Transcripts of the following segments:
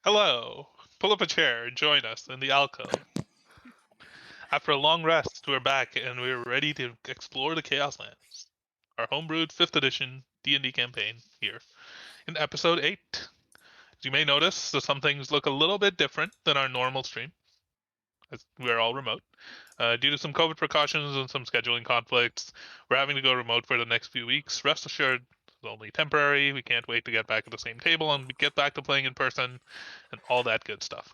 Hello. Pull up a chair and join us in the alcove. After a long rest, we're back and we're ready to explore the Chaoslands. Our homebrewed 5th edition D&D campaign here in episode 8. As you may notice, some things look a little bit different than our normal stream, as we're all remote. Due to some COVID precautions and some scheduling conflicts, we're having to go remote for the next few weeks. Rest assured, it's only temporary. We can't wait to get back at the same table and get back to playing in person and all that good stuff.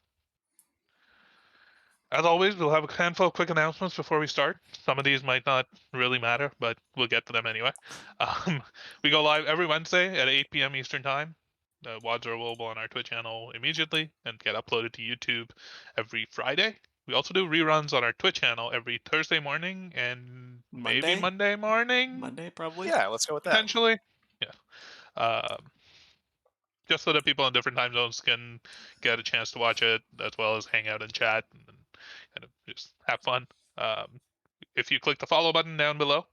As always, we'll have a handful of quick announcements before we start. Some of these might not really matter, but we'll get to them anyway. Um, we go live every Wednesday at 8 p.m. Eastern Time. The WODs are available on our Twitch channel immediately and get uploaded to YouTube every Friday. We also do reruns on our Twitch channel every Thursday morning and maybe Monday morning. Monday, probably. Yeah, let's go with that. Potentially. Yeah. Just so that people in different time zones can get a chance to watch it as well as hang out and chat and kind of just have fun. If you click the follow button down below,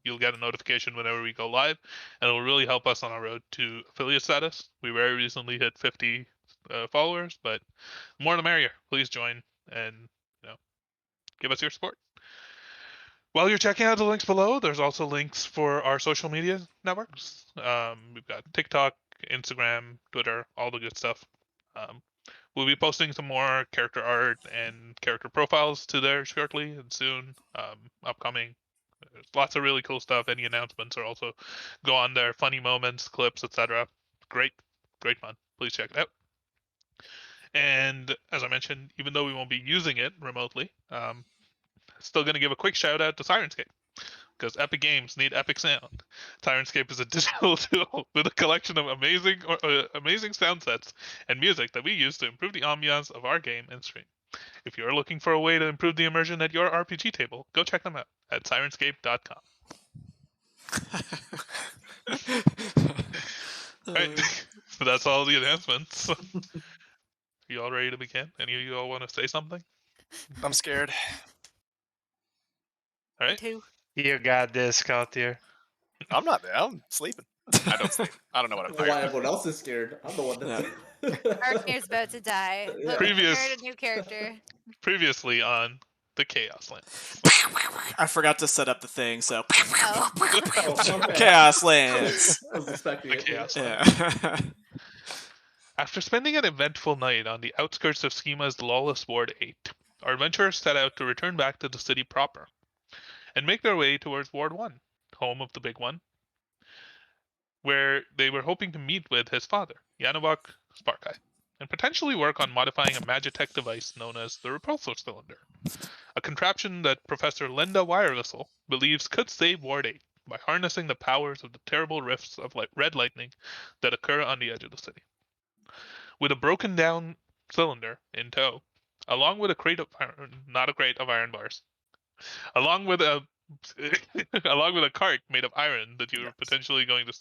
you'll get a notification whenever we go live, and it will really help us on our road to affiliate status. We very recently hit 50 followers, but more the merrier. Please join and give us your support. While you're checking out the links below, there's also links for our social media networks. We've got TikTok, Instagram, Twitter, all the good stuff. We'll be posting some more character art and character profiles to there shortly and soon. Upcoming. There's lots of really cool stuff. Any announcements are also go on there. Funny moments, clips, etc. Great fun. Please check it out. And as I mentioned, even though we won't be using it remotely, still going to give a quick shout out to Syrinscape, because epic games need epic sound. Syrinscape is a digital tool with a collection of amazing sound sets and music that we use to improve the ambiance of our game and stream. If you're looking for a way to improve the immersion at your RPG table, go check them out at Syrinscape.com. Right, so that's all the announcements. You all ready to begin? Any of you all want to say something? I'm scared. All right. You got this, Gautier. I'm not there. I'm sleeping. I don't sleep. I don't know what I'm Why talking about. everyone else is scared? I'm the one that's. Artmir's about to die. Look, Previous- we prepared a new character. Previously on the Chaoslands. I forgot to set up the thing, so Oh. Chaoslands. I was expecting The it. Chaoslands. Yeah. After spending an eventful night on the outskirts of Schema's lawless Ward 8, our adventurers set out to return back to the city proper and make their way towards Ward 1, home of the Big One, where they were hoping to meet with his father, Yanovok Sparkai, and potentially work on modifying a Magitech device known as the Repulsor Cylinder, a contraption that Professor Linda Wirewhistle believes could save Ward 8 by harnessing the powers of the terrible rifts of red lightning that occur on the edge of the city. With a broken down cylinder in tow, along with a crate of iron, not a crate of iron bars, along with a cart made of iron that you're potentially going to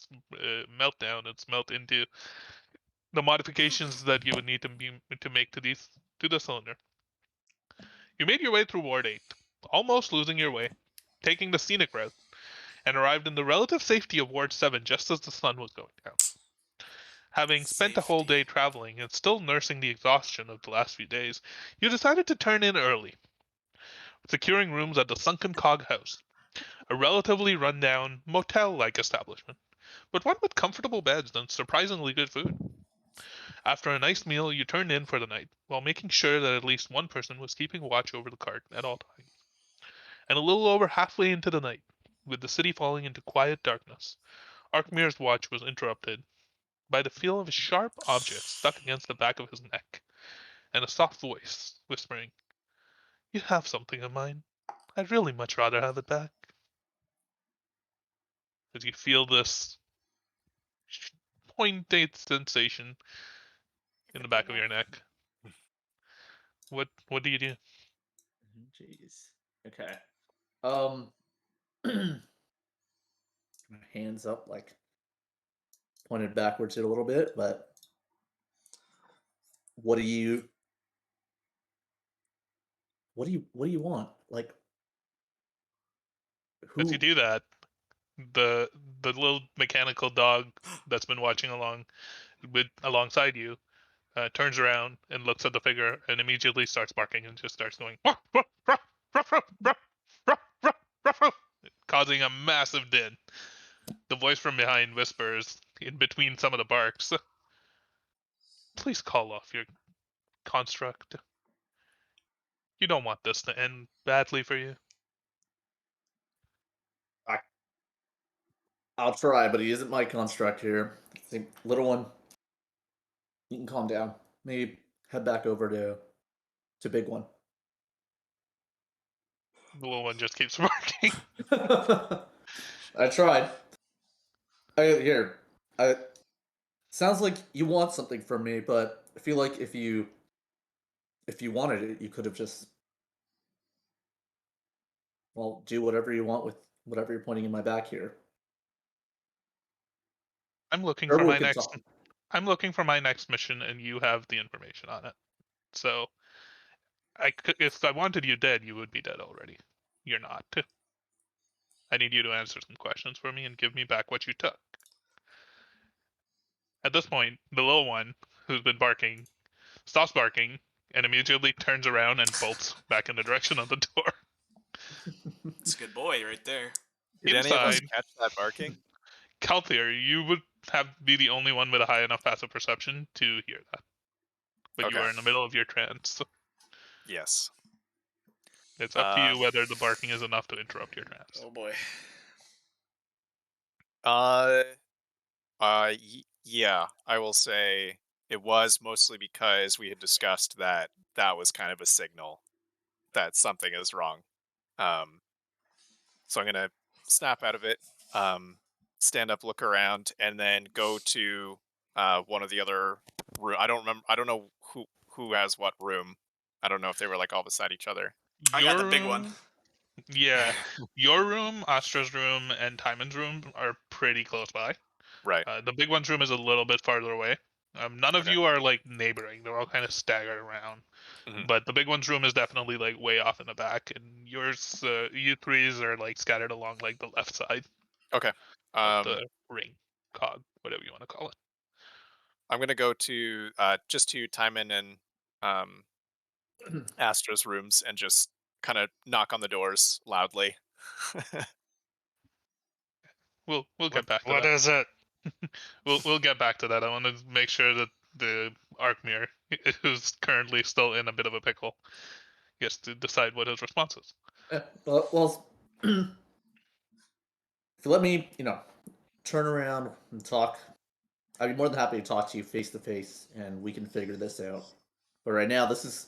melt down and smelt into the modifications that you would need to make to the cylinder. You made your way through Ward 8, almost losing your way, taking the scenic route, and arrived in the relative safety of Ward 7 just as the sun was going down. Having spent a whole day traveling and still nursing the exhaustion of the last few days, you decided to turn in early, securing rooms at the Sunken Cog House, a relatively rundown, motel-like establishment, but one with comfortable beds and surprisingly good food. After a nice meal, you turned in for the night, while making sure that at least one person was keeping watch over the cart at all times. And a little over halfway into the night, with the city falling into quiet darkness, Arkmir's watch was interrupted by the feel of a sharp object stuck against the back of his neck, and a soft voice whispering, "You have something of mine. I'd really much rather have it back." As you feel this pointed sensation in the back of your neck, what do you do? Jeez. Okay. My hands up, like pointed backwards a little bit, but what do you want? Like, who? As you do that, the little mechanical dog that's been watching alongside you turns around and looks at the figure and immediately starts barking and just starts going, "Ruff, ruff, ruff, ruff, ruff, ruff, ruff, ruff, ruff, ruff," causing a massive din. The voice from behind whispers in between some of the barks, "Please call off your construct. You don't want this to end badly for you." I'll try, but he isn't my construct here. See, little one, you can calm down. Maybe head back over to big one. The little one just keeps barking. I tried. Here. Sounds like you want something from me, but I feel like if you wanted it, you could have just do whatever you want with whatever you're pointing in my back here. I'm looking Or for we my could next. talk. I'm looking for my next mission, and you have the information on it. So, if I wanted you dead, you would be dead already. You're not. I need you to answer some questions for me and give me back what you took. At this point, the little one, who's been barking, stops barking and immediately turns around and bolts back in the direction of the door. It's a good boy right there. Did any of us Inside, catch that barking? Calthier, you would be the only one with a high enough passive perception to hear that. But you Okay. are in the middle of your trance. Yes. It's up to you whether the barking is enough to interrupt your trance. Oh boy. Yeah, I will say it was mostly because we had discussed that was kind of a signal that something is wrong. So I'm gonna snap out of it, stand up, look around, and then go to one of the other room. I don't remember. I don't know who has what room. I don't know if they were like all beside each other. I got the big one. Yeah, your room, Astra's room, and Timon's room are pretty close by. Right. The big one's room is a little bit farther away. None of Okay. you are like neighboring; they're all kind of staggered around. Mhm. But the big one's room is definitely like way off in the back, and yours, you threes are like scattered along like the left side Okay. of the ring, cog, whatever you want to call it. I'm gonna go to just to Timon and Astra's rooms and just kind of knock on the doors loudly. We'll get back to What that. is it? We'll get back to that. I want to make sure that the Arkmir, who's currently still in a bit of a pickle, gets to decide what his response is. Well, if you let me, turn around and talk, I'd be more than happy to talk to you face to face, and we can figure this out. But right now, this is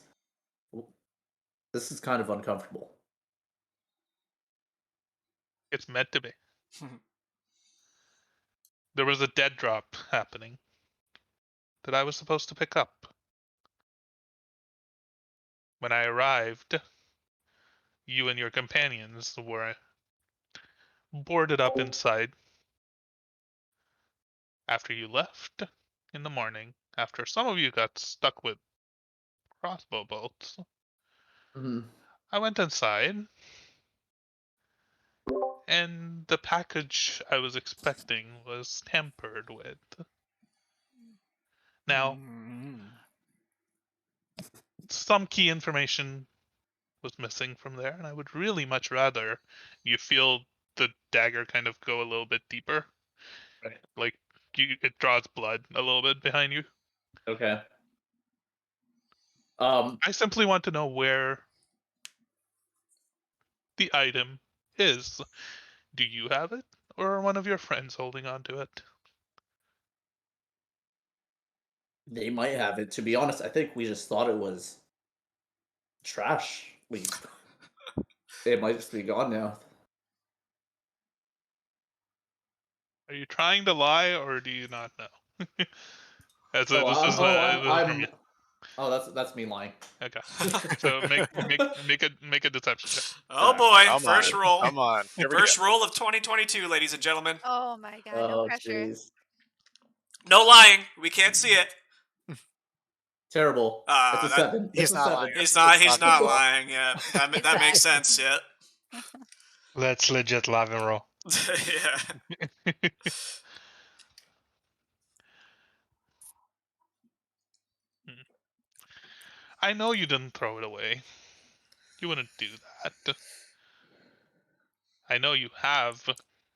kind of uncomfortable. It's meant to be. There was a dead drop happening that I was supposed to pick up. When I arrived, you and your companions were boarded up inside. After you left in the morning, after some of you got stuck with crossbow bolts, Mhm. I went inside, and the package I was expecting was tampered with. Now, some key information was missing from there, and I would really much rather you feel the dagger kind of go a little bit deeper. Right. Like, it draws blood a little bit behind you. Okay. I simply want to know where the item is. Do you have it, or are one of your friends holding on to it? They might have it. To be honest, I think we just thought it was trash. It might just be gone now. Are you trying to lie, or do you not know? This is I'm. Oh, that's me lying. okay. So make a deception check. Oh boy, Come first on. roll. Come on. Here we First go. roll of 2022, ladies and gentlemen. Oh my god, no Oh, pressure. jeez. No lying. We can't see it. Terrible. It's a That, 7. He's It's a not 7. lying. he's It's not good. lying. Yeah, that makes sense. Yeah. Let's legit live and roll. Yeah. I know you didn't throw it away. You wouldn't do that. I know you have.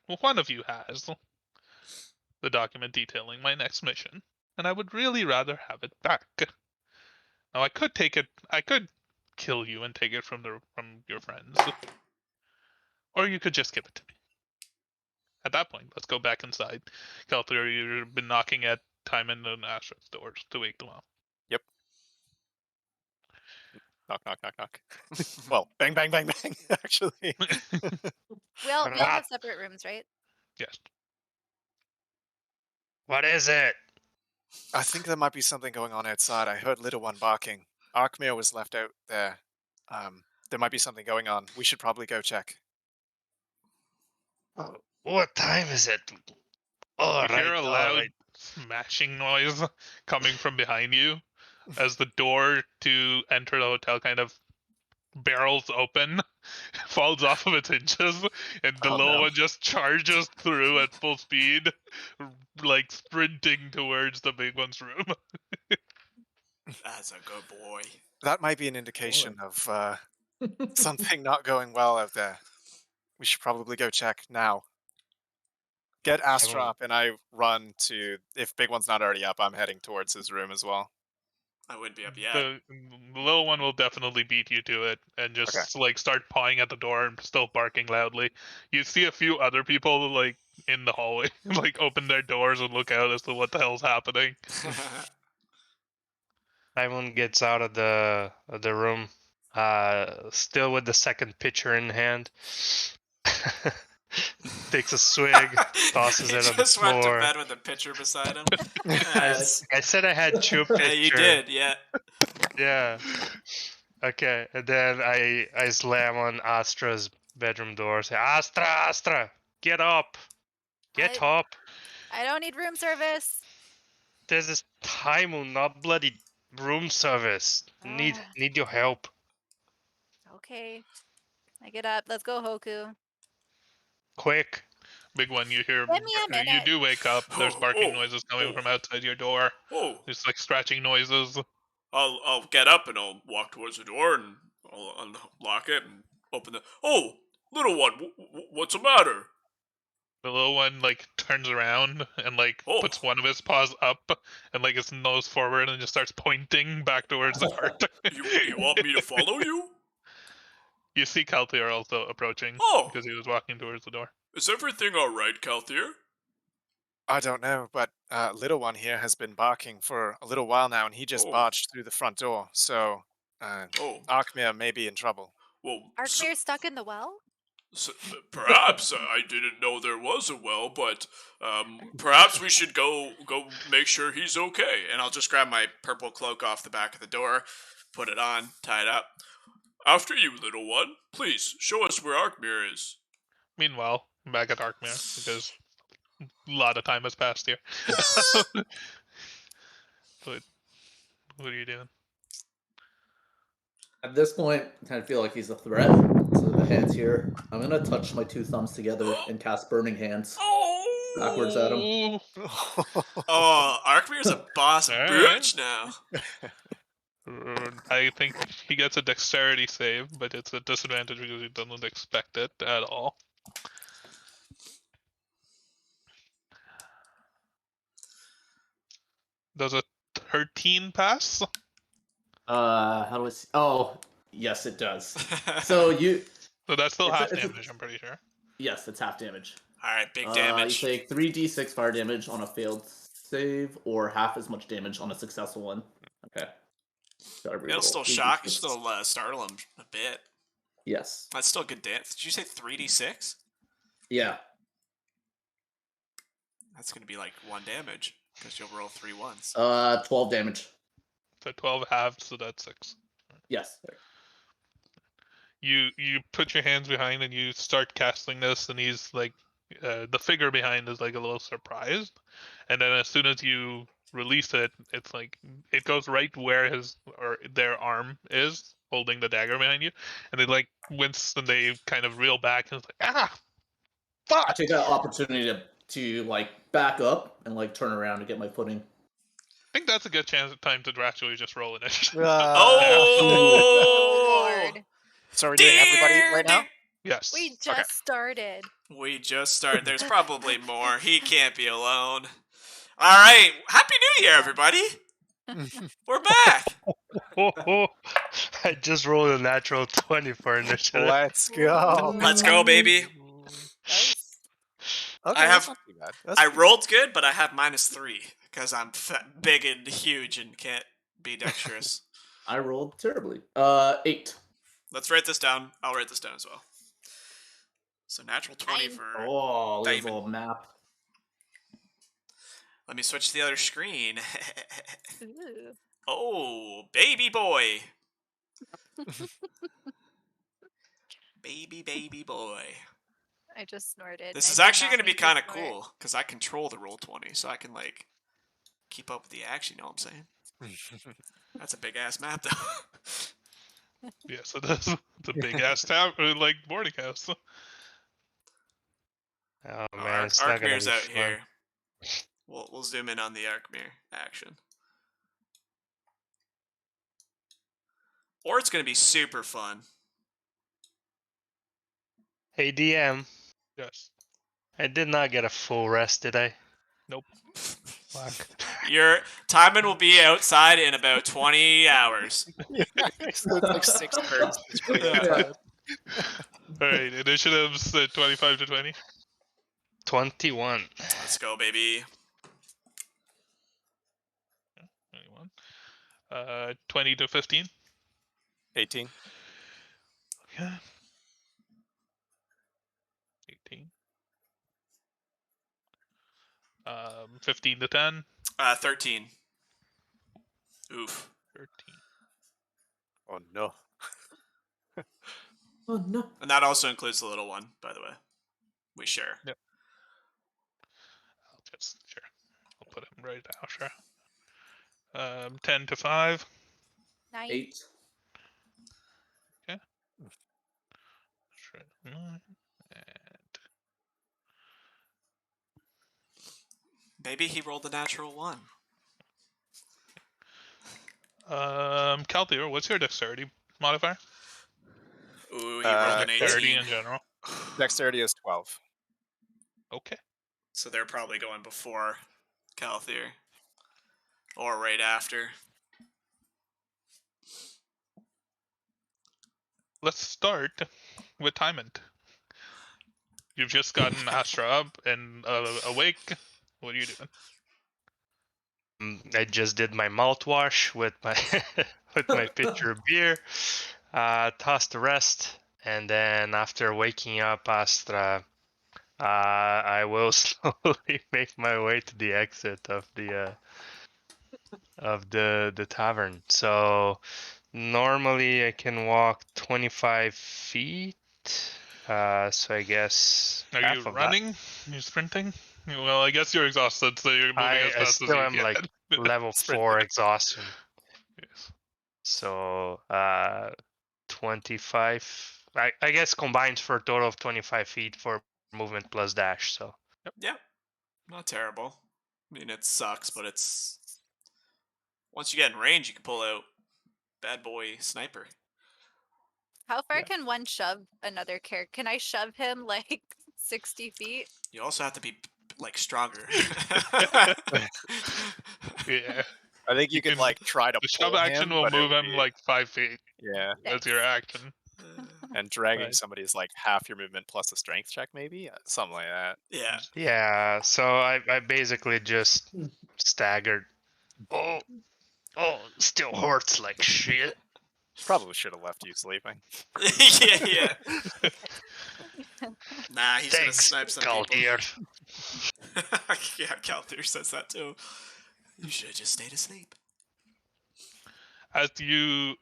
Well, one of you has the document detailing my next mission, and I would really rather have it back. Now, I could take it. I could kill you and take it from your friends, or you could just give it to me. At that point, let's go back inside. Kelthir, you've been knocking at Timon and Astra's doors to wake them up. Knock, knock, knock, knock. Well, bang, bang, bang, bang. Actually, We all What? have separate rooms, right? Yes. What is it? I think there might be something going on outside. I heard little one barking. Arkmir was left out there. There might be something going on. We should probably go check. What time is it? All You hear right, a all loud right. smashing noise coming from behind you as the door to enter the hotel kind of barrels open, falls off of its hinges, and the Oh, little no. one just charges through at full speed, like sprinting towards the big one's room. That's a good boy. That might be an indication of something not going well out there. We should probably go check now. Get Astra won't- up, and I run to. If Big One's not already up, I'm heading towards his room as well. I wouldn't be up yet. The little one will definitely beat you to it and just like start pawing at the door and still barking loudly. You see a few other people like in the hallway like open their doors and look out as to what the hell's happening. Simon gets out of the room, still with the second pitcher in hand. Takes a swig, tosses he it on the just went to floor. bed with a pitcher beside him. I said I had two Yeah, you pitcher. did. Yeah. Yeah. Okay, and then I slam on Astra's bedroom door. Say, Astra, get up, get up. I don't need room service. This is Timon, not bloody room service. Need your help. Okay. I get up. Let's go, Hoku. Quick. Big one, you hear Give me a you minute. do wake up. There's barking Oh, noises coming oh. from outside your door. Oh, There's like scratching noises. I'll get up and I'll walk towards the door and I'll unlock it and open the. Oh, little one, what's the matter? The little one like turns around and like Oh. puts one of his paws up and like his nose forward and just starts pointing back towards the cart. You want me to follow you? You see Kelthir also approaching Oh. because he was walking towards the door. Is everything all right, Kelthir? I don't know, but little one here has been barking for a little while now, and he just Oh. barged through the front door. So, Oh, Arkmir may be in trouble. well, Arkmir's stuck in the well? perhaps I didn't know there was a well, but perhaps we should go make sure he's okay. And I'll just grab my purple cloak off the back of the door, put it on, tie it up. After you, little one. Please show us where Arkmir is. Meanwhile, back at Arkmir because a lot of time has passed here. But what are you doing? At this point, I kind of feel like he's a threat to the hands here. I'm gonna touch my two thumbs together and cast Burning Hands Oh, backwards at him. Oh, Arkmir's a boss All right. bitch now. I think he gets a dexterity save, but it's a disadvantage because he doesn't expect it at all. Does a 13 pass? How do I see? Oh, yes, it does. So you, So that's still It's a- half it's a- damage, I'm pretty sure. yes, it's half damage. All right, big You damage. take 3d6 fire damage on a failed save, or half as much damage on a successful one. Okay. Gotta It'll reroll. still 3d6. shock, still startle him a bit. Yes. That's still good damage. Did you say 3d6? Yeah. That's gonna be like 1 damage because you'll roll 3 ones. 12 damage. So 12 halved, so that's 6. Yes. You put your hands behind and you start casting this, and he's like, the figure behind is like a little surprised, and then as soon as you release it, it's like it goes right where his or their arm is holding the dagger behind you, and they like wince and they kind of reel back and it's like I fuck. take that opportunity to like back up and like turn around to get my footing. think that's a good time to actually just roll initiative. Oh! Lord. So are we doing everybody right now? Yes. We just started. We just started. There's probably more. He can't be alone. All right. Happy New Year, everybody. We're back. I just rolled a natural 20 for initiative. Let's go. Let's go, baby. Nice. Okay, I that's have- not too bad. That's I pretty rolled good, but I have -3 because I'm big and huge and can't be dexterous. I rolled terribly. 8. Let's write this down. I'll write this down as well. So natural 20 Nine. for. Oh, look at this Diamond. little map. Let me switch to the other screen. Ooh. Oh, baby boy. Baby boy. I just snorted. This I is did actually not going to be mean kind of snort. cool because I control the roll 20, so I can like keep up with the action. You know what I'm saying? That's a big ass map, though. Yes, it is. It's a big ass town, like boarding house. Oh man, it's not gonna Arkmir's be out fun. here. We'll zoom in on the Arkmir action. Or it's going to be super fun. Hey DM, Yes. I did not get a full rest, did I? Nope. Fuck. Your Timon will be outside in about 20 hours. So it's like 6 turns. Yeah. All right, initiatives 25 to 20. 21. Let's go, baby. 21. 20 to 15. 18. Okay. 18. 15 to 10. 13. Oof. 13. Oh no. Oh no. And that also includes the little one, by the way. We share. Yep. Sure. I'll put him right now. Sure. 10 to 5. 9. 8. Sure. 9. And Maybe he rolled a natural 1. Calthir, what's your dexterity modifier? Ooh, he rolled an Dexterity 18. in general. Dexterity is 12. Okay. So they're probably going before Calthir. Or right after. Let's start with Timon. You've just gotten Astra up and awake. What are you doing? I just did my mouthwash with my with my pitcher of beer. Tossed the rest, and then after waking up Astra, I will slowly make my way to the exit of the tavern. So normally I can walk 25 feet. So I guess Are half you of that. running? Are you sprinting? Well, I guess you're exhausted, so you're moving as I fast as still you am can. like level Sprint 4 moving. exhaustion. Yes. So 25. I guess combines for a total of 25 feet for movement plus dash. So Yep. Not terrible. I mean, it sucks, but it's... Once you get in range, you can pull out bad boy sniper. How far Yeah. can one shove another character? Can I shove him like 60 feet? You also have to be, like, stronger. Yeah. I think you You can can- like try to The pull shove action him, will but it move would him be- like 5 feet. yeah. That's your action. And dragging Right. somebody is like half your movement plus a strength check, maybe something like that. Yeah. yeah. So I basically just staggered. Oh, still hurts like shit. Probably should have left you sleeping. yeah. Nah, he's gonna Thanks, snipe some people. Galtier. Yeah, Calthir says that too. You should have just stayed asleep. As you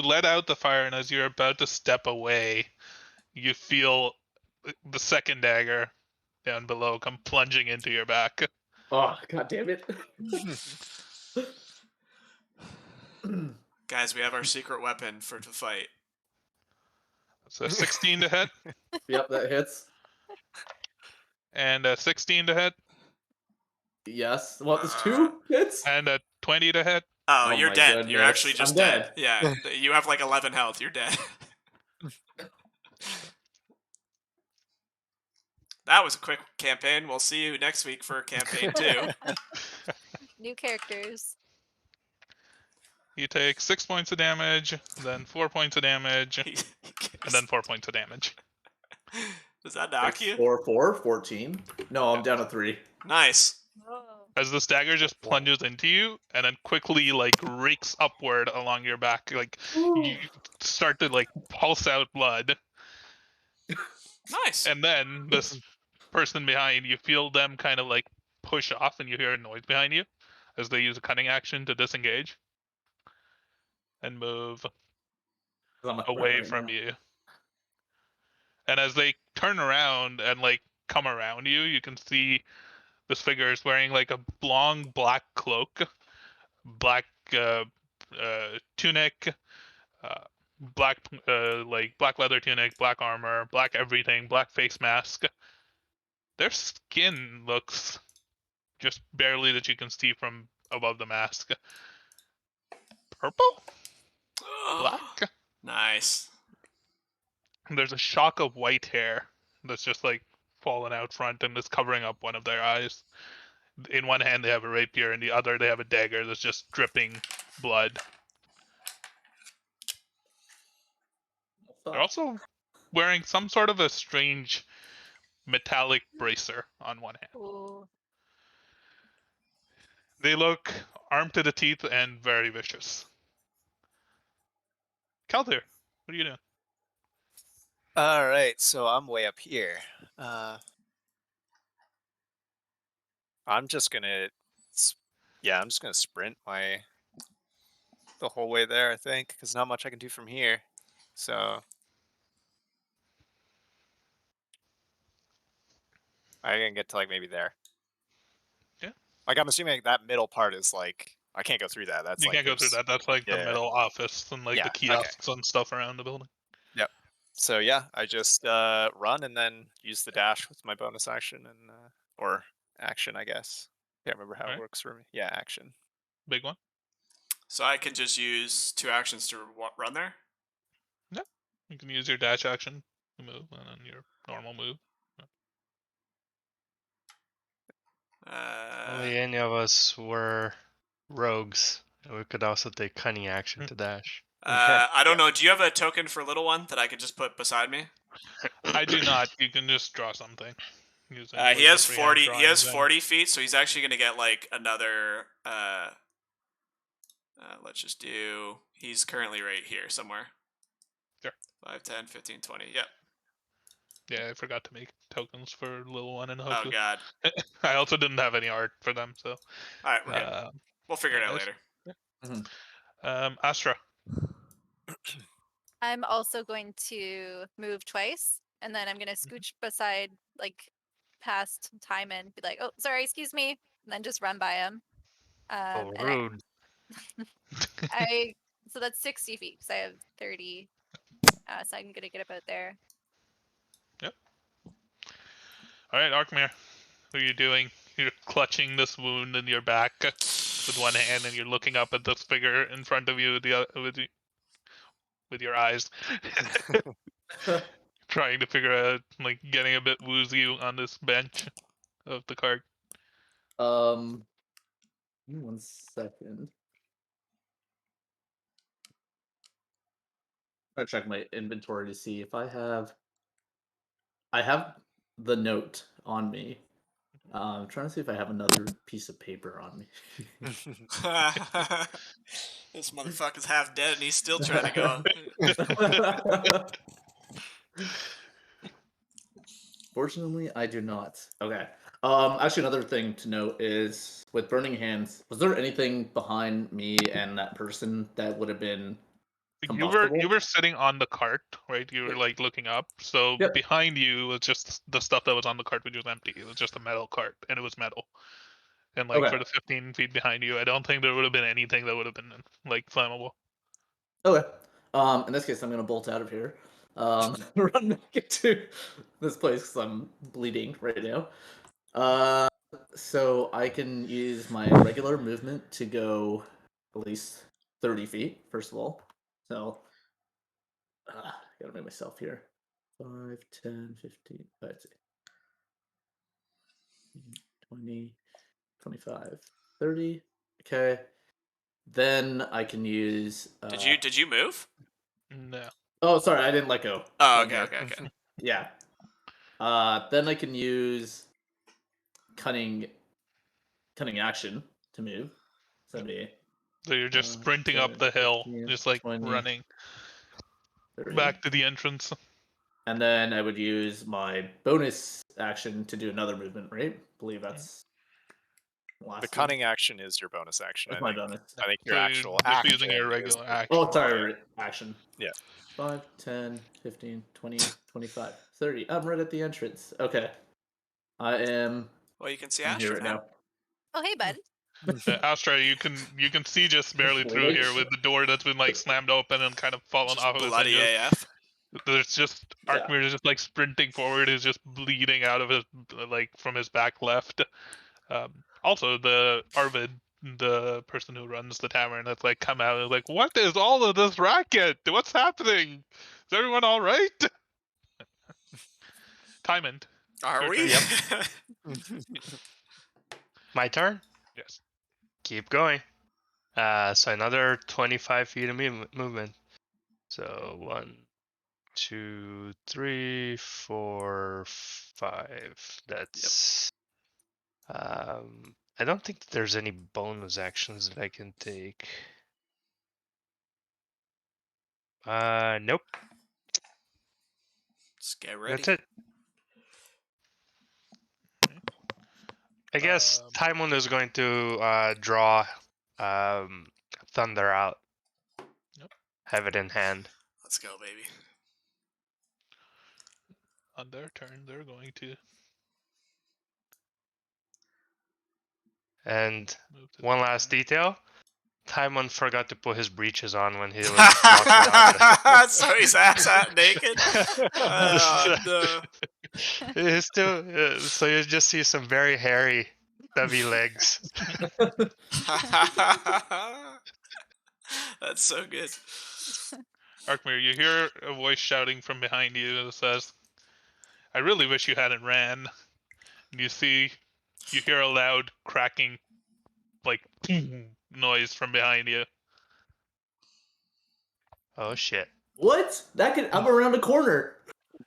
let out the fire and as you're about to step away, you feel the second dagger down below come plunging into your back. Oh, god damn it. Guys, we have our secret weapon for the fight. So 16 to hit Yep, that hits. and 16 to hit. Yes. What? There's 2 hits? And a 20 to hit. Oh, Oh you're my dead. You're actually goodness. just I'm dead. dead. Yeah, you have like 11 health. You're dead. That was a quick campaign. We'll see you next week for campaign 2. New characters. You take 6 points of damage, then 4 points of damage, and then 4 points of damage. Does that knock 6, you? 4, 4, 14. No, I'm down to 3. Nice. As the stagger just plunges into you and then quickly like rakes upward along your back, like you start to like pulse out blood, Nice. and then this person behind you feel them kind of like push off, and you hear a noise behind you as they use a cutting action to disengage and move 'Cause I'm a threat away right from now. you. And as they turn around and like come around you, you can see this figure is wearing like a long black cloak, black tunic, uh, black like black leather tunic, black armor, black everything, black face mask. Their skin looks just barely that you can see from above the mask. Purple? Black? Nice. There's a shock of white hair that's just like fallen out front and is covering up one of their eyes. In one hand they have a rapier, in the other they have a dagger that's just dripping blood. They're also wearing some sort of a strange metallic bracer on one hand. Ooh. They look armed to the teeth and very vicious. Caldir, what are you doing? All right, so I'm way up here. I'm just gonna, yeah, I'm just gonna sprint the whole way there. I think because not much I can do from here. So I can get to like maybe there. Yeah. Like I'm assuming that middle part is like I can't go through that. That's You like can't go through that. That's like the yeah. middle office and like Yeah, the okay. kiosks and stuff around the building. Yep. So yeah, I just run and then use the dash with my bonus action and or action, I guess. Can't remember how it Alright. works for me. Yeah, action. Big one. So I can just use 2 actions to run there? Yeah. You can use your dash action to move and then your normal move. Only any of us were rogues. We could also take cunning action to dash. I don't know. Do you have a token for little one that I could just put beside me? I do not. You can just draw something. Using He like, the has freehand 40. He drawing has thing. 40 feet, so he's actually gonna get like another. Let's just do. He's currently right here somewhere. Sure. 5, 10, 15, 20. Yep. Yeah, I forgot to make tokens for little one and Oh Hoku. god. I also didn't have any art for them, so. All right, we're good. We'll figure it out later. Astra. I'm also going to move twice, and then I'm gonna scooch beside, like, past Timon, be like, "Oh, sorry, excuse me," and then just run by him. Oh, And rude. so that's 60 feet because I have 30, so I'm gonna get about there. Yep. All right, Arkmir. What are you doing? You're clutching this wound in your back with one hand, and you're looking up at this figure in front of you with your eyes, trying to figure out, like, getting a bit woozy on this bench of the cart. Give me 1 second. I'm gonna check my inventory to see if I have the note on me. I'm trying to see if I have another piece of paper on me. This motherfucker's half dead and he's still trying to go. Fortunately, I do not. Okay. Actually, another thing to note is with burning hands, was there anything behind me and that person that would have been You combustible? were sitting on the cart, right? You were like looking up. So Yep. behind you was just the stuff that was on the cart, which was empty. It was just a metal cart, and it was metal. And like Okay. for the 15 feet behind you, I don't think there would have been anything that would have been like flammable. Okay. In this case, I'm gonna bolt out of here. Run back into this place because I'm bleeding right now. So I can use my regular movement to go at least 30 feet, first of all. So, gotta make myself here. 5, 10, 15, let's see. 20, 25, 30. Okay. Then I can use. Did you move? No. Oh, sorry, I didn't let go. Oh, I'm okay, here. okay, okay. Yeah. Then I can use cunning action to move. So be So you're just 5, sprinting up 10, the hill, 15, just like 20, running 30. back to the entrance. And then I would use my bonus action to do another movement, right? I believe that's last The one. cunning action is your bonus action. That's I my think. bonus. I think your So you're actual just action using your is regular the- action. Oh, sorry, action. Yeah. 5, 10, 15, 20, 25, 30. I'm right at the entrance. Okay. I am Well, you can see I'm here Astra right now. now. Oh, hey, bud. Astra, you can see just barely through here with the door that's been like slammed open and kind of fallen Just off of its bloody hinges. AF. There's just Yeah. Arkmir is just like sprinting forward, is just bleeding out of his like from his back left. Also, the Arvid, the person who runs the tavern, that's like come out and is like, "What is all of this racket? What's happening? Is everyone all right?" Timon. Are Your we? turn. My turn. Yes. Keep going. So another 25 feet of movement. So 1, 2, 3, 4, 5. That's. I don't think that there's any bonus actions that I can take. Nope. Just get ready. That's it. I guess Timon is going to draw Thunder out. Yep. Have it in hand. Let's go, baby. On their turn, they're going to And move to one the last corner. detail. Timon forgot to put his breeches on when he was walking out. So he's ass out naked. Oh, no. It's still, so you just see some very hairy, stubby legs. That's so good. Arkmir, you hear a voice shouting from behind you that says, "I really wish you hadn't ran." And you hear a loud cracking, like noise from behind you. Oh shit. What? I'm around a corner.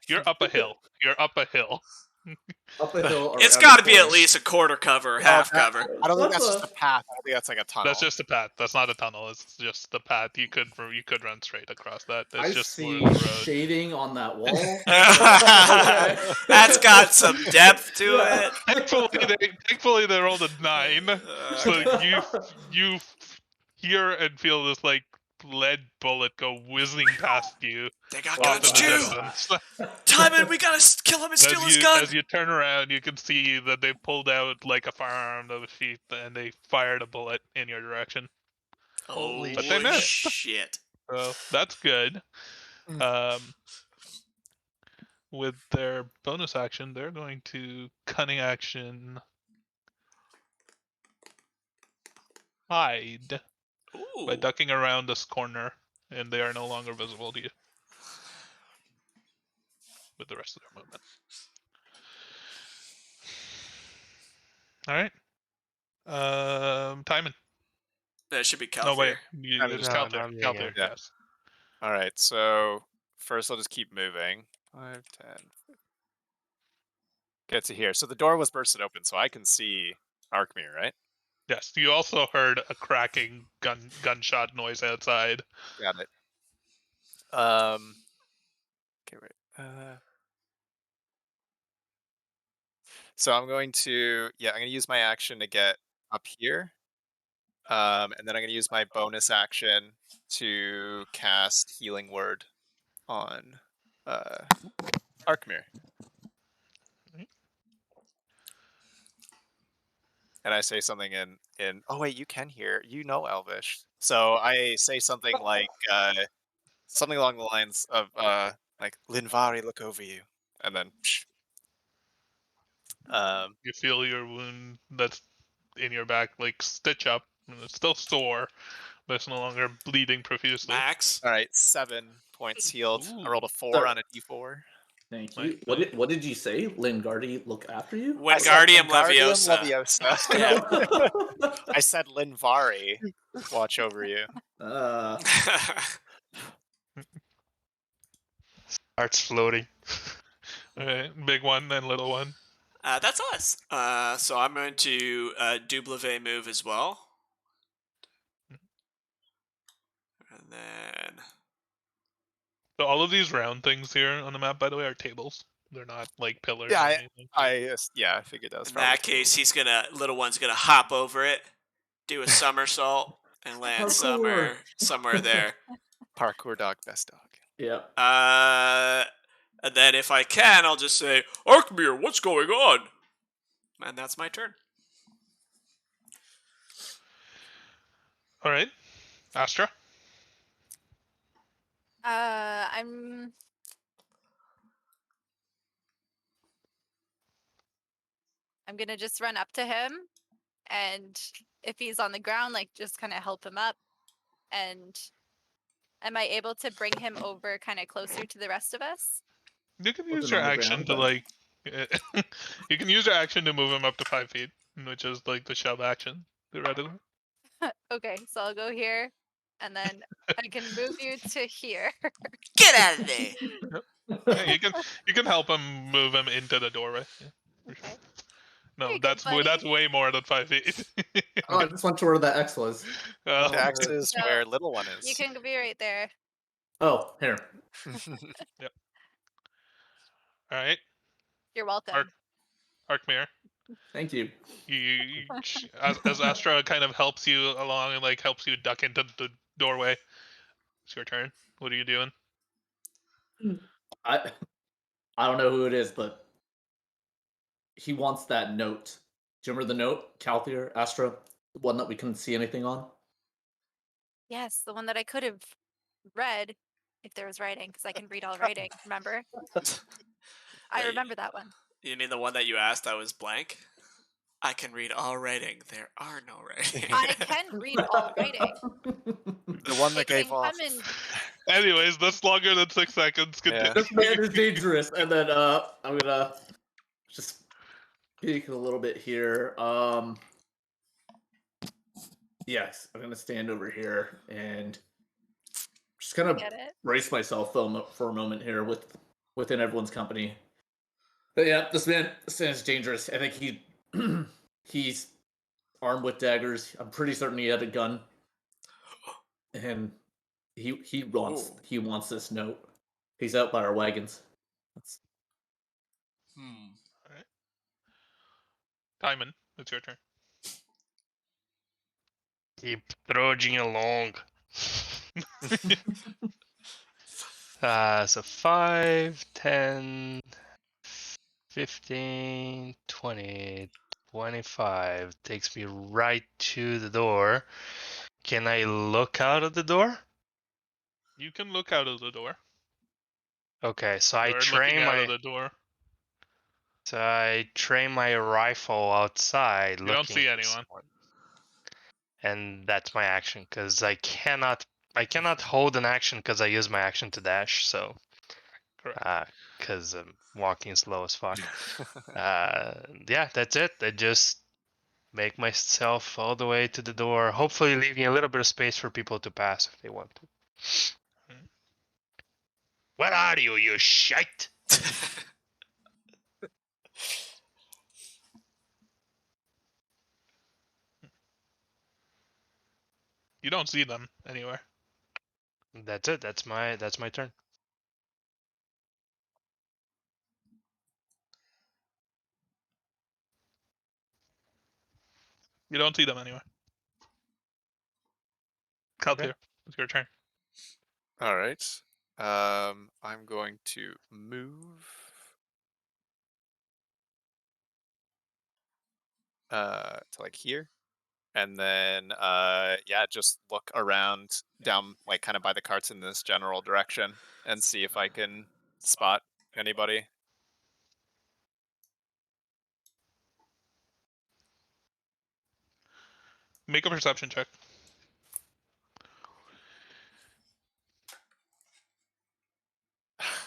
You're up a hill. You're up a hill. Up a hill. It's around got a to be at corner. least a quarter cover or Oh, half that- cover. I don't think What's that's just a- a path. I think that's like a tunnel. That's just a path. That's not a tunnel. It's just the path. You could run straight across that. It's I just see more of the road. shading on that wall. That's got some depth to Yeah. it. Thankfully they rolled a 9, so Okay. you hear and feel this like lead bullet go whizzing past you They got off guns in the too. distance. Timon, we gotta kill him and steal his gun. As you turn around, you can see that they pulled out like a firearm of a sheath and they fired a bullet in your direction. Holy But they missed. shit. So that's good. With their bonus action, they're going to cunning action hide by Ooh. ducking around this corner, and they are no longer visible to you with the rest of their movement. All right. Timon. That should be Calthier. No, wait. Timon It's is- Calthier. no, I'm Calthier, Jaeger. Yeah. yes. All right. So first, I'll just keep moving. 5, 10. Get to here. So the door was bursted open, so I can see Arkmir, right? Yes. You also heard a cracking gunshot noise outside. Got it. Okay, wait. So I'm going to use my action to get up here. And then I'm gonna use my bonus action to cast Healing Word on Arkmir. And I say something in oh wait, you can hear, Elvish. So I say something like something along the lines of like Linvari, look over you. And then You feel your wound that's in your back like stitch up. And it's still sore, but it's no longer bleeding profusely. Max. All right, 7 points healed. I rolled a 4 Sorry. on a d4. Thank Nice, you. nice. What did you say? Lingardi look after you? Wingardium Wingardium Leviosa. Leviosa. Yeah. I said Linvari. Watch over you. Starts floating. Okay, big one and little one. That's us. So I'm going to Dublevé move as well. And then So all of these round things here on the map, by the way, are tables. They're not like pillars Yeah, or anything. I figured that was in probably that case, little one's gonna hop over it, do a somersault, and land Parkour. somewhere there. parkour dog, best dog. Yeah. And then if I can, I'll just say, Arkmir, what's going on? And that's my turn. All right, Astra. I'm gonna just run up to him, and if he's on the ground, like just kind of help him up. And am I able to bring him over kind of closer to the rest of us? You can Wasn't use your on the action ground, to but- like. You can use your action to move him up to 5 feet, which is like the shove action, theoretically. Okay, so I'll go here, and then I can move you to here. Get out of there! Yeah, you can help him move him into the doorway. Yeah, for sure. Okay. No, Very good, that's buddy. way more than 5 feet. Oh, I just went to where the X was. Oh. The X is No, where little one is. You can be right there. Oh, here. All right, You're welcome. Arkmir. Thank you. As Astra kind of helps you along and like helps you duck into the doorway. It's your turn. What are you doing? I don't know who it is, but he wants that note. Do you remember the note, Calthier, Astra? The one that we couldn't see anything on? Yes, the one that I could have read if there was writing, because I can read all writing. Remember? I remember that one. You mean the one that you asked I was blank? I can read all writing. There are no writing. I can read all writing. The one that It can gave off. come in. Anyways, that's longer than 6 seconds. Yeah. This man is dangerous. And then I'm gonna just speak a little bit here. Yes, I'm gonna stand over here and just kind of Get it? brace myself for a moment here within everyone's company. But yeah, this man is dangerous. I think he's armed with daggers. I'm pretty certain he had a gun, and he wants this note. He's out by our wagons. Timon, it's your turn. Keep trudging along. So 5, 10, 15, 20, 25 takes me right to the door. Can I look out of the door? You can look out of the door. Okay, so I You're train looking out my of the door. rifle outside. You don't looking see for anyone. someone. And that's my action because I cannot hold an action because I use my action to dash. So, Correct. because I'm walking slow as fuck. Yeah, that's it. I just make myself all the way to the door, hopefully leaving a little bit of space for people to pass if they want to. Where are you, you shite? You don't see them anywhere. That's it. That's my turn. You don't see them anywhere. Kaltir, it's your turn. All right. I'm going to move to like here, and then yeah, just look around down like kind of by the carts in this general direction and see if I can spot anybody. Make a perception check.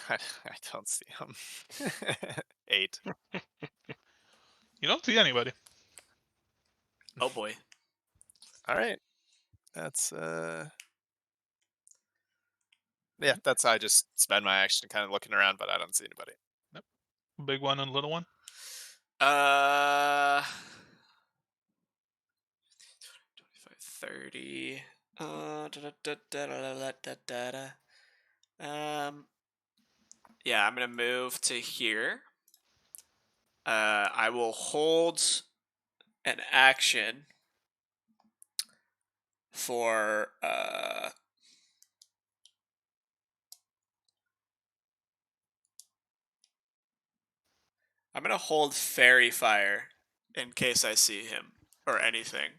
I don't see him. 8. You don't see anybody. Oh boy. All right. That's yeah. That's I just spend my action kind of looking around, but I don't see anybody. Big one and little one. 25, 30. Yeah, I'm gonna move to here. I will hold an action for I'm gonna hold Fairy Fire in case I see him or anything.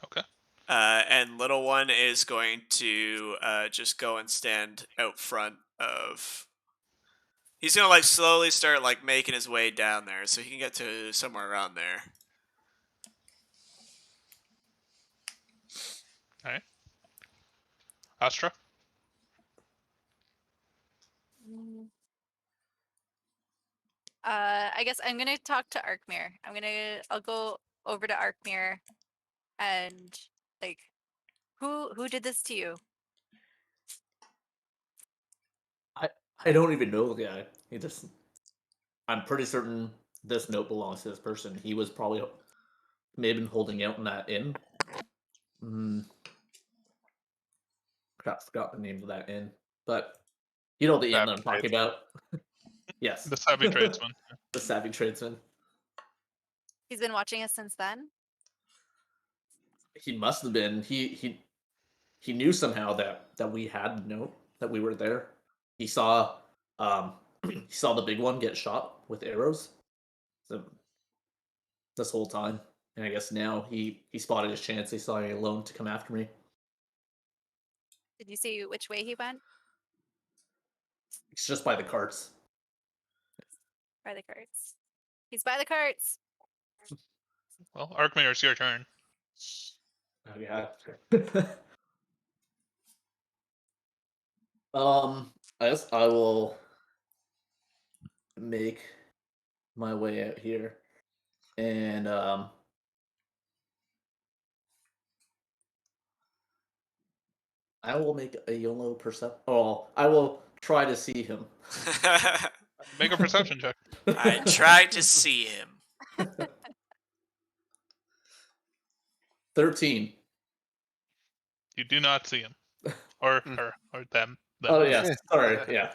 Okay. And little one is going to just go and stand out front of. He's gonna like slowly start like making his way down there, so he can get to somewhere around there. All right. Astra. I guess I'm gonna talk to Arkmir. I'll go over to Arkmir and like, who did this to you? I don't even know the guy. I'm pretty certain this note belongs to this person. He was probably may have been holding out in that inn. Crap, forgot the name of that inn. But you know the inn that I'm talking about. Yes. The savvy tradesman. The savvy tradesman. He's been watching us since then. He must have been. He knew somehow that we had the note, that we were there. He saw he saw the big one get shot with arrows. So this whole time. And I guess now he spotted his chance. He saw me alone to come after me. Did you see which way he went? It's just by the carts. By the carts. He's by the carts. Well, Arkmir, it's your turn. Oh yeah. I guess I will make my way out here, and I will make a YOLO perception. Oh, I will try to see him. Make a perception check. I tried to see him. 13. You do not see him, or her, or them. Oh yeah, sorry. Yeah,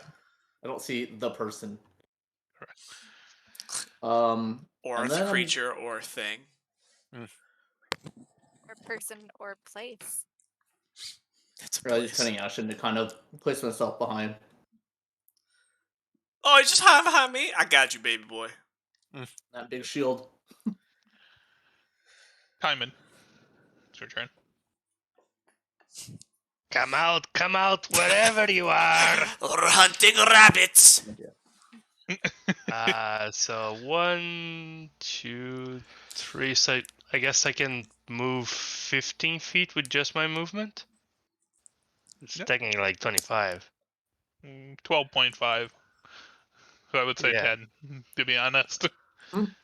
I don't see the person. Correct. Or and the then creature or thing. Or person or place. It's a I'm really place. turning action to kind of place myself behind. Oh, you just hide behind me? I got you, baby boy. That big shield. Timon, it's your turn. Come out, wherever you are. We're hunting rabbits. So 1, 2, 3. So I guess I can move 15 feet with just my movement. It's Yep. technically like 25. 12.5. So I would say Yeah. 10, to be honest. Mm.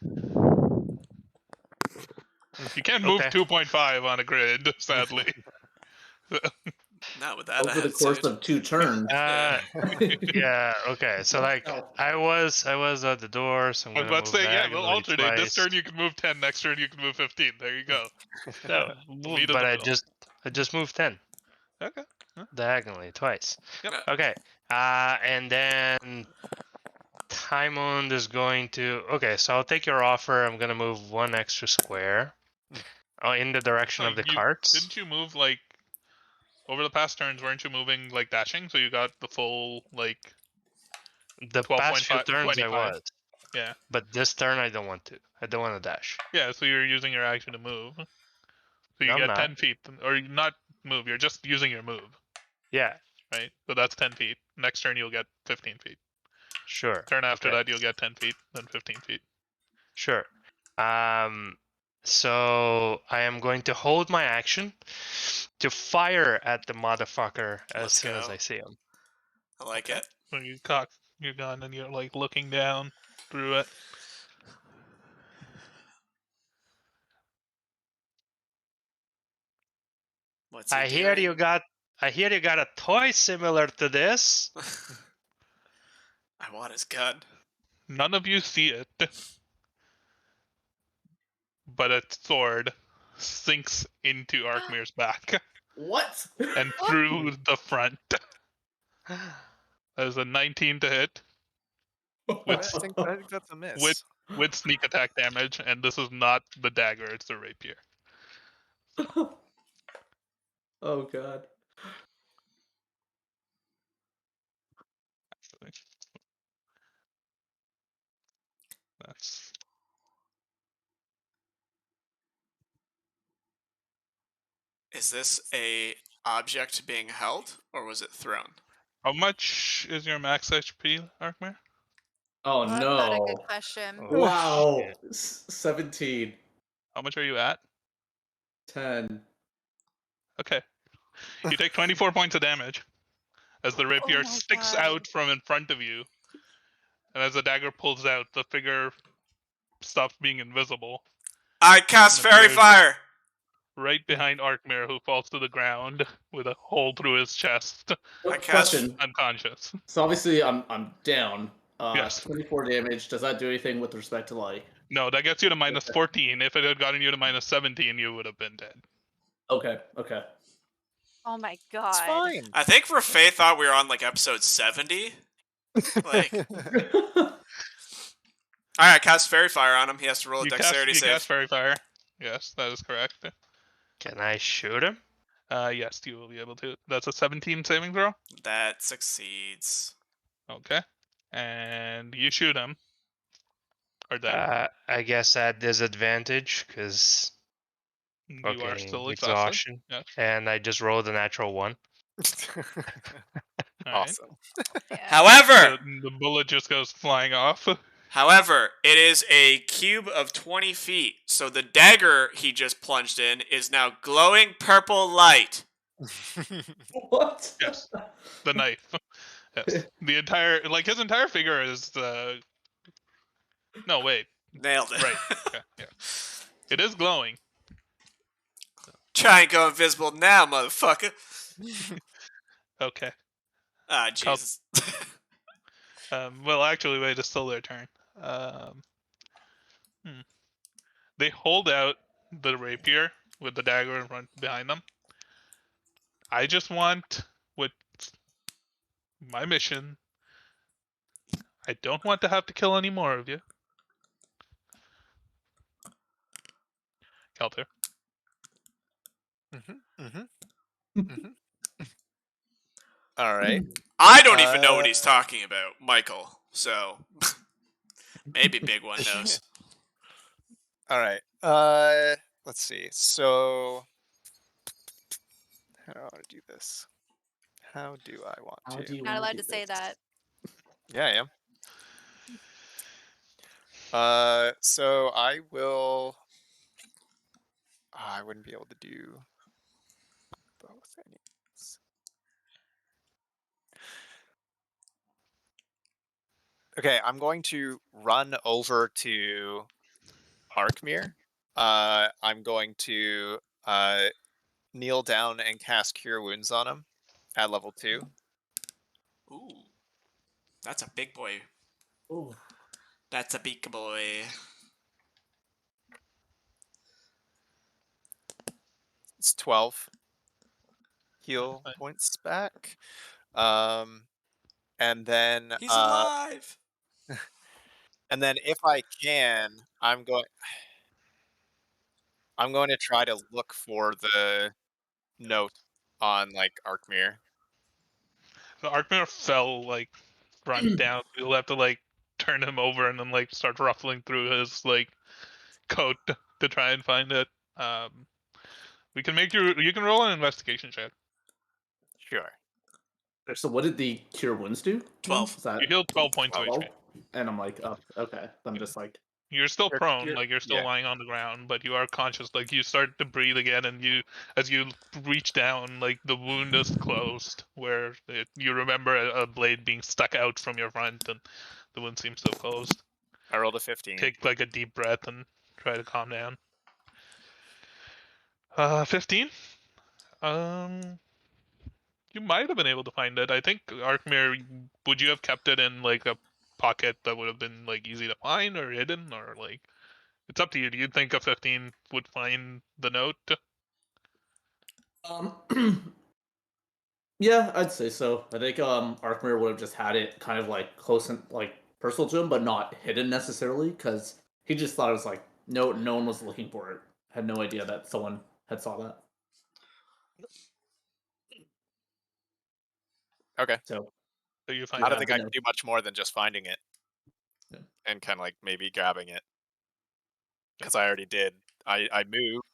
You can't move Okay. 2.5 on a grid, sadly. Not with that Over the course attitude. of 2 turns. Yeah. Okay. So like Oh. I was at the door, so I'm I was gonna about to move say, yeah, we'll diagonally alternate. This twice. turn you can move 10, next turn you can move 15. There you go. No, Meet in but the I middle. just moved 10 Okay. diagonally twice. Yep. Okay. And then Timon is going to. Okay, so I'll take your offer. I'm gonna move 1 extra square. In the direction of the carts. Didn't you move, like, over the past turns, weren't you moving, like, dashing? So you got the full, like, The past few 12.5, turns I 25. was, Yeah. but this turn I don't want to. I don't want to dash. Yeah, so you're using your action to move. So you No, I'm get not. 10 feet. Or not move, you're just using your move, Yeah, right? So that's 10 feet. Next turn you'll get 15 feet. sure. Turn after Okay, that you'll get 10 feet, then 15 feet. sure. So I am going to hold my action to fire at the motherfucker as Let's soon as go. I see him. I like Okay. it. So you cock your gun and you're like looking down through it. What's he I hear you doing? got a toy similar to this. I want his gun. None of you see it, but a sword sinks into Arkmir's back What? and through the front. That is a 19 to hit I with think that's a miss. with with sneak attack damage, and this is not the dagger; it's the rapier. Oh god. Actually, that's Is this a object being held, or was it thrown? how much is your max HP, Arkmir? Oh Well, that's not a good no. question. Oh, Wow. shit. 17. How much are you at? 10. Okay, you take 24 points of damage as the rapier Oh my sticks God. out from in front of you, and as the dagger pulls out, the figure stops being invisible I cast and fairy appears fire. right behind Arkmir, who falls to the ground with a hole through his chest, I cast. Question. unconscious. So obviously I'm down. Yes. 24 damage. Does that do anything with respect to like? No, that gets you to minus Okay. 14. If it had gotten you to minus 17, you would have been dead. Okay. Okay. Oh my It's God. fine. I think for Faye thought we were on like episode 70. Like, all right, cast fairy fire on him. He has to roll a You dexterity cast save. fairy fire. Yes, that is correct. Can I shoot him? Yes, you will be able to. That's a 17 saving throw. That succeeds. Okay. And you shoot him. Or them. I guess at disadvantage because You are still exhausted. exhaustion, Yes. and I just rolled a natural one. All right. Awesome. Yeah. However, The bullet just goes flying off. it is a cube of 20 feet, so the dagger he just plunged in is now glowing purple light. What? Yes. The knife. Yes. The entire, like, his entire figure is no, wait. Nailed it. Right. Okay. Yeah. It is glowing. Try and go invisible now, motherfucker. Okay. Ah, Jesus. Well, actually, wait, it's still their turn. They hold out the rapier with the dagger in front behind them. I just want, with my mission, I don't want to have to kill any more of you. Kelter. All right. I don't even know what he's talking about, Michael. So maybe Big One knows. All right. Let's see. So, how do I want to do this? How do I want How to? do you Not wanna allowed do to say this? that. Yeah, I am. So I will. I wouldn't be able to do both. Anyways. Okay, I'm going to run over to Arkmir. I'm going to kneel down and cast Cure Wounds on him at level 2. Ooh, that's a big boy. Ooh. That's a big boy. It's 12 heal Fine. points back. And then He's alive. and then if I can, I'm going to try to look for the note on like Arkmir. The Arkmir fell, like, front down. You'll have to, like, turn him over and then, like, start ruffling through his, like, coat to try and find it. You can roll an investigation check. Sure. So what did the cure wounds do? 12. Is that You heal 12 points of 12? HP. And I'm like, oh, okay. I'm just like, You're still prone, like you're still yeah. lying on the ground, but you are conscious. Like you start to breathe again, and as you reach down, like the wound is closed, where you remember a blade being stuck out from your front, and the wound seems to have closed. I rolled a 15. Take like a deep breath and try to calm down. 15. You might have been able to find it. I think Arkmir, would you have kept it in like a pocket that would have been like easy to find or hidden, or like? It's up to you. Do you think a 15 would find the note? Yeah, I'd say so. I think Arkmir would have just had it kind of like close and like personal to him, but not hidden necessarily, because he just thought it was like no one was looking for it. Had no idea that someone had saw that. Okay. So So you find I don't that. think I can do much more than just finding it. Yeah. And kind of like maybe grabbing it. Because I already did. I moved,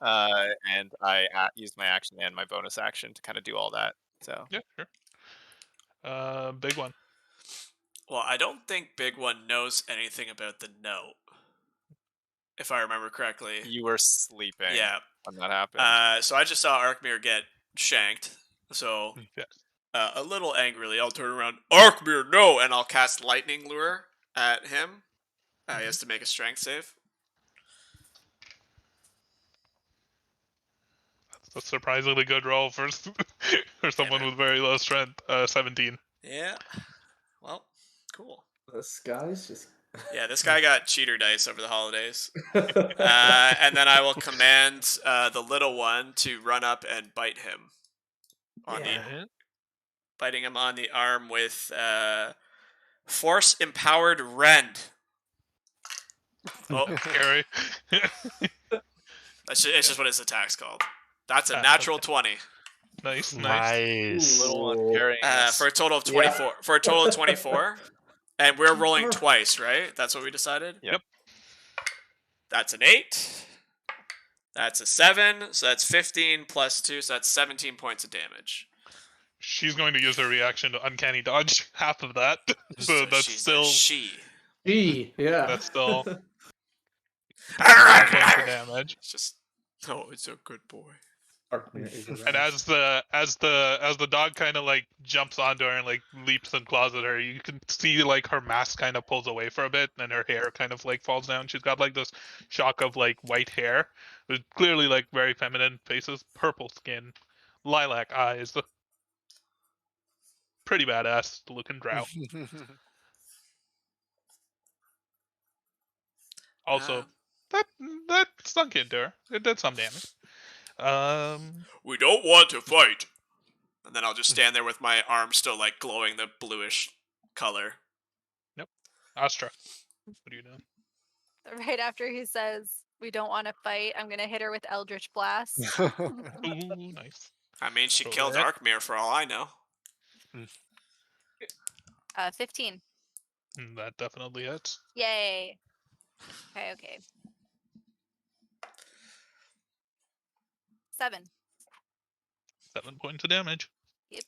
and I used my action and my bonus action to kind of do all that. So Yeah, sure. Big one. Well, I don't think Big One knows anything about the note, if I remember correctly. you were sleeping Yeah. when that happened. So I just saw Arkmir get shanked. So Yes. a little angrily, I'll turn around, Arkmir, no, and I'll cast Lightning Lure at him. He has to make a strength save. That's a surprisingly good roll for for someone man. with very low strength. 17. Yeah. Well, cool. this guy's just Yeah, this guy got cheater dice over the holidays. And then I will command the little one to run up and bite him. Biting him on the arm with Force Empowered Rend. Oh, Scary. it's just what his attack's called. That's a Ah, natural okay. 20. Nice. Nice. Little one Ooh. carrying us. For a total of Yeah. 24. For a total of 24. And we're rolling twice, right? That's what we decided? Yep. That's an 8. That's a 7. So that's 15 plus 2. So that's 17 points of damage. She's going to use her reaction to uncanny dodge half of that. So that's she's still a she. yeah. that's still 10 points of damage. It's just, oh, it's a good boy. Arkmir is And as the dog kind of like jumps onto her and like leaps and claws at her, you can see like her mask kind of pulls away for a bit, and her hair kind of like falls down. She's got like this shock of like white hair, with clearly like very feminine faces, purple skin, lilac eyes, pretty badass looking drow. Also, that stunk into her. It did some damage. We don't want to fight. And then I'll just stand there with my arm still like glowing the bluish color. Astra, what are you doing? Right after he says, we don't want to fight, I'm going to hit her with Eldritch Blast. Ooh, nice. I mean, she Roll killed that. Arkmir for all I know. 15. That definitely hits. Yay. Okay. 7. 7 points of damage. Yep.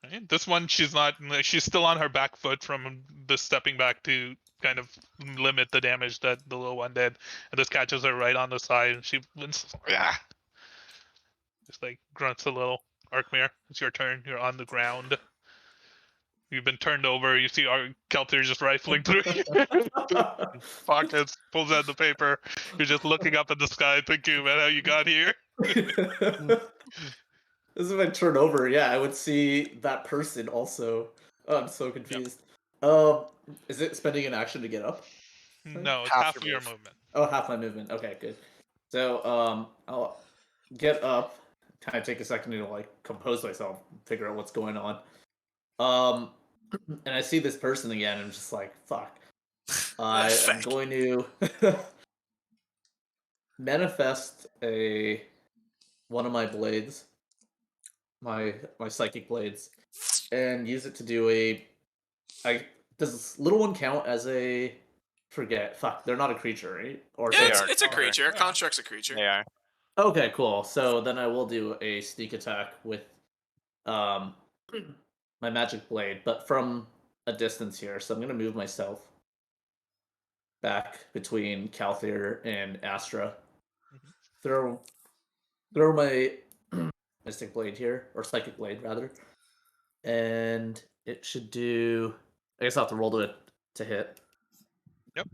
Right. This one, she's not. She's still on her back foot from the stepping back to kind of limit the damage that the little one did. And this catches her right on the side, and she winces. Just like grunts a little. Arkmir, it's your turn. You're on the ground. You've been turned over. You see Kelter just rifling through pockets, pulls out the paper. You're just looking up at the sky, thinking about how you got here. This is my turn over. Yeah, I would see that person also. Oh, I'm so confused. Is it spending an action to get up? No, it's Half half your of your move. movement. Oh, half my movement. Okay, good. So, I'll get up, kind of take a second to like compose myself, figure out what's going on. And I see this person again, and I'm just like, fuck. I am going to manifest one of my blades, my psychic blades, and use it to do does this little one count as a fuck, they're not a creature, right? Or Yeah, They are it's a color. creature. Construct's a creature. They are. okay, cool. So then I will do a sneak attack with my magic blade, but from a distance here. So I'm gonna move myself back between Calthair and Astra. Mhm. Throw my Mystic Blade here, or Psychic Blade rather, and it should do. I guess I'll have to roll to hit. Yep.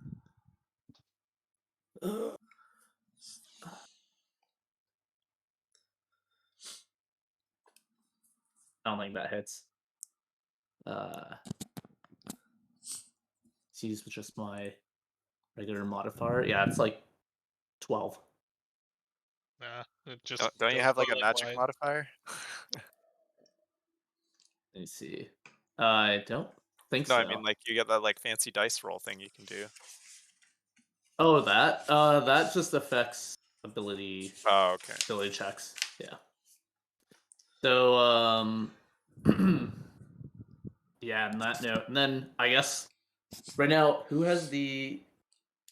I don't think that hits. Let's use just my regular modifier. Yeah, it's like 12. Nah, it just Don't you does have like the a magic wide. modifier? Let me see. I don't think No, so. I mean like you get that like fancy dice roll thing you can do. Oh, that that just affects ability Oh, okay. checks. Yeah. So yeah, on that note, and then I guess right now, who has the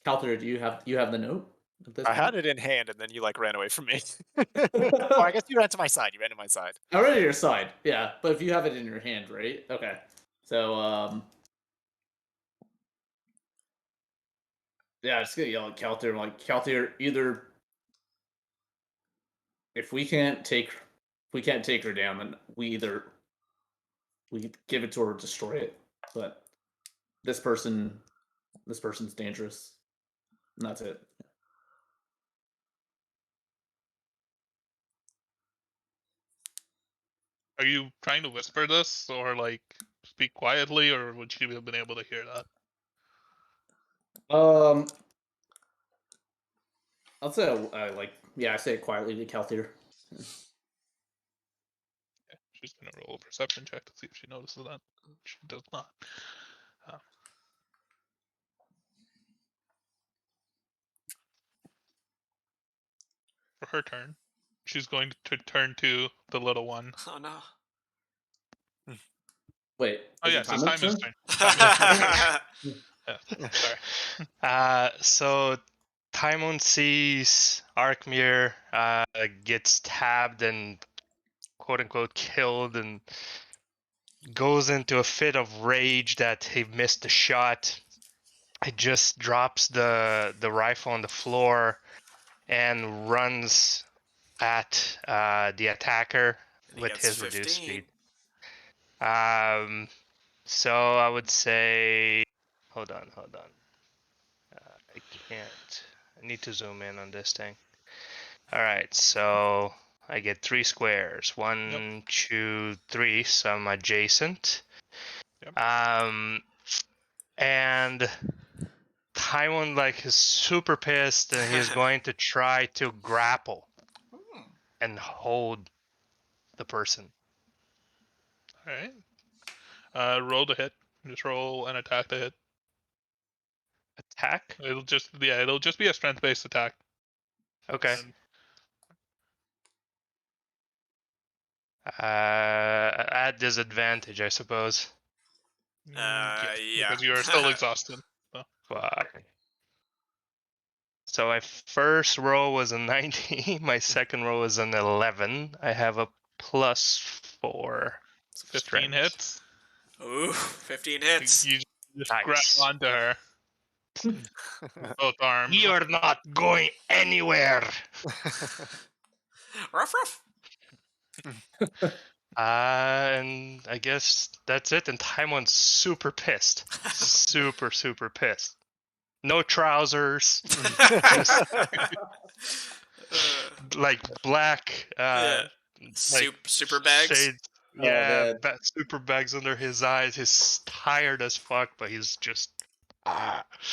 calculator? Do you have the note at this I point? had it in hand, and then you like ran away from me. Oh, I guess you ran to my side. You ran to my side. Already your side, yeah. But if you have it in your hand, right? Okay. So yeah, just gonna yell at Calthair, like Calthair, either if we can't take her down, then we give it to her or destroy it. But this person's dangerous. And that's it. Are you trying to whisper this, or like speak quietly, or would she have been able to hear that? I'll say I say it quietly to Calthair. She's gonna roll a perception check to see if she notices that. She does not. For her turn, she's going to turn to the little one. Oh no. Wait. Oh is it yes, it's Timon's Timon's turn? turn. Yeah, sorry. So Timon sees Arkmir gets stabbed and quote unquote killed and goes into a fit of rage that he missed the shot. He just drops the rifle on the floor and runs at the attacker And he with gets his reduced 15. speed. So I would say, hold on. I can't. I need to zoom in on this thing. All right, so I get 3 squares. One, 2, 3. So I'm adjacent. Yep. And Taiwan like is super pissed, and he's going to try to grapple and hold the person. All right. Roll to hit. Just roll an attack to hit. Attack. It'll just be a strength-based attack. Okay. And, At disadvantage, I suppose. yes, Yeah. because you are still exhausted. So. Fuck. So my first roll was a 19. My second roll was an 11. I have a +4. 15 strength. hits. Ooh, 15 hits. You just grab Nice. onto her with both arms. You're not going anywhere. Ruff, ruff. And I guess that's it. And Taimon's super pissed. Super pissed. No trousers. Just like black Yeah. Super bags. shades. Oh, Yeah, man. super bags under his eyes. He's tired as fuck, but he's just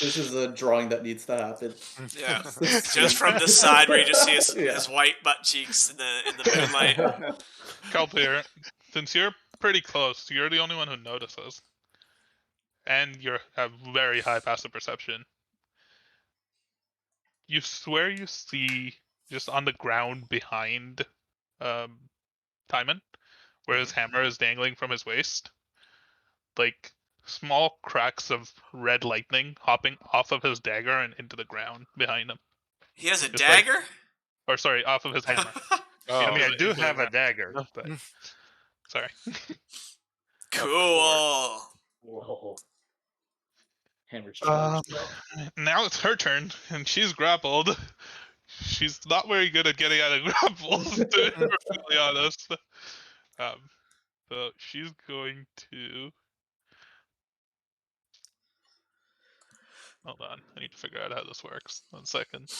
This is a drawing that needs to happen. Yeah. Just from the side where you just see his, Yeah. his white butt cheeks in the moonlight. Calpir, since you're pretty close, you're the only one who notices. And you have very high passive perception. You swear you see, just on the ground behind Timon, where his hammer is dangling from his waist, like small cracks of red lightning hopping off of his dagger and into the ground behind him. He has a Just like- dagger? Or sorry, off of his hammer. I mean, I Into do the have a ground. dagger, but Sorry. Cool. Whoa. Hammer's charged. Now it's her turn, and she's grappled. She's not very good at getting out of grapples, to be perfectly honest. So she's going to. Hold on, I need to figure out how this works. 1 second.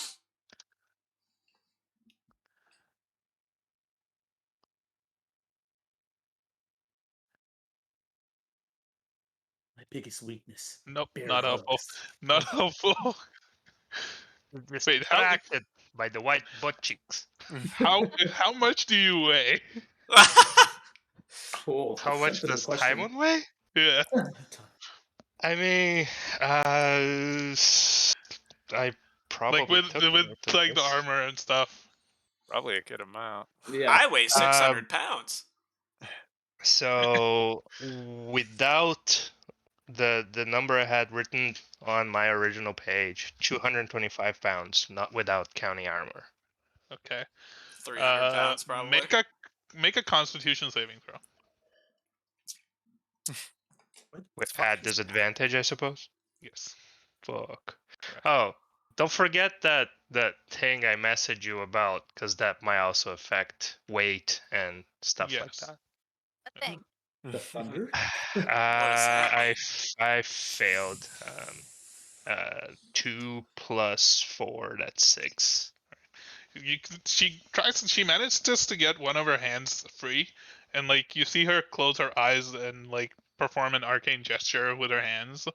My biggest weakness. Nope, Bare not helpful. hugs. Not helpful. Wait, how Distracted by the white butt cheeks. how much do you weigh? Cool. How much does Timon weigh? Yeah, I mean, I probably like with took with note of like the this. armor and stuff. Probably a good amount. Yeah. I weigh 600 pounds. So without the number I had written on my original page, 225 pounds, not without counting armor. Okay. 300 pounds, probably. Make a Constitution saving throw. At disadvantage, I suppose. Yes. Fuck. Oh, don't forget that thing I messaged you about, because that might also affect weight and stuff like Yes. that. A thing. The thunder? I failed. 2 + 4, that's 6. She managed just to get one of her hands free, and like you see her close her eyes and like perform an arcane gesture with her hands,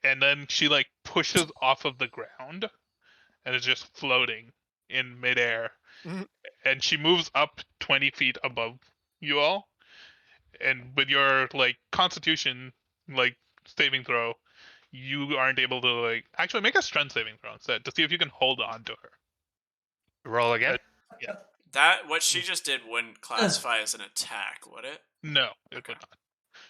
and then she like pushes off of the ground and is just floating in midair. And she moves up 20 feet above you all, and with your like Constitution like saving throw, you aren't able to like actually make a Strength saving throw instead to see if you can hold on to her. Roll again? That what she just did wouldn't classify as an attack, would it? No, it would not.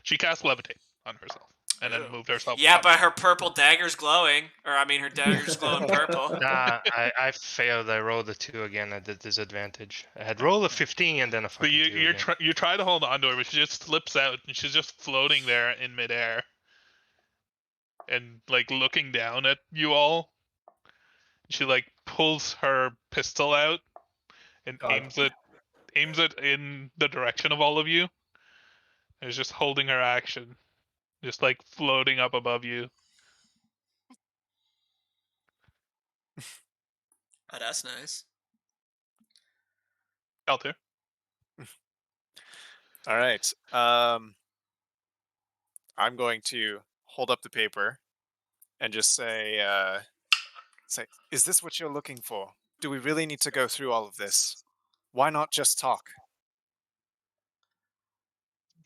She cast Levitate on herself and then Ew. moved herself. Yeah, up. but her purple dagger's glowing. Or, I mean, her dagger's glowing purple. Nah, I failed. I rolled a 2 again at the disadvantage. I had rolled a 15 and then a So fucking 2 again. you try to hold on to her, but she just slips out and she's just floating there in midair, and like looking down at you all. She like pulls her pistol out and God. aims it in the direction of all of you. And is just holding her action, just like floating up above you. Oh, that's nice. Altair. All right. I'm going to hold up the paper and just say, "Is this what you're looking for? Do we really need to go through all of this? Why not just talk?"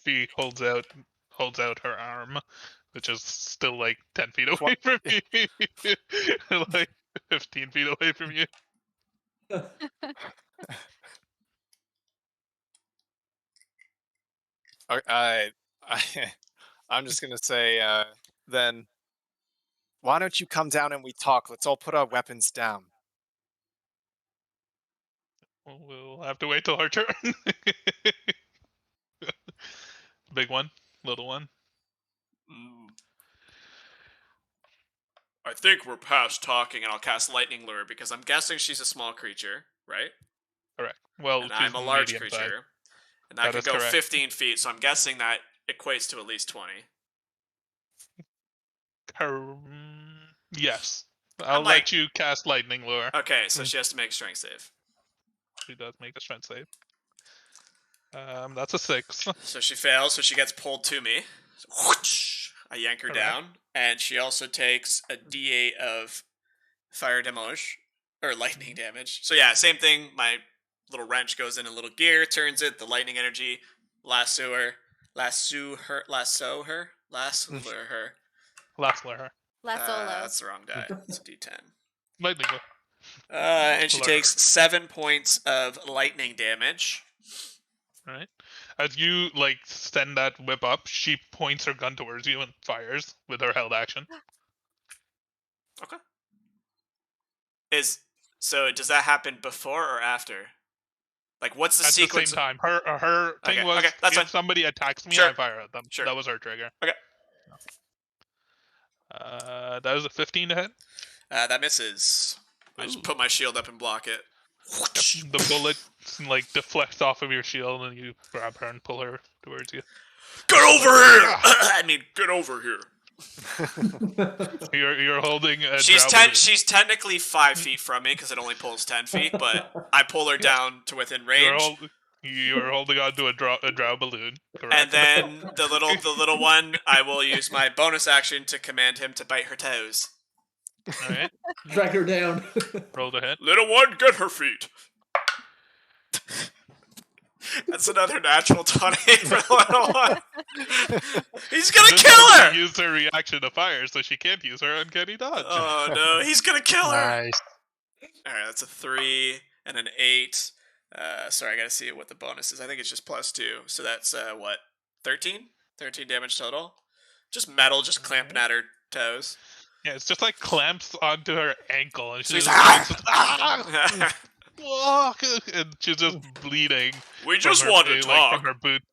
She holds out her arm, which is still like 10 feet away What? from you, like 15 feet away from you. I'm just gonna say, then, why don't you come down and we talk? Let's all put our weapons down. We'll have to wait till her turn. Big one, little one. I think we're past talking, and I'll cast Lightning Lure because I'm guessing she's a small creature, right? Correct. Well, And she's I'm a large medium creature. size. And that That could is go correct. 15 feet, so I'm guessing that equates to at least 20. Yes. I'll let you cast Lightning Lure. Okay, so she has to make a strength save. She does make a strength save. That's a 6. So she fails, so she gets pulled to me. So, whoosh, I yank her Correct. down, and she also takes a d8 of fire damage, or lightning damage. So yeah, same thing. My little wrench goes in a little gear, turns it, the lightning energy, lasso her. Lasso her. Lasolo. That's the wrong die. It's a d10. Lightning Lure. And she Lure. takes 7 points of lightning damage. All right. As you like send that whip up, she points her gun towards you and fires with her held action. Okay. So does that happen before or after? Like, what's the At sequence? the same time, her thing Okay, was okay, that's if fine. somebody attacks me, Sure. I fire at them. Sure. That was her trigger. Okay. That was a 15 to hit. That misses. I just Ooh. put my shield up and block it. The bullet like deflects off of your shield, and you grab her and pull her towards you. Get over here! I mean, get over here. You're holding a She's drow balloon. She's technically 5 feet from me because it only pulls 10 feet, but I pull her down to within range. You're holding on to a drow balloon. Correct. And then the little one, I will use my bonus action to command him to bite her toes. All right. Drag her down. Roll the hit. Little one, get her feet. That's another natural 20 for the little one. He's gonna This kill time her! she used her reaction to fire, so she can't use her uncanny dodge. Oh no, he's gonna kill her! Nice. Alright, that's a 3 and an 8. Sorry, I gotta see what the bonus is. I think it's just +2. So that's, what, 13? 13 damage total? Just metal, just clamping at her toes. Yeah, it's just like clamps onto her ankle, and She's she's like, and she's just bleeding. We from just her- want to like, talk. from her boot.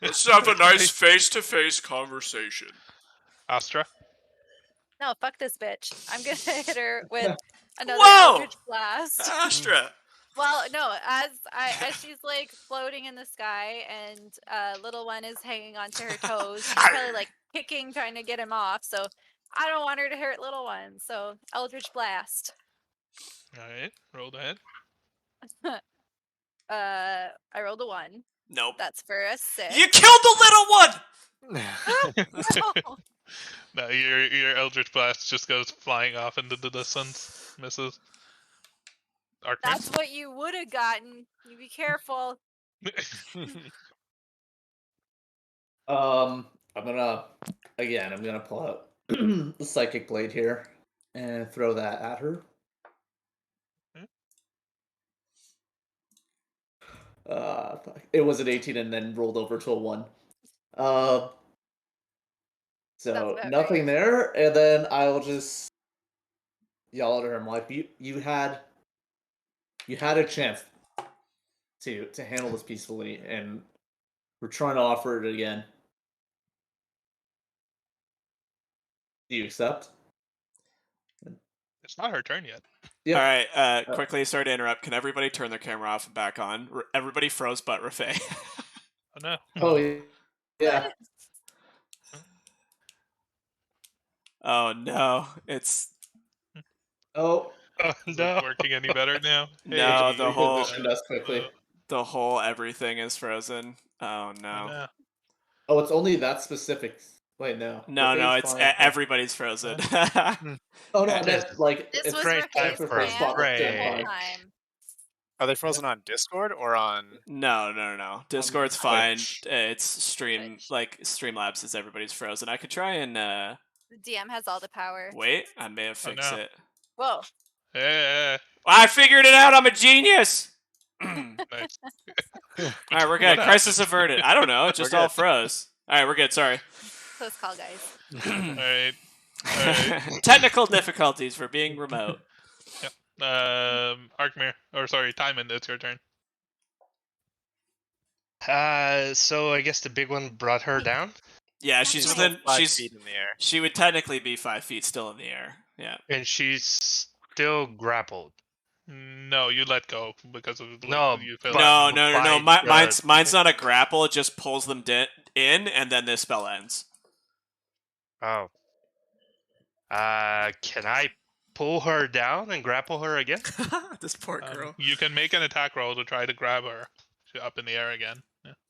Let's have a nice face-to-face conversation. Astra. No, fuck this bitch. I'm gonna hit her with another Whoa! Eldritch Blast. Astra! Well, no, as she's like floating in the sky and little one is hanging onto her toes, she's probably like kicking, trying to get him off. So I don't want her to hurt little one. So Eldritch Blast. All right, roll the hit. I rolled a 1. Nope. That's for a 6. You killed the little one! No. No, your Eldritch Blast just goes flying off into the distance. Misses. Arkman. That's what you would have gotten. You be careful. I'm gonna pull out the Psychic Blade here and throw that at her. Fuck. It was an 18 and then rolled over to a 1. So about nothing there, and then I'll just yell at her. I'm like, you had a chance to handle this peacefully, and we're trying to offer it again. Do you accept? It's not her turn yet. Yep. Alright, quickly, sorry to interrupt. Can everybody turn their camera off and back on? Everybody froze but Rafay. Oh no. Oh yeah. Oh no, it's... Oh Oh, Is no. it working any better now? No, the whole- positioned us quickly. The whole everything is frozen. Oh no. No. Oh, it's only that specific. Wait, no. No, Rafay's it's fine. everybody's frozen. Oh no, I It's meant like This it's was great Rafay's for plan spot the Ray. whole time. Are they frozen on Discord or on? No. Discord's fine. Twitch. It's stream, Twitch. like Streamlabs is everybody's frozen. I could try and The DM has all the power. wait. I may have Oh, fixed no. it. Whoa. Yeah. I figured it out. I'm a genius. All Nice. right, we're good. What Crisis averted. I don't know. It just We're all good. froze. All right, we're good. Sorry. Close call, guys. All right. All right. Technical difficulties for being remote. Arkmir, or sorry, Timon, it's your turn. So I guess the big one brought her down, Yeah, she's She's within. 5 She's feet in the air. she would technically be 5 feet still in the air. Yeah. and she's still grappled. No, you let go because of like, No, you feel but- No. By Mine's not a grapple. It just pulls them in, and then this spell ends. Oh. Can I pull her down and grapple her again? This poor girl. you can make an attack roll to try to grab her up in the air again.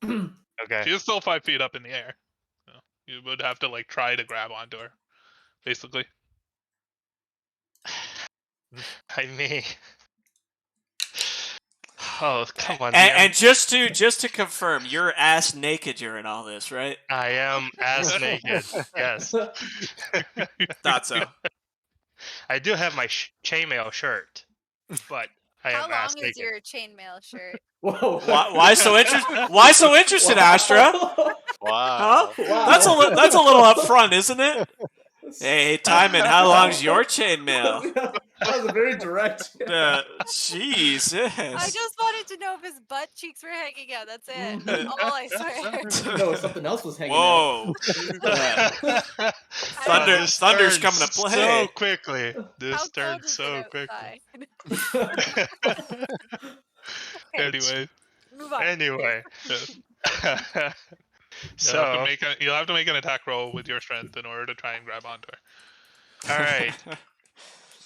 Yeah. Okay. She is still 5 feet up in the air. So you would have to like try to grab onto her, basically. I may. Oh, come on. And DM. just to confirm, you're ass naked during all this, right? I am ass naked. Yes. Thought so. I do have my chainmail shirt, but I How am ass long is naked. your chainmail shirt? Whoa. Why so interested? Why so interested, Astra? Wow. Wow. That's a little upfront, isn't it? Hey, Timon, how long's your chainmail? That was a very direct. Jesus. I just wanted to know if his butt cheeks were hanging out. That's it. That's all I swear. No, something else was hanging out. Whoa. Thunder- This Thunder's turned coming to play. so quickly. How This cold turned is so it quickly. outside? Okay, Anyway, move on. Anyway, yeah. so You'll have to make an attack roll with your strength in order to try and grab onto her. all right,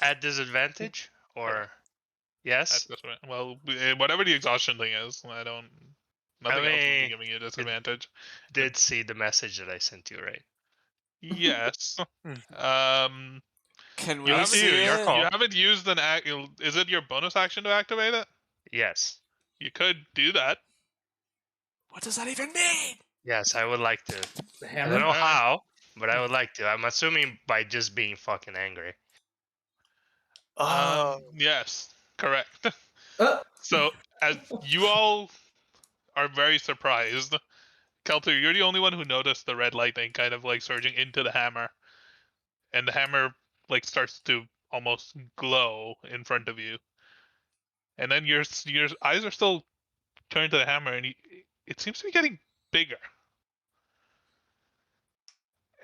at disadvantage or At yes? this point. Well, whatever the exhaustion thing is, Nothing else would be mean, giving you a disadvantage. Did see the message that I sent you, right? Yes. Can You we Up to see you, your it? call. You haven't used an act. Is it your bonus action to activate it? Yes, You could do that. What does that even mean? yes, I would like to. The I hammer. don't know Alright. how, but I would like to. I'm assuming by just being fucking angry. Yes, correct. Uh, So, as you all are very surprised, Kelter, you're the only one who noticed the red lightning kind of like surging into the hammer, and the hammer like starts to almost glow in front of you, and then your eyes are still turned to the hammer, and it seems to be getting bigger.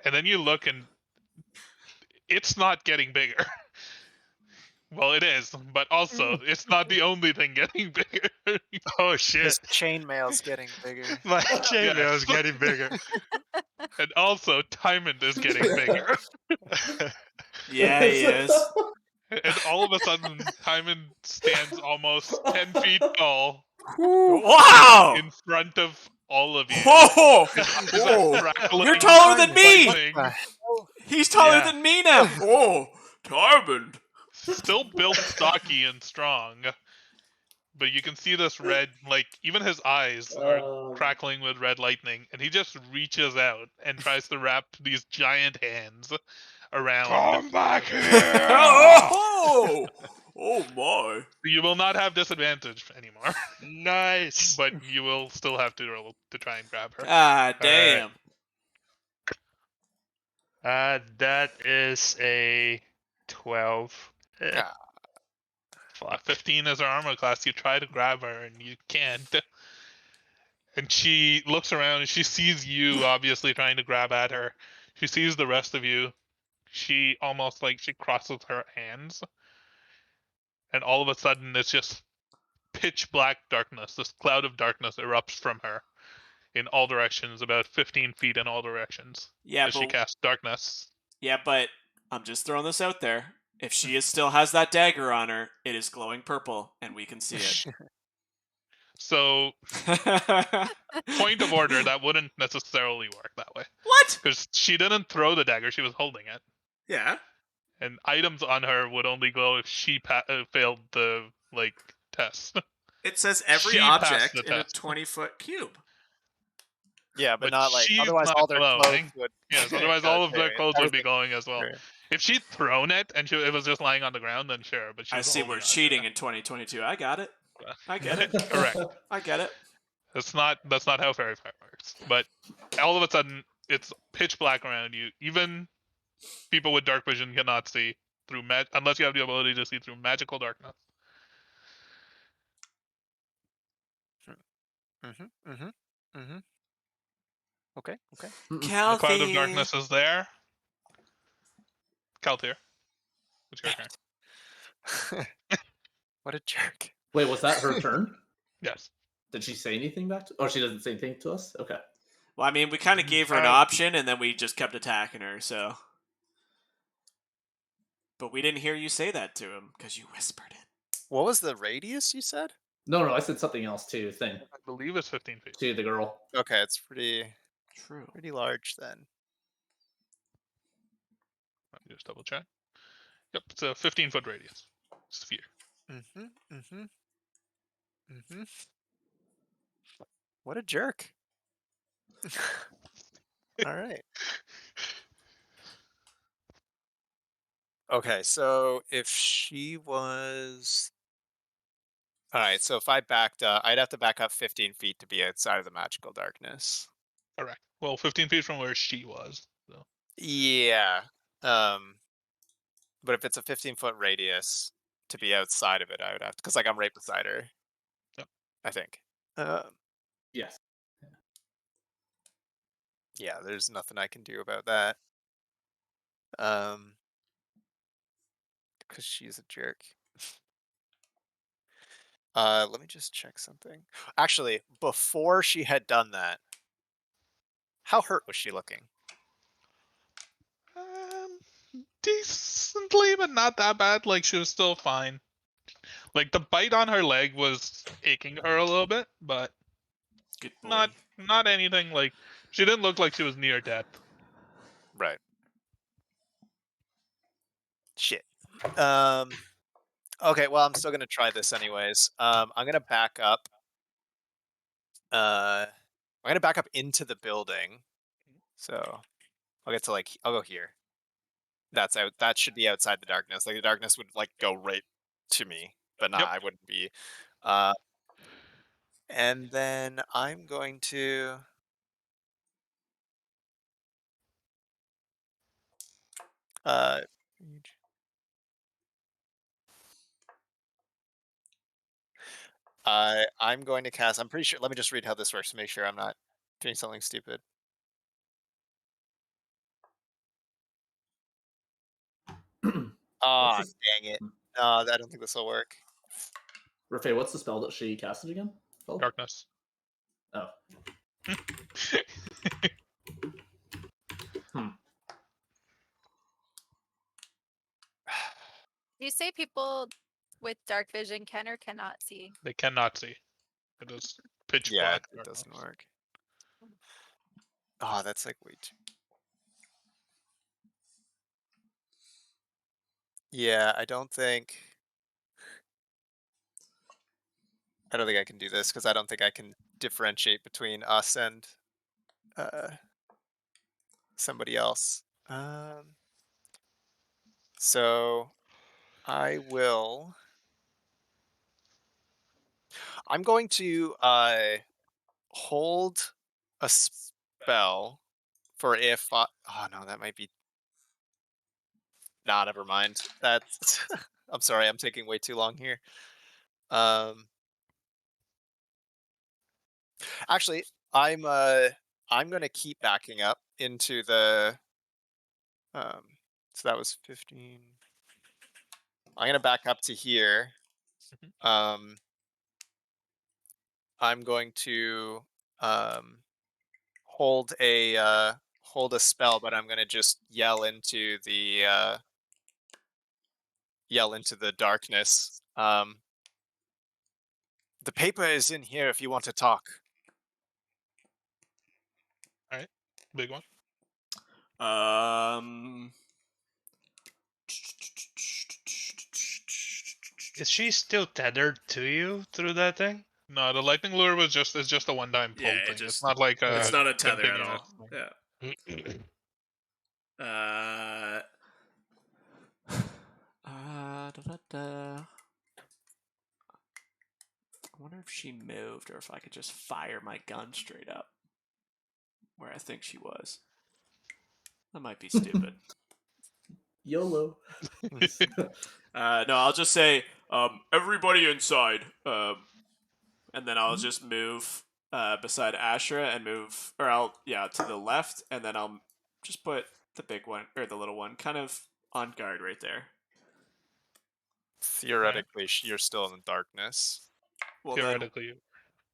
And then you look, and it's not getting bigger. Well, it is, but also it's not the only thing getting bigger. Oh shit! His chainmail's getting bigger. My chainmail is getting bigger. And also, Timon is getting bigger. Yeah, he is. And all of a sudden, Timon stands almost 10 feet tall Wow! in front of all of you. Whoa! His eyes Whoa! crackling You're taller than with me! lightning. He's taller Yeah. than me now! Oh, Tarbin! Still built stocky and strong. But you can see this red, like, even his eyes are crackling with red lightning, and he just reaches out and tries to wrap these giant hands around. Come back here! Oh! Oh my. You will not have disadvantage anymore, Nice. but you will still have to roll to try and grab her. Ah, damn. That is a 12. Ah. Fuck. 15 is her armor class. You try to grab her and you can't. And she looks around and she sees you obviously trying to grab at her. She sees the rest of you. She almost like she crosses her hands. And all of a sudden it's just pitch black darkness. This cloud of darkness erupts from her in all directions, about 15 feet in all directions. Yeah, as she but casts darkness. I'm just throwing this out there. If she still has that dagger on her, it is glowing purple, and we can see it. So, point of order, that wouldn't necessarily work that way. What? Because she didn't throw the dagger, she was holding it. Yeah. And items on her would only glow if she failed the, test. It says every She passed object the in a test. 20-foot cube. Yeah, but But not like she's otherwise not all their clothes glowing. would. Yes, otherwise go all of too. their clothes would be Everything- glowing as well. Sure. If she'd thrown it and it was just lying on the ground, then sure. But she I was see holding we're on to cheating it. in 2022. I got it. I get it. Correct. I get it. That's not how fairy fire works. But all of a sudden, it's pitch black around you. Even people with dark vision cannot see through unless you have the ability to see through magical darkness. Okay. The cloud of darkness is there. Kaltir, it's your turn. What a jerk. Wait, was that her turn? Yes. Did she say anything back to? Oh, she doesn't say anything to us. Okay. Well, I mean, we kind of gave her an option, and then we just kept attacking her, so. But we didn't hear you say that to him, because you whispered it. What was the radius you said? No, I said something else too. Thing I believe it's 15 feet. to the girl. Okay, it's pretty True. large then. Let me just double check. Yep, it's a 15-foot radius sphere. What a jerk. All right. Okay, so if she was... Alright, so if I backed up, I'd have to back up 15 feet to be outside of the magical darkness. Correct. Well, 15 feet from where she was. So. Yeah. But if it's a 15-foot radius, to be outside of it, I would have to, because like I'm right beside her. Yep. I think. Yes. Yeah, there's nothing I can do about that. Because she's a jerk. Let me just check something. Actually, before she had done that, how hurt was she looking? Decently, but not that bad. Like, she was still fine. Like, the bite on her leg was aching her a little bit, but Good boy. not anything. Like, she didn't look like she was near death. Right. Shit. Okay, well, I'm still gonna try this anyways. I'm gonna back up. I'm gonna back up into the building. So I'll get to like I'll go here. That's out. That should be outside the darkness. Like the darkness would like go right to me, but Yep. I wouldn't be. And then I'm going to. I'm going to cast. I'm pretty sure. Let me just read how this works to make sure I'm not doing something stupid. Ah, dang it! No, I don't think this will work. Rafay, what's the spell that she casted again? Oh. Darkness. Oh. Do you say people with dark vision can or cannot see? They cannot see. It is pitch Yeah, black. it doesn't work. Oh, that's like way too. Yeah, I don't think I can do this because I don't think I can differentiate between us and somebody else. So I will. I'm going to hold a spell for if. Oh no, that might be. Nah, never mind. That's. I'm sorry, I'm taking way too long here. Actually, I'm gonna keep backing up into the. So that was 15. I'm gonna back up to here. I'm going to hold a spell, but I'm gonna just yell into the darkness. The paper is in here if you want to talk. All right, big one. Is she still tethered to you through that thing? No, the lightning lure is just a one-time pull Yeah, thing. just It's not like a. it's not a tether at continuous all. thing. Yeah. I wonder if she moved or if I could just fire my gun straight up where I think she was. That might be stupid. YOLO. No, I'll just say, everybody inside. And then I'll just move beside Ashra and move, or to the left, and then I'll just put the big one or the little one kind of on guard right there. Theoretically, you're still in the darkness. Well, Theoretically,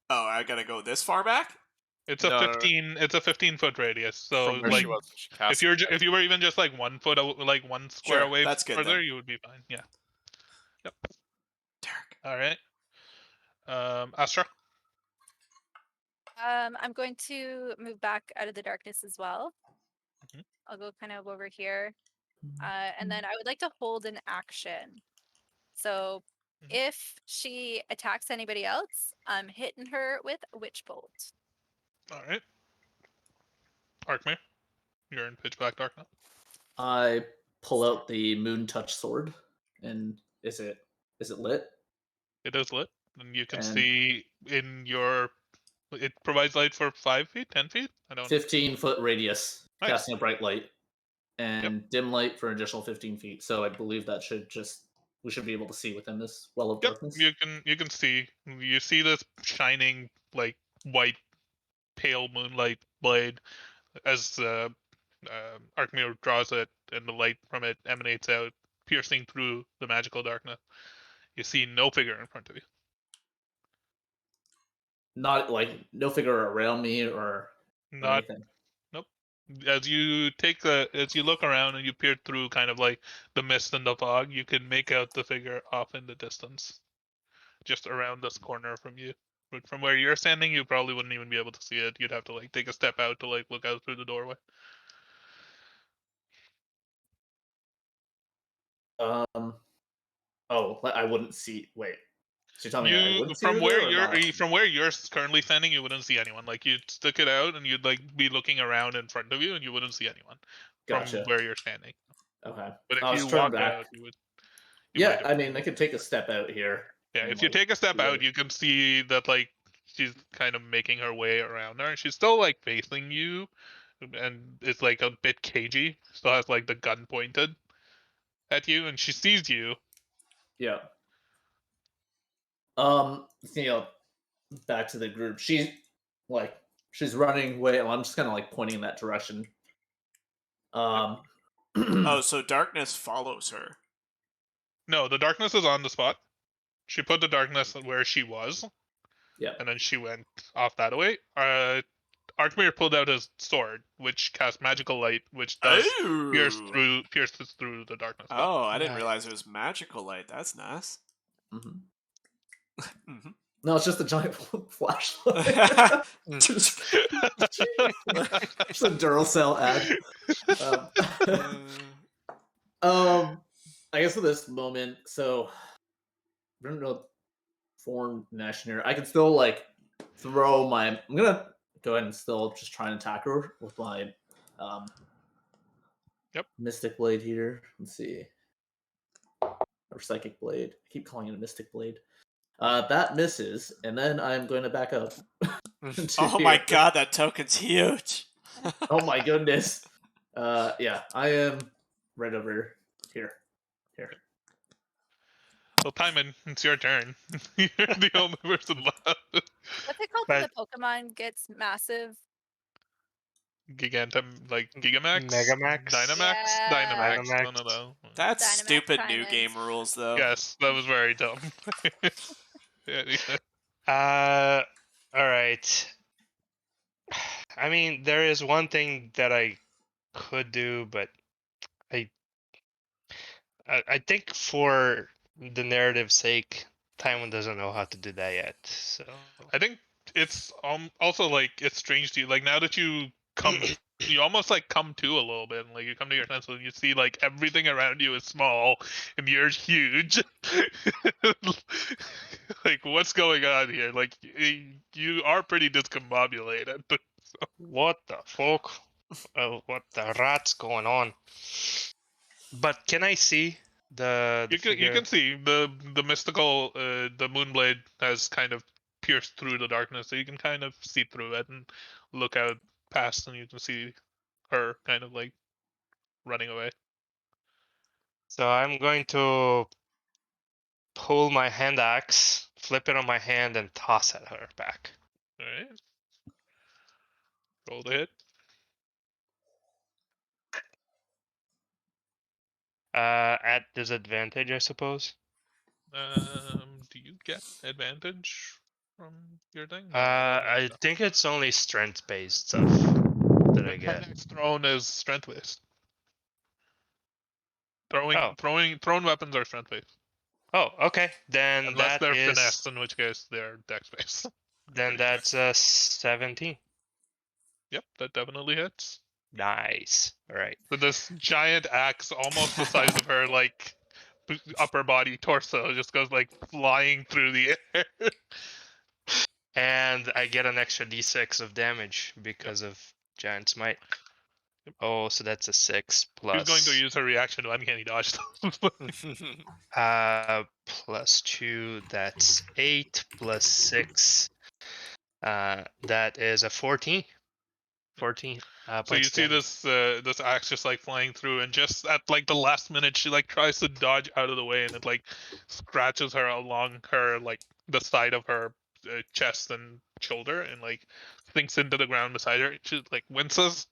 I gotta go this far back. it's a No, 15. It's a 15-foot radius. So from where like, she was when she cast if you were even just like 1 foot, like 1 square Sure, away that's good further, then. you would be fine. Yeah. Yep. Derek. All right. Astra. I'm going to move back out of the darkness as well. Mhm. I'll go kind of over here. And then I would like to hold an action. So Mhm. if she attacks anybody else, I'm hitting her with a witch bolt. All right. Arkmir, you're in pitch black dark now. I pull out the moon touch sword, and is it lit? It is lit, and you can And- see in your. It provides light for 5 feet, 10 feet. I don't. 15-foot radius, Nice. casting a bright light. and dim light for an additional 15 feet. So I believe that we should be able to see within this well of Yep, darkness. you can see this shining like white pale moonlight blade as Arkmir draws it, and the light from it emanates out, piercing through the magical darkness. You see no figure in front of you. Not like no figure around me or Not anything. nope. As you look around and you peer through kind of like the mist and the fog, you can make out the figure off in the distance, just around this corner from you. But from where you're standing, you probably wouldn't even be able to see it. You'd have to like take a step out to like look out through the doorway. Oh, I wouldn't see. Wait. So you're telling me I wouldn't see her there or not? From where you're currently standing, you wouldn't see anyone. Like you'd stick it out and you'd like be looking around in front of you, and you wouldn't see anyone from Gotcha. where you're standing. Okay. But if I was you turned walked back. out, you would. Yeah, I mean, I could take a step out here. Yeah, and, if you like, take a step see out, what- you can see that like she's kind of making her way around there. She's still like facing you, and it's like a bit cagey. Still has like the gun pointed at you, and she sees you. Yeah. You know, back to the group. She's running away. I'm just kind of like pointing in that direction. Oh, so darkness follows her. No, the darkness is on the spot. She put the darkness where she was. Yeah. And then she went off that way. Arkmir pulled out his sword, which casts magical light, which does pierces through the darkness. Oh, I didn't realize it was magical light. That's nice. Mm-hmm. No, it's just a giant flashlight. Just a Duracell ad. I guess for this moment, so I don't know form Nashner. I can still like throw my. I'm gonna go ahead and still just try and attack her with my Mystic Blade here. Let's see. Or Psychic Blade. I keep calling it a Mystic Blade. That misses, and then I'm going to back up. Oh my god, that token's huge. Oh my goodness. Yeah, I am right over here. Well, Timon, it's your turn. You're the only person left. What's it called when the Pokemon gets massive? Gigantum, like Gigamax? Megamax? Dynamax? Yeah. Dynamax. One of those. That's Dynamax stupid new Diamonds. game rules, though. Yes, that was very dumb. All right. I mean, there is one thing that I could do, but I think for the narrative's sake, Taiwan doesn't know how to do that yet. So I think it's also like it's strange to you. Like now that you come, you almost like come to a little bit, and like you come to your senses, and you see like everything around you is small, and you're huge. Like what's going on here? Like you are pretty discombobulated. what the fuck? What the rat's going on? But can I see the you figure? can see the mystical the Moonblade has kind of pierced through the darkness, so you can kind of see through it and look out past, and you can see her kind of like running away. So I'm going to pull my hand axe, flip it on my hand, and toss at her back. All right, roll the hit. At disadvantage, I suppose. Do you get advantage from your thing? No, I think it's only strength-based stuff that I get. Hand axe thrown is strength based. Oh. Thrown weapons are strength based. Oh, okay. Then Unless they're is finesse, in which case they're dex based. then that's 17. Yep, that definitely hits. Nice. All right. With this giant axe, almost the size of her like upper body torso, just goes like flying through the air. And I get an extra d6 of damage because of Giant Smite. Oh, so that's a 6 plus. She's going to use her reaction to uncanny dodge. Plus 2, that's 8 plus 6. That is a 14. 14. So you Points see them. this axe just like flying through, and just at like the last minute, she like tries to dodge out of the way, and it like scratches her along her like the side of her chest and shoulder, and like sinks into the ground beside her. She like winces,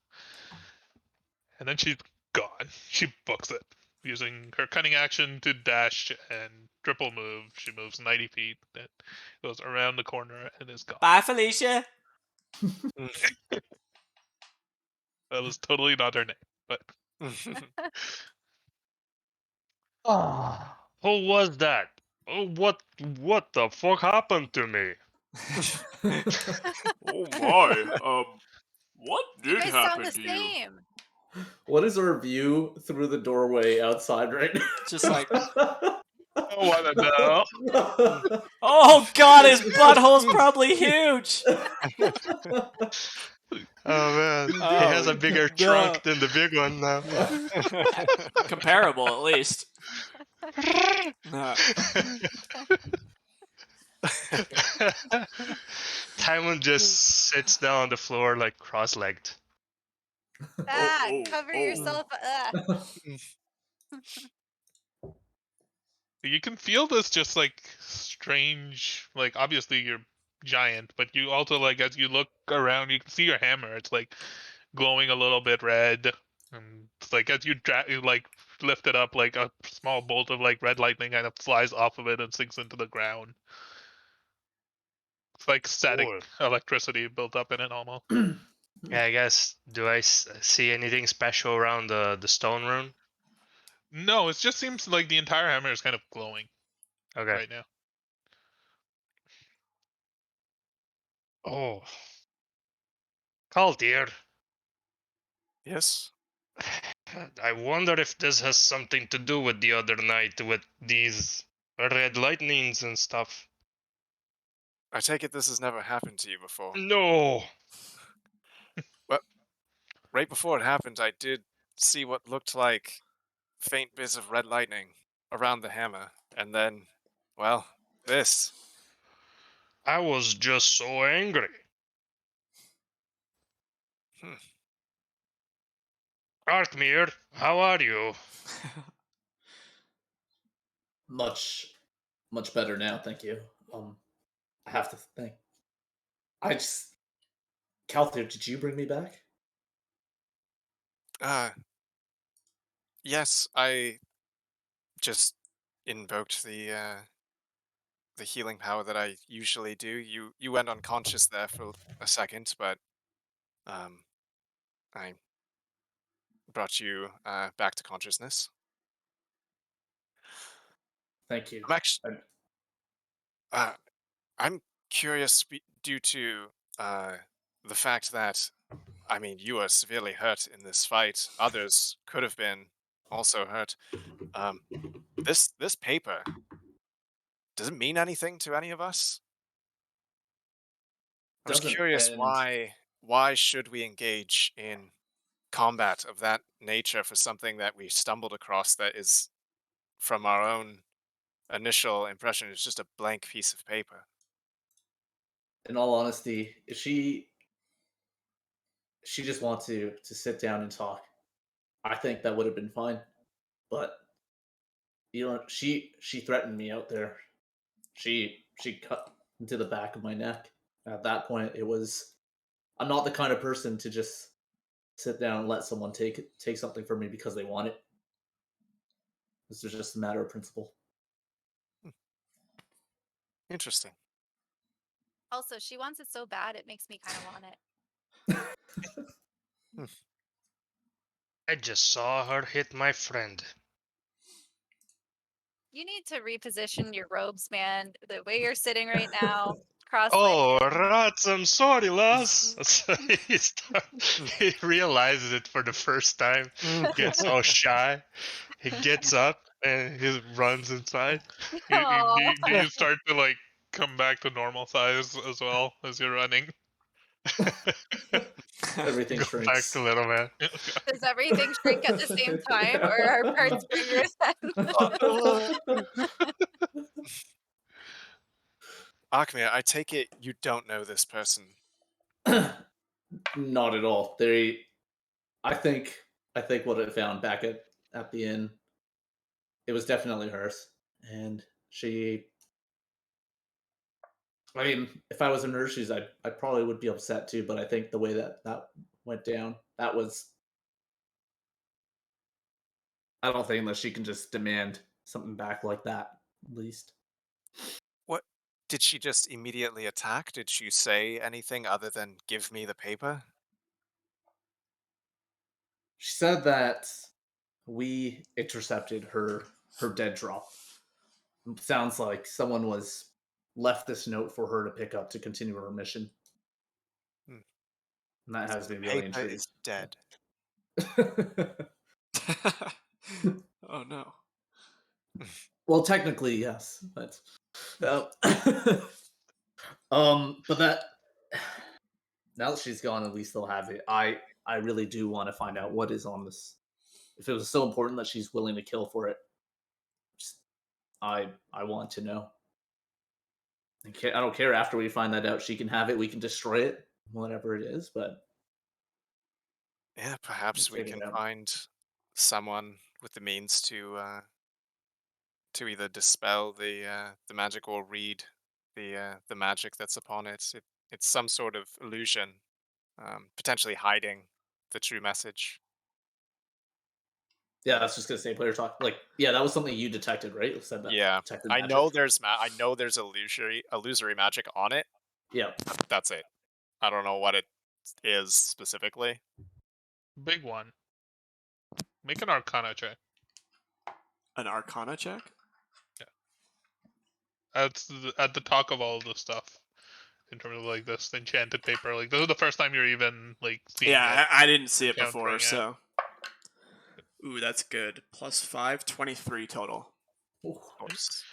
and then she's gone. She books it using her cunning action to dash and triple move. She moves 90 feet, and goes around the corner and is gone. Bye, Felicia. That was totally not her name, but Who was that? Oh, what the fuck happened to me? Oh my. What You did guys sound happen the to you? same. What is our view through the doorway outside right now? Just like, I want to know. oh god, his butthole's probably huge. Oh man, he Oh, has a bigger no. trunk than the big one now. Comparable, at least. Tywin just sits down on the floor like cross-legged. Cover yourself. You can feel this just like strange, like obviously you're giant, but you also like as you look around, you can see your hammer. It's like glowing a little bit red, and it's like as you like lift it up, like a small bolt of like red lightning kind of flies off of it and sinks into the ground. It's like static Cool. electricity built up in it almost. Yeah, I guess. Do I see anything special around the stone rune? No, it just seems like the entire hammer is kind of glowing Okay. right now. Oh, Carl, dear. Yes. I wonder if this has something to do with the other night with these red lightnings and stuff. I take it this has never happened to you before. No. Right before it happened, I did see what looked like faint bits of red lightning around the hammer, and then, well, this. I was just so angry. Artmir, how are you? much better now, thank you. I have to think. Calther, did you bring me back? Yes, I just invoked the healing power that I usually do. You went unconscious there for a second, but I brought you back to consciousness. Thank you. I'm actually I'm curious due to the fact that I mean you were severely hurt in this fight. Others could have been also hurt. Um, this paper, does it mean anything to any of us? I'm just Doesn't curious end. why should we engage in combat of that nature for something that we stumbled across that is from our own initial impression is just a blank piece of paper. In all honesty, if she just wants to sit down and talk, I think that would have been fine. But she threatened me out there. She cut into the back of my neck. At that point, it was I'm not the kind of person to just sit down and let someone take something from me because they want it. This is just a matter of principle. Interesting. Also, she wants it so bad, it makes me kind of want it. I just saw her hit my friend. You need to reposition your robes, man. The way you're sitting right now, cross. Oh, rats, I'm sorry, lass. So he realizes it for the first time, gets all shy. He gets up and he runs inside. Do you start to like come back to normal size as well as you're running? Everything Go back shrinks. to little man. Does everything shrink at the same time, or are parts bigger than? Akmir, I take it you don't know this person. Not at all. I think what I found back at the inn, it was definitely hers, and she. I mean, if I was in her shoes, I probably would be upset too. But I think the way that went down, that was. I don't think that she can just demand something back like that. At least What did she just immediately attack? Did she say anything other than "give me the paper"? she said that we intercepted her dead drop. Sounds like someone was left this note for her to pick up to continue her mission. Hmm. And that has me The really paper intrigued. is dead. Oh no. Well, technically, yes, but uh, but that now that she's gone, at least they'll have it. I really do want to find out what is on this. If it was so important that she's willing to kill for it, just- I want to know. I don't care after we find that out. She can have it. We can destroy it, whatever it is. But Yeah, let's perhaps we figure can it out. find someone with the means to either dispel the magic or read the magic that's upon it. It's some sort of illusion, potentially hiding the true message. Yeah, I was just gonna say player talk. Like, yeah, that was something you detected, right? You said that Yeah, detected I magic. know I know there's illusory magic on it. Yeah, That's it. I don't know what it is specifically. Big one. Make an Arcana check. An Arcana check? At the talk of all this stuff in terms of like this enchanted paper. Like this is the first time you're even like seeing it. Yeah, I didn't see it before, Encountering it. so. Ooh, that's good. +5, 23 total. Ooh, Nice.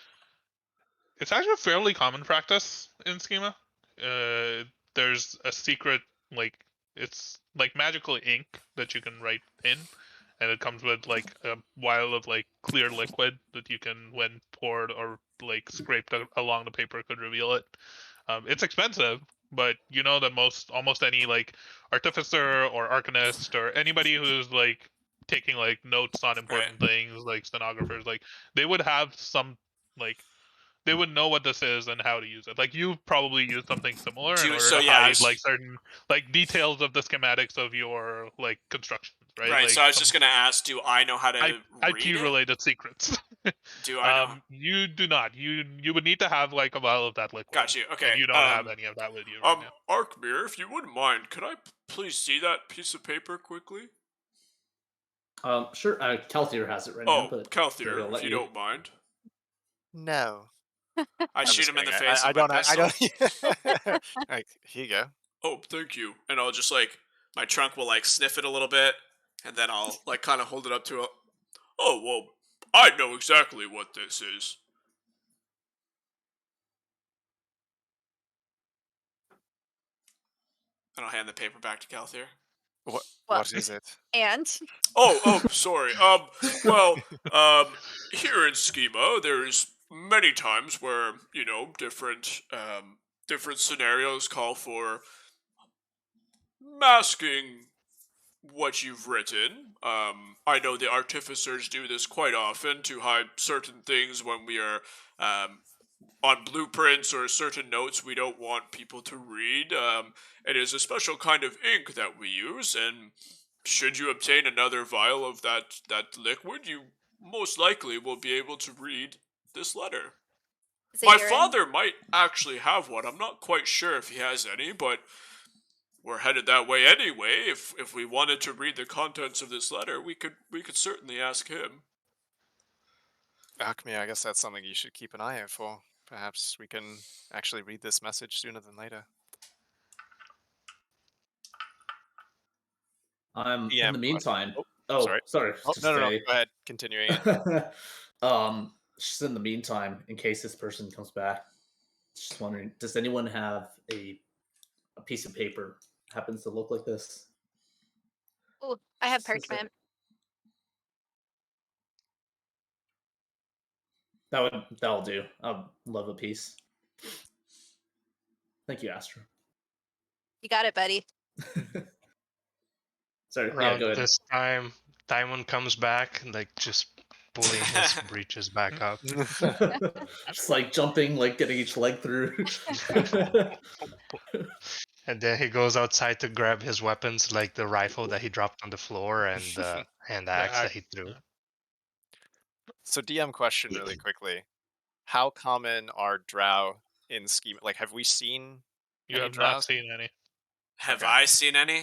It's actually a fairly common practice in schema. There's a secret like it's like magical ink that you can write in, and it comes with like a vial of like clear liquid that you can, when poured or like scraped along the paper, could reveal it. It's expensive, but you know that almost any like artificer or arcanist or anybody who's like taking like notes on important Right. things, like stenographers, like they would have some like they would know what this is and how to use it. Like you probably use something similar in order So to yeah, hide like certain like details of the schematics of your like constructions, right? right. Like So I was some just gonna ask, do I know how to read IP it? related secrets. Do I know? You do not. You would need to have like a vial of that liquid. Got you. Okay. And you don't have any of that with you right now. Arkmir, if you wouldn't mind, could I please see that piece of paper quickly? sure. Kelthier has it right now, Oh, but sure, Kelthier, he'll if let you you. don't mind. No, I I'm shoot just him in the kidding. face I with my don't. I pistol. don't. Like, here you go. Oh, thank you. And I'll just like my trunk will like sniff it a little bit, and then I'll like kind of hold it up to a. Oh well, I know exactly what this is. And I'll hand the paper back to Kelthier. What? Well, What is it? and Oh, sorry. Well, here in Schema, there's many times where different scenarios call for masking what you've written. I know the artificers do this quite often to hide certain things when we are on blueprints or certain notes we don't want people to read. It is a special kind of ink that we use, and should you obtain another vial of that liquid, you most likely will be able to read this letter. My father might actually have one. I'm not quite sure if he has any, but we're headed that way anyway. If we wanted to read the contents of this letter, we could certainly ask him. Acme, I guess that's something you should keep an eye out for. Perhaps we can actually read this message sooner than later. In PM. the meantime. Oh, Oh, sorry. sorry. Oh, Just no. say. Go ahead. Continuing it. Just in the meantime, in case this person comes back, just wondering, does anyone have a piece of paper happens to look like this? ooh, I have Just to say- parchment. That'll do. I'd love a piece. Thank you, Astra. You got it, buddy. Sorry, yeah, Around go ahead. this time, Diamond comes back, like just pulling his breeches back up. Just like jumping, like getting each leg through. And then he goes outside to grab his weapons, like the rifle that he dropped on the floor and the hand axe that he threw. So DM question really quickly. How common are drow in scheme? Like, have we seen You any have not drows? seen any. Have Okay. I seen any?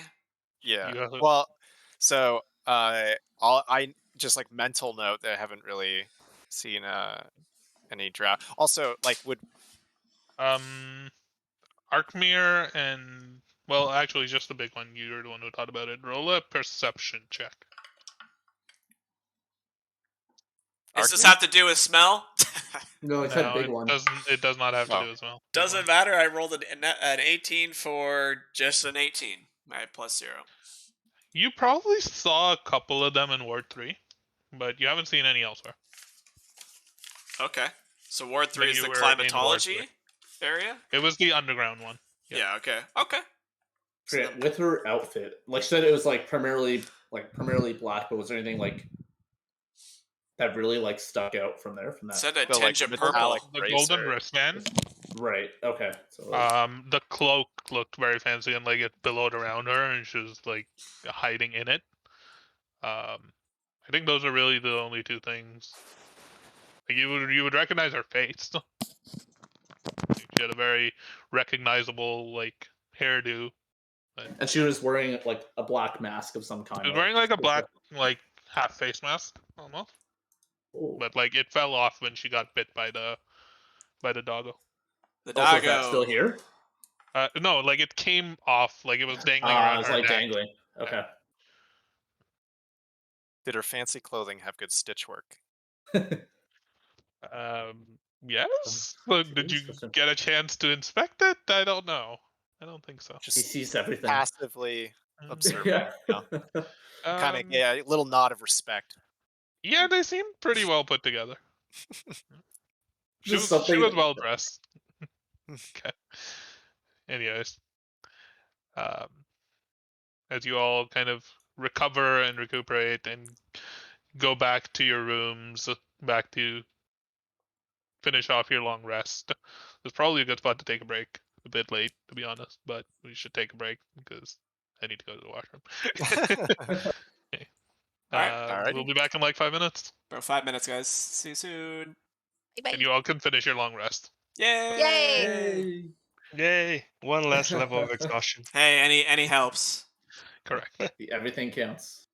Yeah. You have, Well, so I just like mental note that I haven't really seen any drow. Also, like, would Arkmir and well, actually, just the big one. You're the one who thought about it. Roll a perception check. Does this Arknir? have to do with smell? No, it's that No, big it one. doesn't. It does not have to Oh. do as well. Big Doesn't one. matter. I rolled an 18 for just an 18. I had +0. You probably saw a couple of them in Ward 3, but you haven't seen any elsewhere. Okay. So Ward 3 When is you the were in Ward climatology 3. area? It was the underground one. Yep. Yeah, okay. Okay. So Yeah, then- with her outfit, like she said, it was like primarily black. But was there anything like that really like stuck out from there? From that, said a The, like, tinge of metallic purple. The bracer. golden wristband. right? Okay, so The cloak looked very fancy and like it billowed around her, and she was like hiding in it. I think those are really the only two things. Like, you would recognize her face. She had a very recognizable like hairdo. and she was wearing like a black mask of some kind. She was wearing like a black like half face mask almost, Oh. but like it fell off when she got bit by the doggo. The Also, is that doggo. still here? No, like it came off, like it was dangling around It's her like neck. dangling. Okay. Did her fancy clothing have good stitch work? Yes. Look, did you Interesting. get a chance to inspect it? I don't know. I don't think so. He Just sees everything. passively Mm. observing. Yeah. Kind of, Um, yeah, a little nod of respect. yeah, they seem pretty well put together. She Just was something. well dressed. Okay. Anyways, um, as you all kind of recover and recuperate and go back to your rooms, back to finish off your long rest. It's probably a good spot to take a break. A bit late, to be honest, but we should take a break because I need to go to the washroom. Okay. Alright. We'll be back in like 5 minutes, Bro, 5 minutes, guys. See you soon. Bye. and you all can finish your long rest. Yay! Yay! Yay! One less level of exhaustion. Hey, any helps? Correct. Everything counts.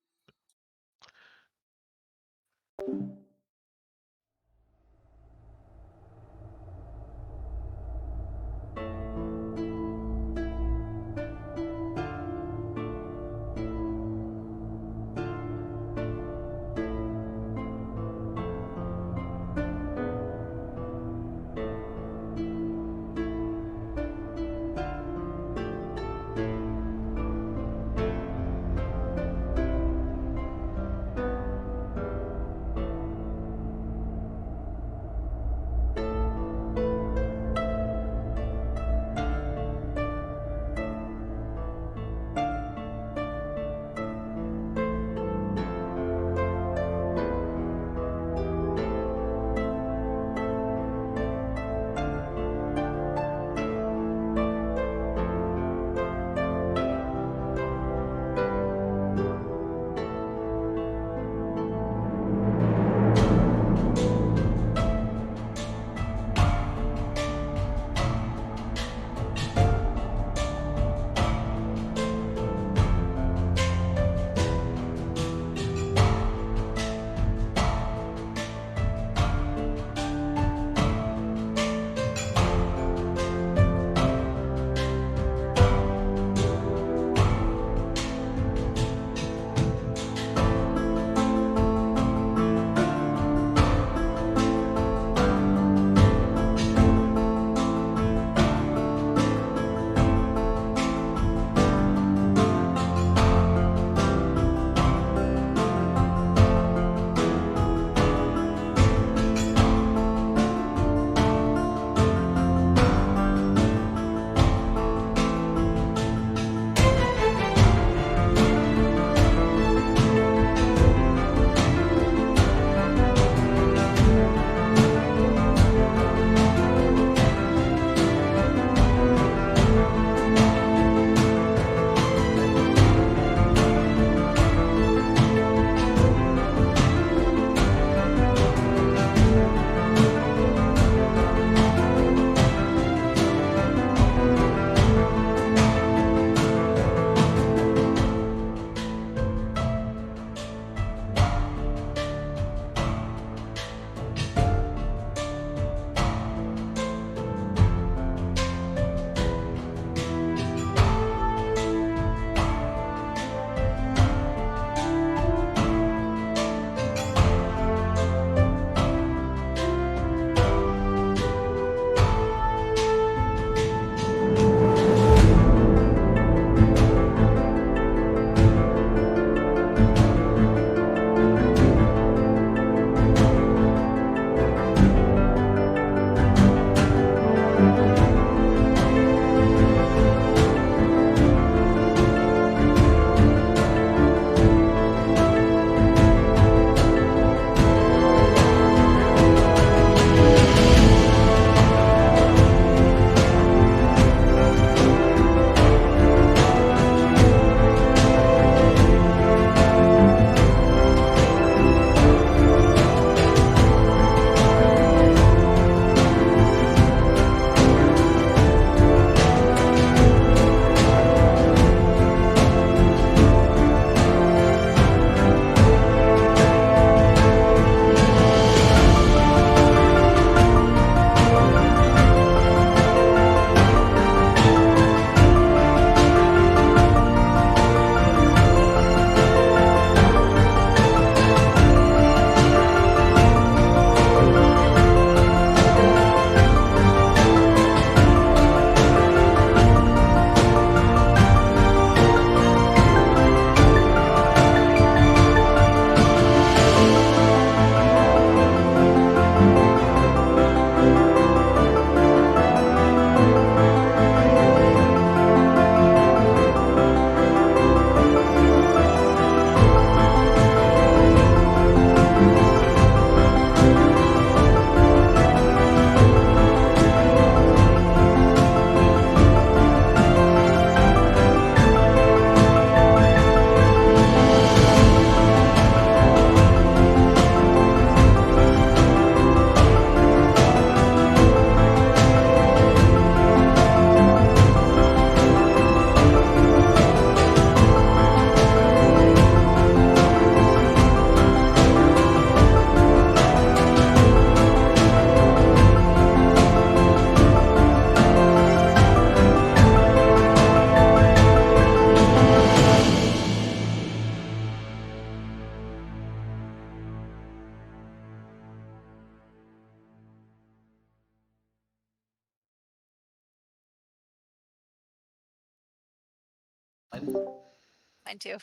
Mine too.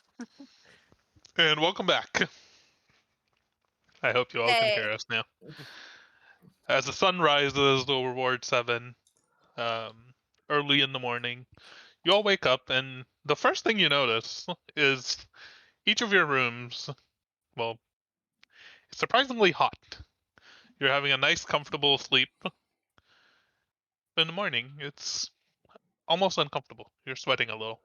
And welcome back. I hope you all can hear Hey. us now. As the sun rises over Ward 7, early in the morning, you all wake up, and the first thing you notice is each of your rooms, well, it's surprisingly hot. You're having a nice, comfortable sleep. In the morning, it's almost uncomfortable. You're sweating a little.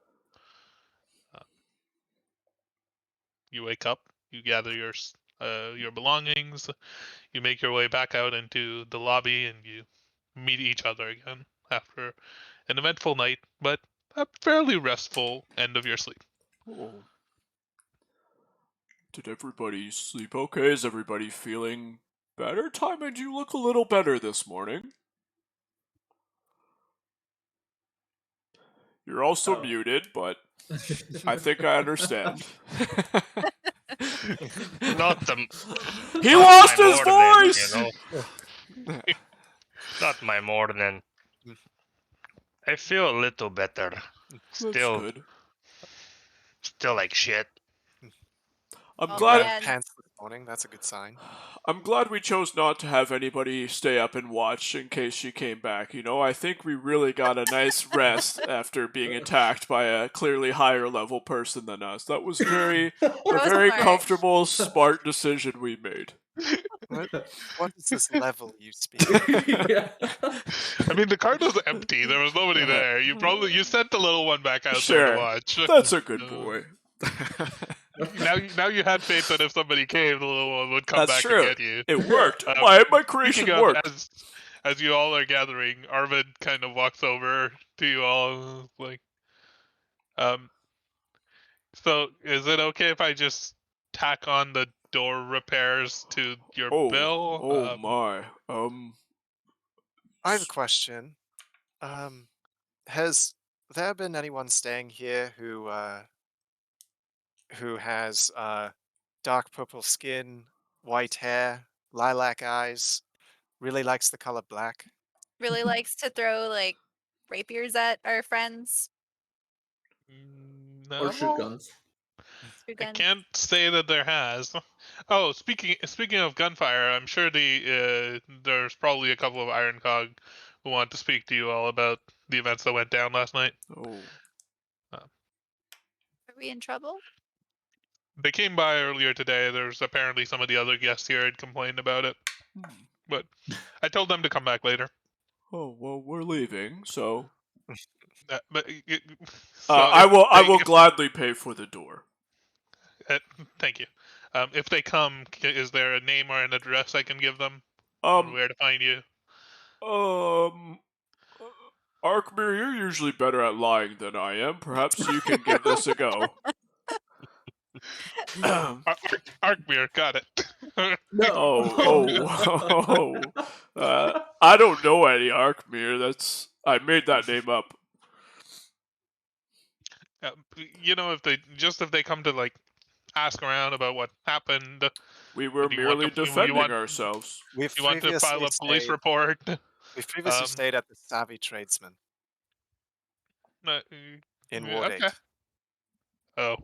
You wake up, you gather your belongings, you make your way back out into the lobby, and you meet each other again after an eventful night, but a fairly restful end of your sleep. Oh. Did everybody sleep okay? Is everybody feeling better? Timon, you look a little better this morning. You're also muted, but I think I understand. Not the. He not lost my his morning, voice! You know? Not my morning. I feel a little better. That's Still, good. still like shit. I'm Oh, glad. man. Pants this morning. That's a good sign. I'm glad we chose not to have anybody stay up and watch in case she came back. You know, I think we really got a nice rest after being attacked by a clearly higher level person than us. That was a was very smart. comfortable, smart decision we made. What is this level you speak? Yeah. I mean, the card was empty. There was nobody there. You sent the little one back out there to Sure, watch. that's a good boy. Now you had faith that if somebody came, the little one would come That's back true. and get you. It worked. Um, My Speaking creation of, worked. as you all are gathering, Arvid kind of walks over to you all, like, so is it okay if I just tack on the door repairs to your bill? Oh my. I have a question. Has there been anyone staying here who has dark purple skin, white hair, lilac eyes, really likes the color black? Really likes to throw like rapiers at our friends. Or shoot No, guns. Through I guns. can't say that there has. Oh, speaking of gunfire, I'm sure there's probably a couple of Iron Cog who want to speak to you all about the events that went down last night. Oh. Are we in trouble? They came by earlier today. There's apparently some of the other guests here had complained about it, but I told them to come back later. Oh well, we're leaving, so. I will gladly pay for the door. Thank you. If they come, is there a name or an address I can give them? Where to find you? Arkmir, you're usually better at lying than I am. Perhaps you can give this a go. Arkmir, got it. No. I don't know any Arkmir. I made that name up. If they come to like ask around about what happened. We were merely defending ourselves. We've You want to file a police report? We've previously stayed at the Savvy Tradesman in Ward 8. Oh,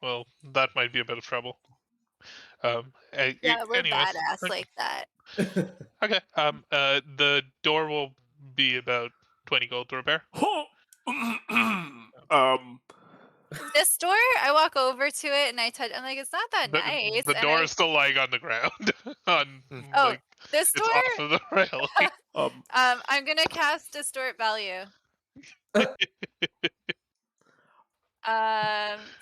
well, that might be a bit of trouble. Yeah, we're anyways, badass like that. Okay. The door will be about 20 gold to repair. This door, I walk over to it and I touch. I'm like, it's not that nice. The door is still lying on the ground. This it's door. off of the railing. I'm gonna cast Distort Value.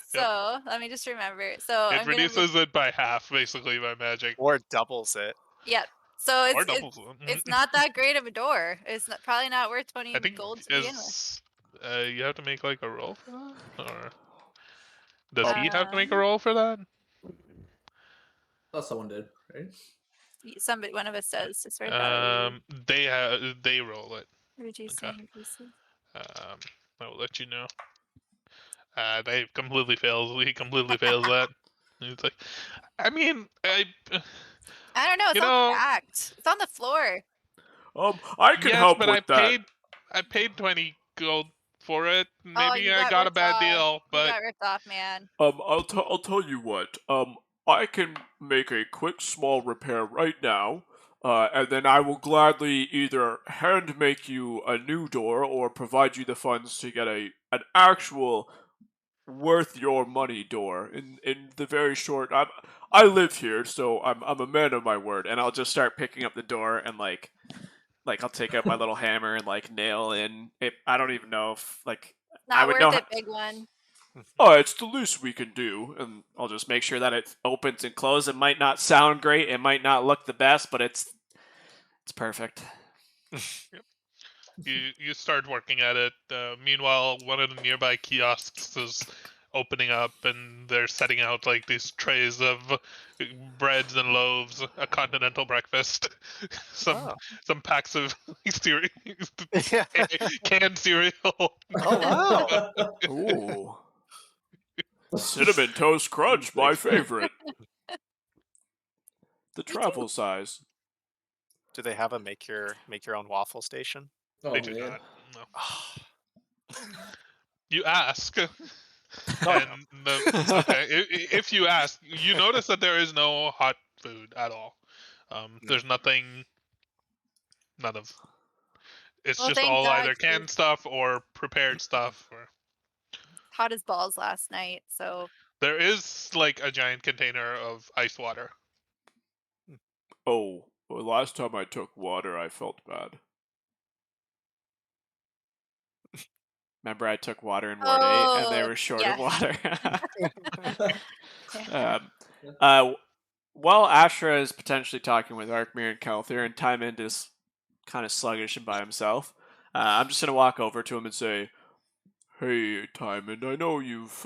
So let me just remember. So it reduces it by half, basically, by magic. Or doubles it. Yep. So it's it's not that great of a door. It's probably not worth 20 I think gold to begin with. You have to make like a roll for that, or does he have to make a roll for that? Thought someone did, right? One of us does. Distort Value. They roll it. Reducing. I will let you know. They completely fails. He completely fails that. It's like, I mean, I don't know. It's all cracked. It's on the floor. I can help with that. I paid 20 gold for it. Oh, Maybe you I got got a ripped bad off. deal, You but got ripped off, man. I'll tell you what. I can make a quick small repair right now, and then I will gladly either hand make you a new door or provide you the funds to get an actual worth your money door in the very short. I live here, so I'm a man of my word, and I'll just start picking up the door and like I'll take out my little hammer and like nail in it. I don't even know if like I Not would worth know. it, big one. Oh, it's the least we can do, and I'll just make sure that it opens and closes. It might not sound great, it might not look the best, but it's perfect. you start working at it. Meanwhile, one of the nearby kiosks is opening up, and they're setting out like these trays of breads and loaves, a continental breakfast, some Oh. some packs of cereal, Yeah. canned cereal. Oh wow. Ooh, cinnamon toast crunch, my favorite. The travel size. Do they have a make your own waffle station? Oh They do man. not. No. You ask. No, I And okay, if you ask, you notice that there is no hot food at all. There's nothing, none of. It's Well, just thank all God. either 'Cause it canned was stuff or prepared stuff. Or hot as balls last night. So there is like a giant container of ice water. Oh, well, last time I took water, I felt bad. Remember, I took water in Ward 8, and they Oh, were short of yeah. water. Yeah. While Ashra is potentially talking with Arkmir and Kelthir, and Tymond is kind of sluggish and by himself, I'm just gonna walk over to him and say, "Hey, Tymond, I know you've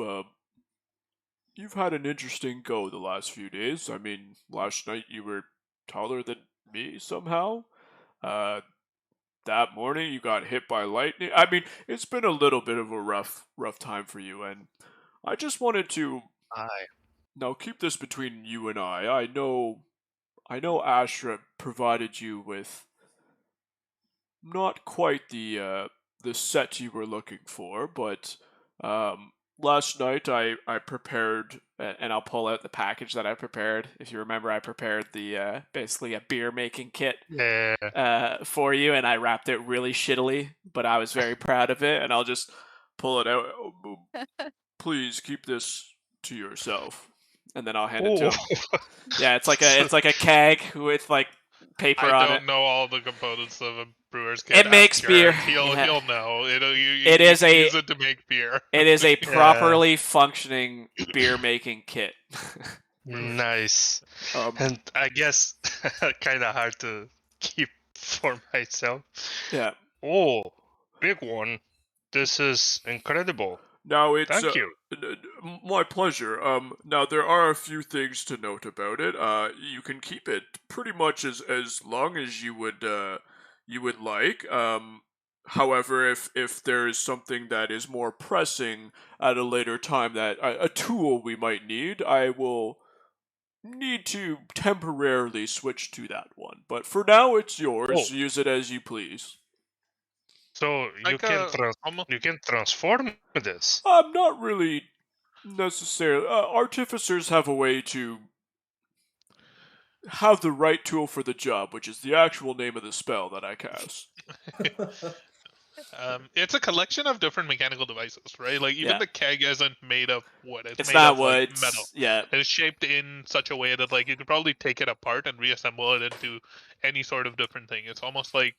had an interesting go the last few days. I mean, last night you were taller than me somehow. That morning you got hit by lightning. I mean, it's been a little bit of a rough time for you, and I just wanted to Aye. now keep this between you and I. I know Ashra provided you with not quite the set you were looking for, but last night I prepared, and I'll pull out the package that I prepared. If you remember, I prepared the basically a beer making kit Yeah. for you, and I wrapped it really shittily, but I was very proud of it, and I'll just pull it out. Please keep this to yourself, and then I'll hand it to Oh. him. Yeah, it's like a keg with like paper I on it. don't know all the components of a brewer's kit. It makes Ask beer. Garrett. He'll Yeah. he'll know. It You is can a- use it to make beer. It is a Yeah. properly functioning beer making kit. Nice. um, And I guess kind of hard to keep for myself. yeah. Oh, big one. This is incredible. Now it's Thank you. my pleasure. Now there are a few things to note about it. You can keep it pretty much as long as you would like. However, if there is something that is more pressing at a later time, that a tool we might need, I will need to temporarily switch to that one. But for now, it's yours. Oh. Use it as you please. So you Like can almost you can transform this. I'm not really necessarily. Artificers have a way to have the right tool for the job, which is the actual name of the spell that I cast. it's a collection of different mechanical devices, right? Like even Yeah. the keg isn't made of wood; it's made not of wood. like metal. Yeah. And it's shaped in such a way that like you could probably take it apart and reassemble it into any sort of different thing. It's almost like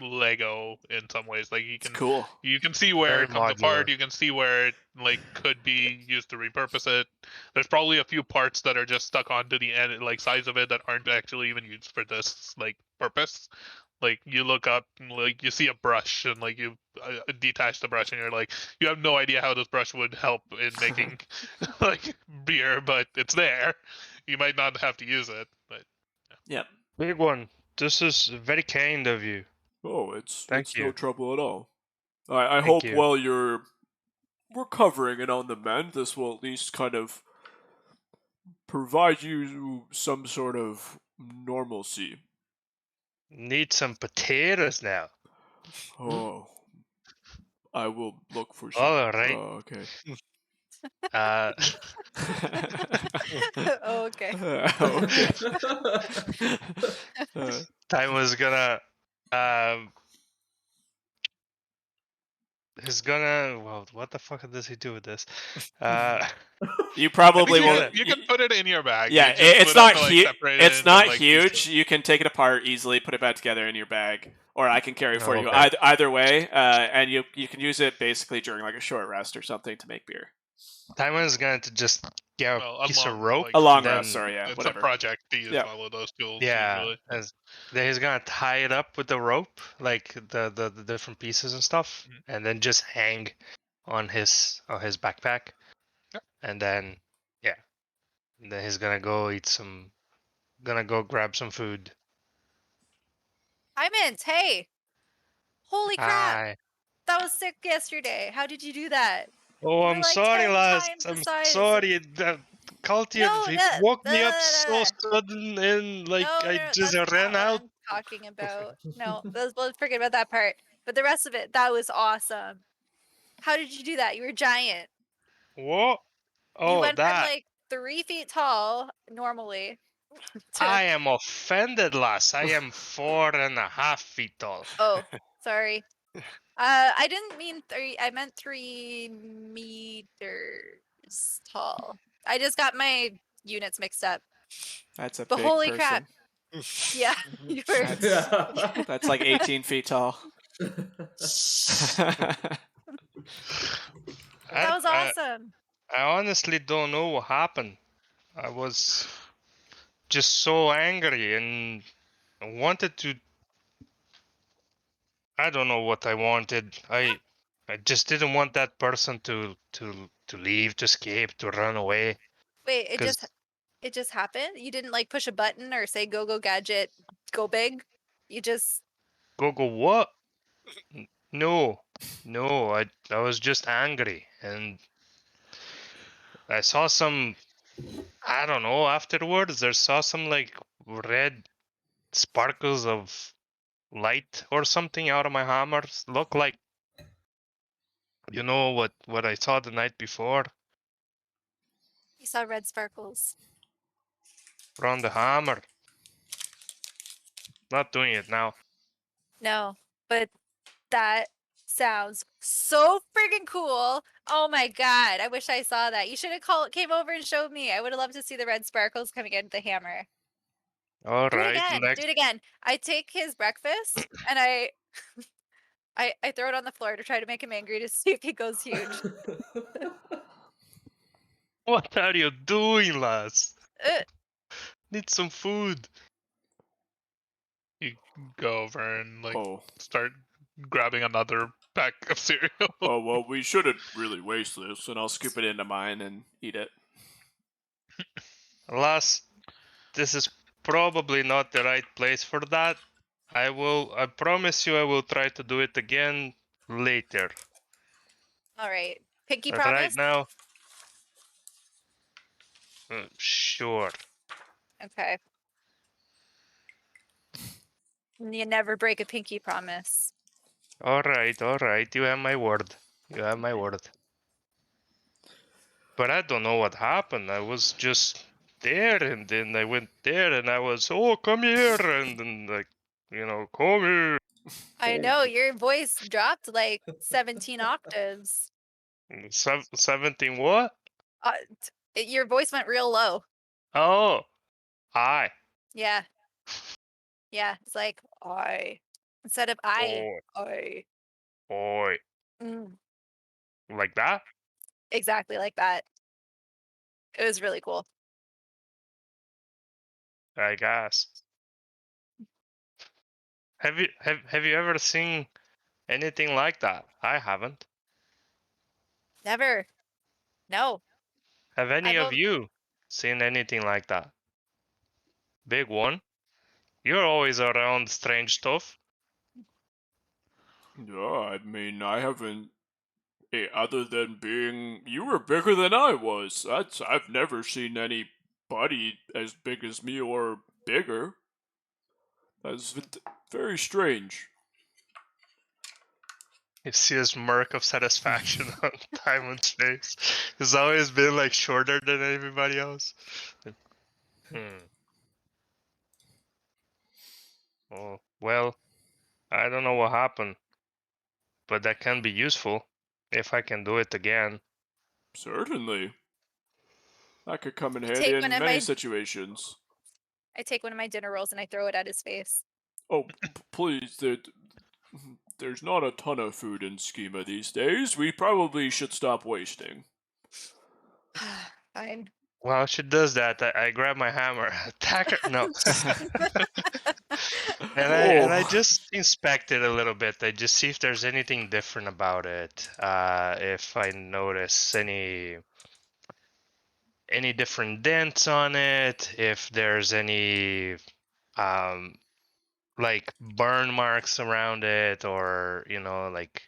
Lego in some ways. Like It's cool. you can see where Very it comes modular. apart. You can see where it like could be used to repurpose it. There's probably a few parts that are just stuck onto the end, like sides of it, that aren't actually even used for this like purpose. Like you look up, and, like you see a brush, and like you detach the brush, and you're like, you have no idea how this brush would help in making like beer, but it's there. You might not have to use it, but Yep. Big one. This is very kind of you. Oh, it's Thank no you. trouble at all. I Thank hope you. while you're recovering and on the mend, this will at least kind of provide you some sort of normalcy. Need some potatoes now. Oh. I will look for some. All right. Oh, okay. Uh, Oh, okay. Okay. Time was gonna. He's gonna. Well, what the fuck does he do with this? You I probably think won't. you can put it in your bag. Yeah, you just it's would have not to like huge. separate It's it into not like huge. pieces. You can take it apart easily, put it back together in your bag, or I can carry it for Oh, you. okay. Either way, and you can use it basically during like a short rest or something to make beer. Time is going to just get a Well, piece of unlong, rope. like, A long then, rest, sorry, yeah, it's whatever. a project. Do you Yeah. follow those tools Yeah, usually? then he's gonna tie it up with the rope, like the different pieces and stuff, Mhm. and then just hang on his backpack, Yep. and then then he's gonna go gonna go grab some food. Hi, Mint. Hey. Holy crap. I That was sick yesterday. How did you do that? Oh, We're I'm like sorry, 10 lads. times the I'm size. sorry. The Culty, No, he no, woke no, me up no, so no, sudden, and like no, I no, just that's ran not what out. I'm talking about. No, let's forget about that part. But the rest of it, that was awesome. How did you do that? You were giant. What? You Oh, went from that. like 3 feet tall normally to I am offended, lass. I am 4.5 feet tall. oh, sorry. I didn't mean 3. I meant 3 meters tall. I just got my units mixed up. That's a But big holy person. crap. Yeah, you were. That's like 18 feet tall. That was awesome. I honestly don't know what happened. I was just so angry and I wanted to. I don't know what I wanted. I just didn't want that person to leave, to escape, to run away. Wait, Because it just happened? You didn't like push a button or say go gadget, go big? You just go what? No, no. I was just angry and I saw some. I don't know. Afterwards, I saw some like red sparkles of light or something out of my hammers. Look like what I saw the night before you saw red sparkles. from the hammer. Not doing it now. No, but that sounds so freaking cool. Oh my god, I wish I saw that. You should have came over and showed me. I would have loved to see the red sparkles coming out of the hammer. All Do it right, again. next. Do it again. I take his breakfast and I throw it on the floor to try to make him angry to see if he goes huge. What are you doing, lass? Uh, Need some food. You go over and like Oh. start grabbing another pack of cereal. Oh, well, we shouldn't really waste this, and I'll scoop it into mine and eat it. Lass, this is probably not the right place for that. I promise you I will try to do it again later. all right. Pinky But right promise? now, sure. Okay. You never break a pinky promise. All right, all right. You have my word. You have my word. But I don't know what happened. I was just there, and then I went there, and I was, oh, come here, and then like, come here. I know your voice dropped like 17 octaves. 17 what? Your voice went real low. Oh, hi. Yeah. Yeah. It's like I instead of I. Oi. Mm, Like that? exactly like that. It was really cool. I guess. Have you ever seen anything like that? I haven't. Never. No. Have any I've of you seen anything like that? Big one? You're always around strange stuff. Yeah, I mean, I haven't. Other than being. You were bigger than I was. I've never seen anybody as big as me or bigger. That's very strange. You see a smirk of satisfaction on Timon's face. He's always been like shorter than everybody else. Oh, well, I don't know what happened, but that can be useful if I can do it again. Certainly. That could come in I handy take in one of many my- situations. I take one of my dinner rolls and I throw it at his face. Oh, please, there's not a ton of food in Schema these days. We probably should stop wasting. Fine. While she does that, I grab my hammer, attack her. No. And I just inspect it a little bit. I just see if there's anything different about it. If I notice any different dents on it, if there's any like burn marks around it, or like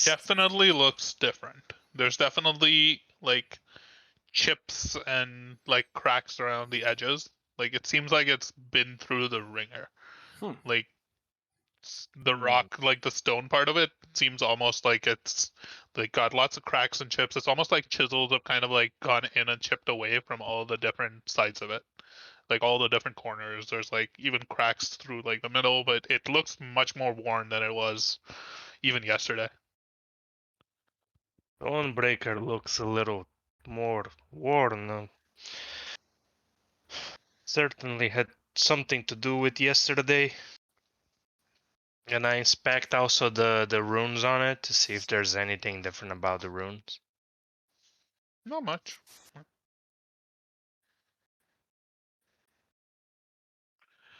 Definitely looks different. There's definitely like chips and like cracks around the edges. Like it seems like it's been through the ringer. Like the rock, like the stone part of it, seems almost like it's like got lots of cracks and chips. It's almost like chisels have kind of like gone in and chipped away from all the different sides of it. Like all the different corners. There's like even cracks through like the middle, but it looks much more worn than it was even yesterday. Stonebreaker looks a little more worn. Certainly had something to do with yesterday. And I inspect also the runes on it to see if there's anything different about the runes. Not much.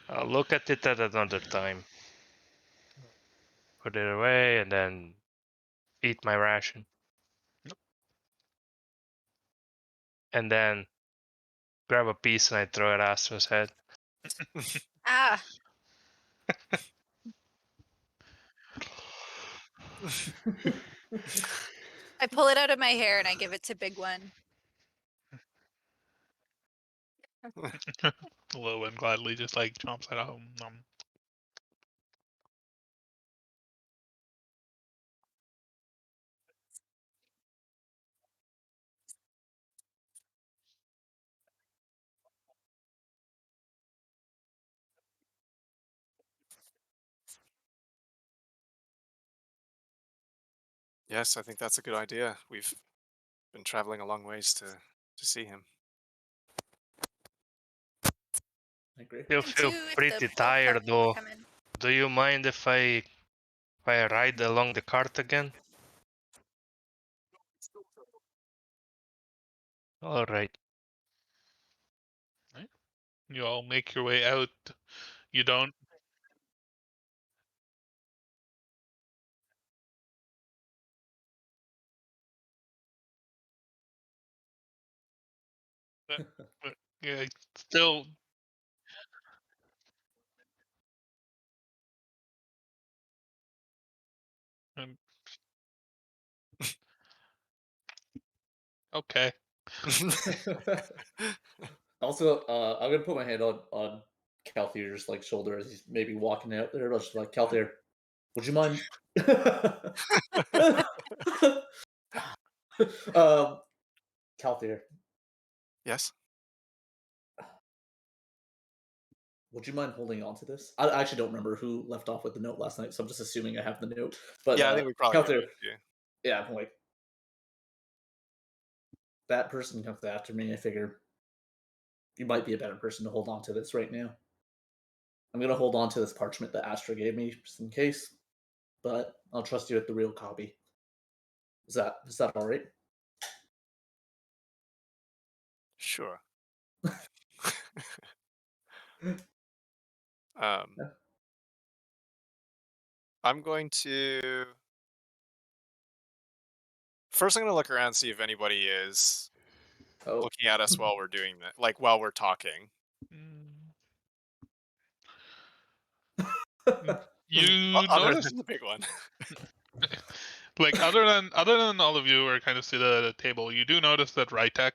I'll look at it at another time. Put it away and then eat my ration. And then grab a piece and I throw it at Astra's head. Ah. I pull it out of my hair and I give it to Big One. Lowen gladly just like chomps it out. Yes, I think that's a good idea. We've been traveling a long ways to see him. I agree. Still And feel two, if the pretty full tired cart though. come in. Do you mind if I ride along the cart again? All right. You all make your way out. You don't. Yeah, still. um, Okay. Also, I'm gonna put my hand on Calthier's like shoulder as he's maybe walking out there. But just like Calthier, would you mind? Calthier, Yes. would you mind holding on to this? I actually don't remember who left off with the note last night, so I'm just assuming I have the note. But Yeah, I think we probably Calthier, did. Yeah. yeah, I'm like that person comes after me. I figure you might be a better person to hold on to this right now. I'm gonna hold on to this parchment that Astra gave me just in case, but I'll trust you with the real copy. Is that all right? Sure. Yeah. I'm going to first. I'm going to look around, see if anybody is Oh, looking at us while we're doing that, like while we're talking. You Other notice, than the big one. like, other than all of you are kind of seated at a table, you do notice that Rytek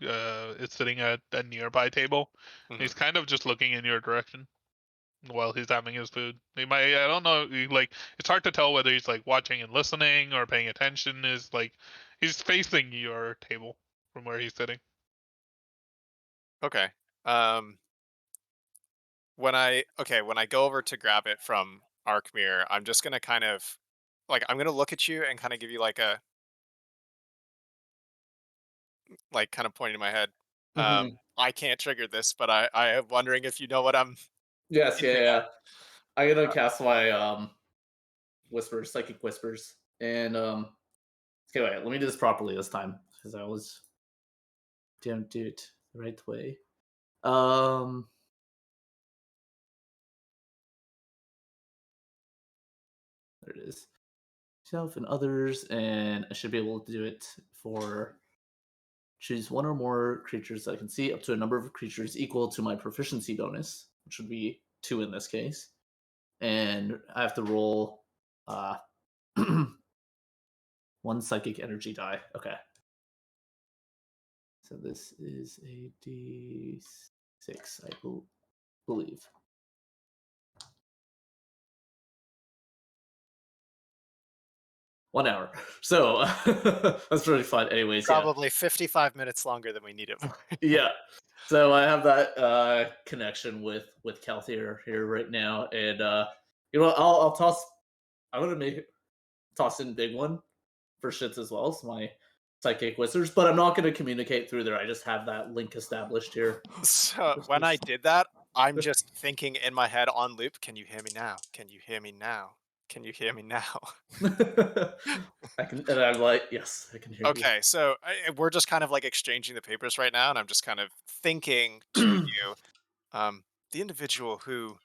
is sitting at a nearby table. Mhm. He's kind of just looking in your direction. while he's having his food. He might, I don't know, like it's hard to tell whether he's like watching and listening or paying attention. Is like he's facing your table from where he's sitting. Okay. When I go over to grab it from Arkmir, I'm just gonna kind of I'm gonna look at you and kind of give you like a kind of pointing to my head. Mhm. I can't trigger this, but I am wondering if you know what I'm Yes, yeah, hinting at. yeah. I'm gonna cast my whispers, psychic whispers, and okay, wait. Let me do this properly this time because I always don't do it the right way. There it is. Self and others, and I should be able to do it for choose one or more creatures that I can see up to a number of creatures equal to my proficiency bonus, which would be 2 in this case. And I have to roll 1 psychic energy die. Okay. So this is a d6, I believe. $1 hour. So that's really fun. Anyways, yeah. Probably 55 minutes longer than we need it for. Yeah. So I have that connection with Kelthier here right now, and you know, I'll toss. I'm gonna toss in big one for shits as well. So my psychic wizards, but I'm not gonna communicate through there. I just have that link established here. So when I did that, I'm just thinking in my head on loop, can you hear me now? Can you hear me now? Can you hear me now? I can, and I'm like, yes, I can hear Okay, so we're just kind of like exchanging the papers right now, and I'm just kind of thinking to you. you, the individual who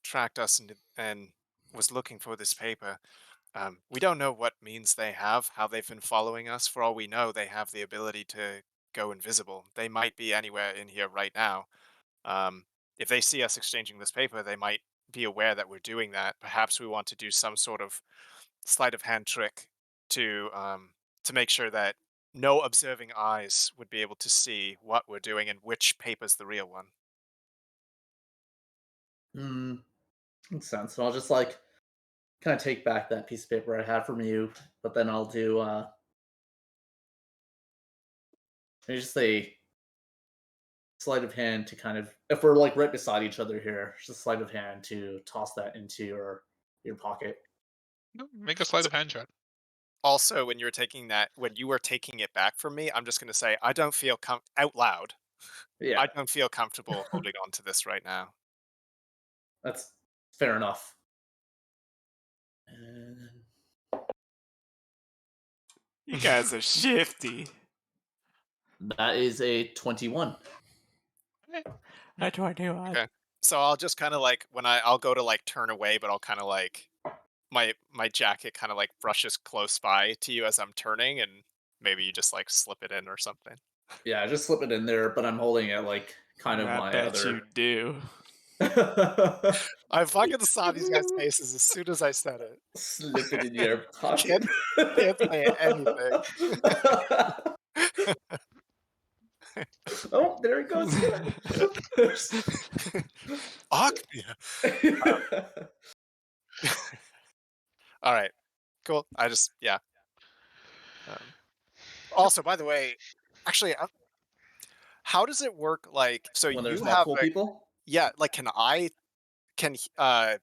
tracked us and was looking for this paper. We don't know what means they have, how they've been following us. For all we know, they have the ability to go invisible. They might be anywhere in here right now. Um, if they see us exchanging this paper, they might be aware that we're doing that. Perhaps we want to do some sort of sleight of hand trick to make sure that no observing eyes would be able to see what we're doing and which paper's the real one. Makes sense. And I'll just like kind of take back that piece of paper I had from you, but then I'll do maybe just a sleight of hand to kind of, if we're like right beside each other here, just a sleight of hand to toss that into your pocket. Make a sleight of hand check. Also, when you were taking it back from me, I'm just going to say I don't feel out loud. Yeah, I don't feel comfortable holding on to this right now. that's fair enough. And You guys are shifty. that is a 21. I 21. Okay. So I'll just kind of like I'll go to like turn away, but I'll kind of like my jacket kind of like brushes close by to you as I'm turning, and maybe you just like slip it in or something. Yeah, I just slip it in there, but I'm holding it like kind of I my bet other. you do. I fucking saw these guys' faces as soon as I said it. Slip it in your pocket. Can't say anything. Oh, there it goes again. Akbia. All right, cool. Yeah. Also, by the way, actually, how does it work? Like, so When there's you have multiple people? yeah. Like, can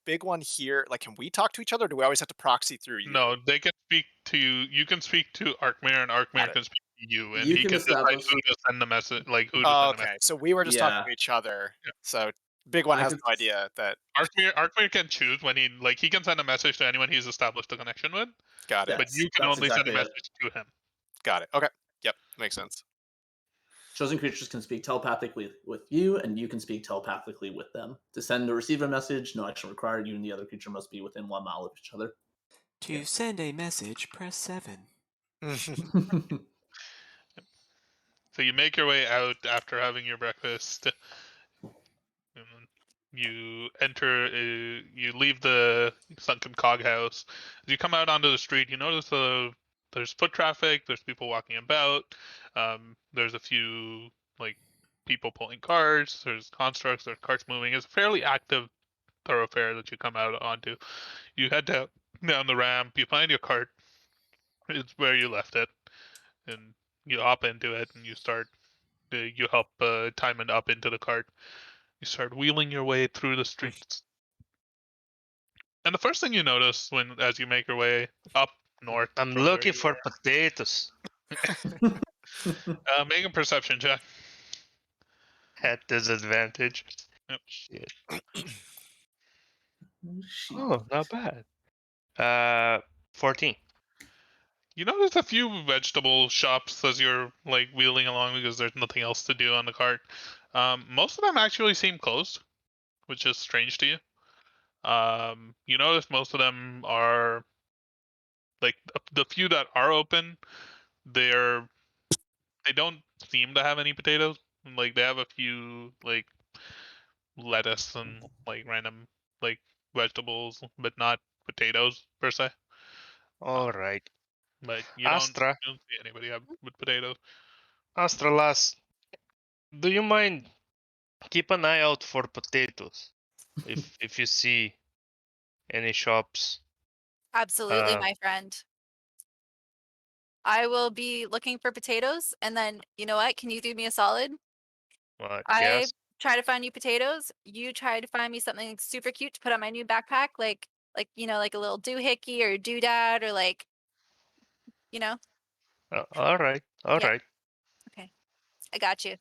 big one here? Like, can we talk to each other? Or do we always have to proxy through you? No, they can speak to you. You can speak to Arkmir, and Got Arkmir it. can speak to you, and You he can can decide establish. who to send the message, like who to Oh, send the message. okay. So we were just talking Yeah. to each other. Yeah. So big one I has could- no idea that. Arkmir can choose when he can send a message to anyone he's established a connection with, Got it. but you can That's only send a exactly it. message to him. Got it. Okay. Yep. Makes sense. Chosen creatures can speak telepathically with you, and you can speak telepathically with them. To send or receive a message, no action required. You and the other creature must be within 1 mile of each other. To send a message, press 7. So you make your way out after having your breakfast. And you enter. You leave the sunken cog house. As you come out onto the street, you notice there's foot traffic. There's people walking about. There's a few like people pulling cars. There's constructs. There's carts moving. It's a fairly active thoroughfare that you come out onto. You head down the ramp. You find your cart. It's where you left it, and you hop into it, and you start. You help Timon up into the cart. You start wheeling your way through the streets. And the first thing you notice as you make your way up north I'm from where looking you for are, potatoes. make a perception check. At disadvantage. Yep. Shit. Shit. Oh, not bad. 14. You notice a few vegetable shops as you're like wheeling along because there's nothing else to do on the cart. Most of them actually seem closed, which is strange to you. You notice most of them are like the few that are open. They don't seem to have any potatoes. Like they have a few like lettuce and like random like vegetables, but not potatoes per se. All right. But Astra, you don't see anybody with potatoes. Lass, do you mind keep an eye out for potatoes? If you see any shops. Absolutely, my friend. I will be looking for potatoes, and then you know what? Can you do me a solid? I Yes. try to find you potatoes. You try to find me something super cute to put on my new backpack, like like a little doohickey or doodad or like you know. All right. All Yeah. right. Okay, I got you.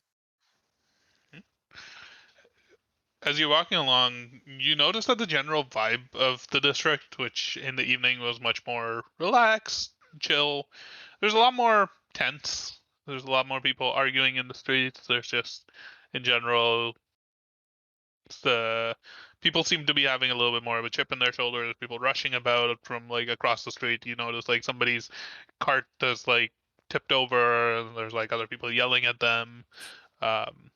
As you're walking along, you notice that the general vibe of the district, which in the evening was much more relaxed, chill, there's a lot more tents. There's a lot more people arguing in the streets. There's just, in general, the people seem to be having a little bit more of a chip in their shoulder. There's people rushing about from like across the street. You notice like somebody's cart is like tipped over, and there's like other people yelling at them. Um,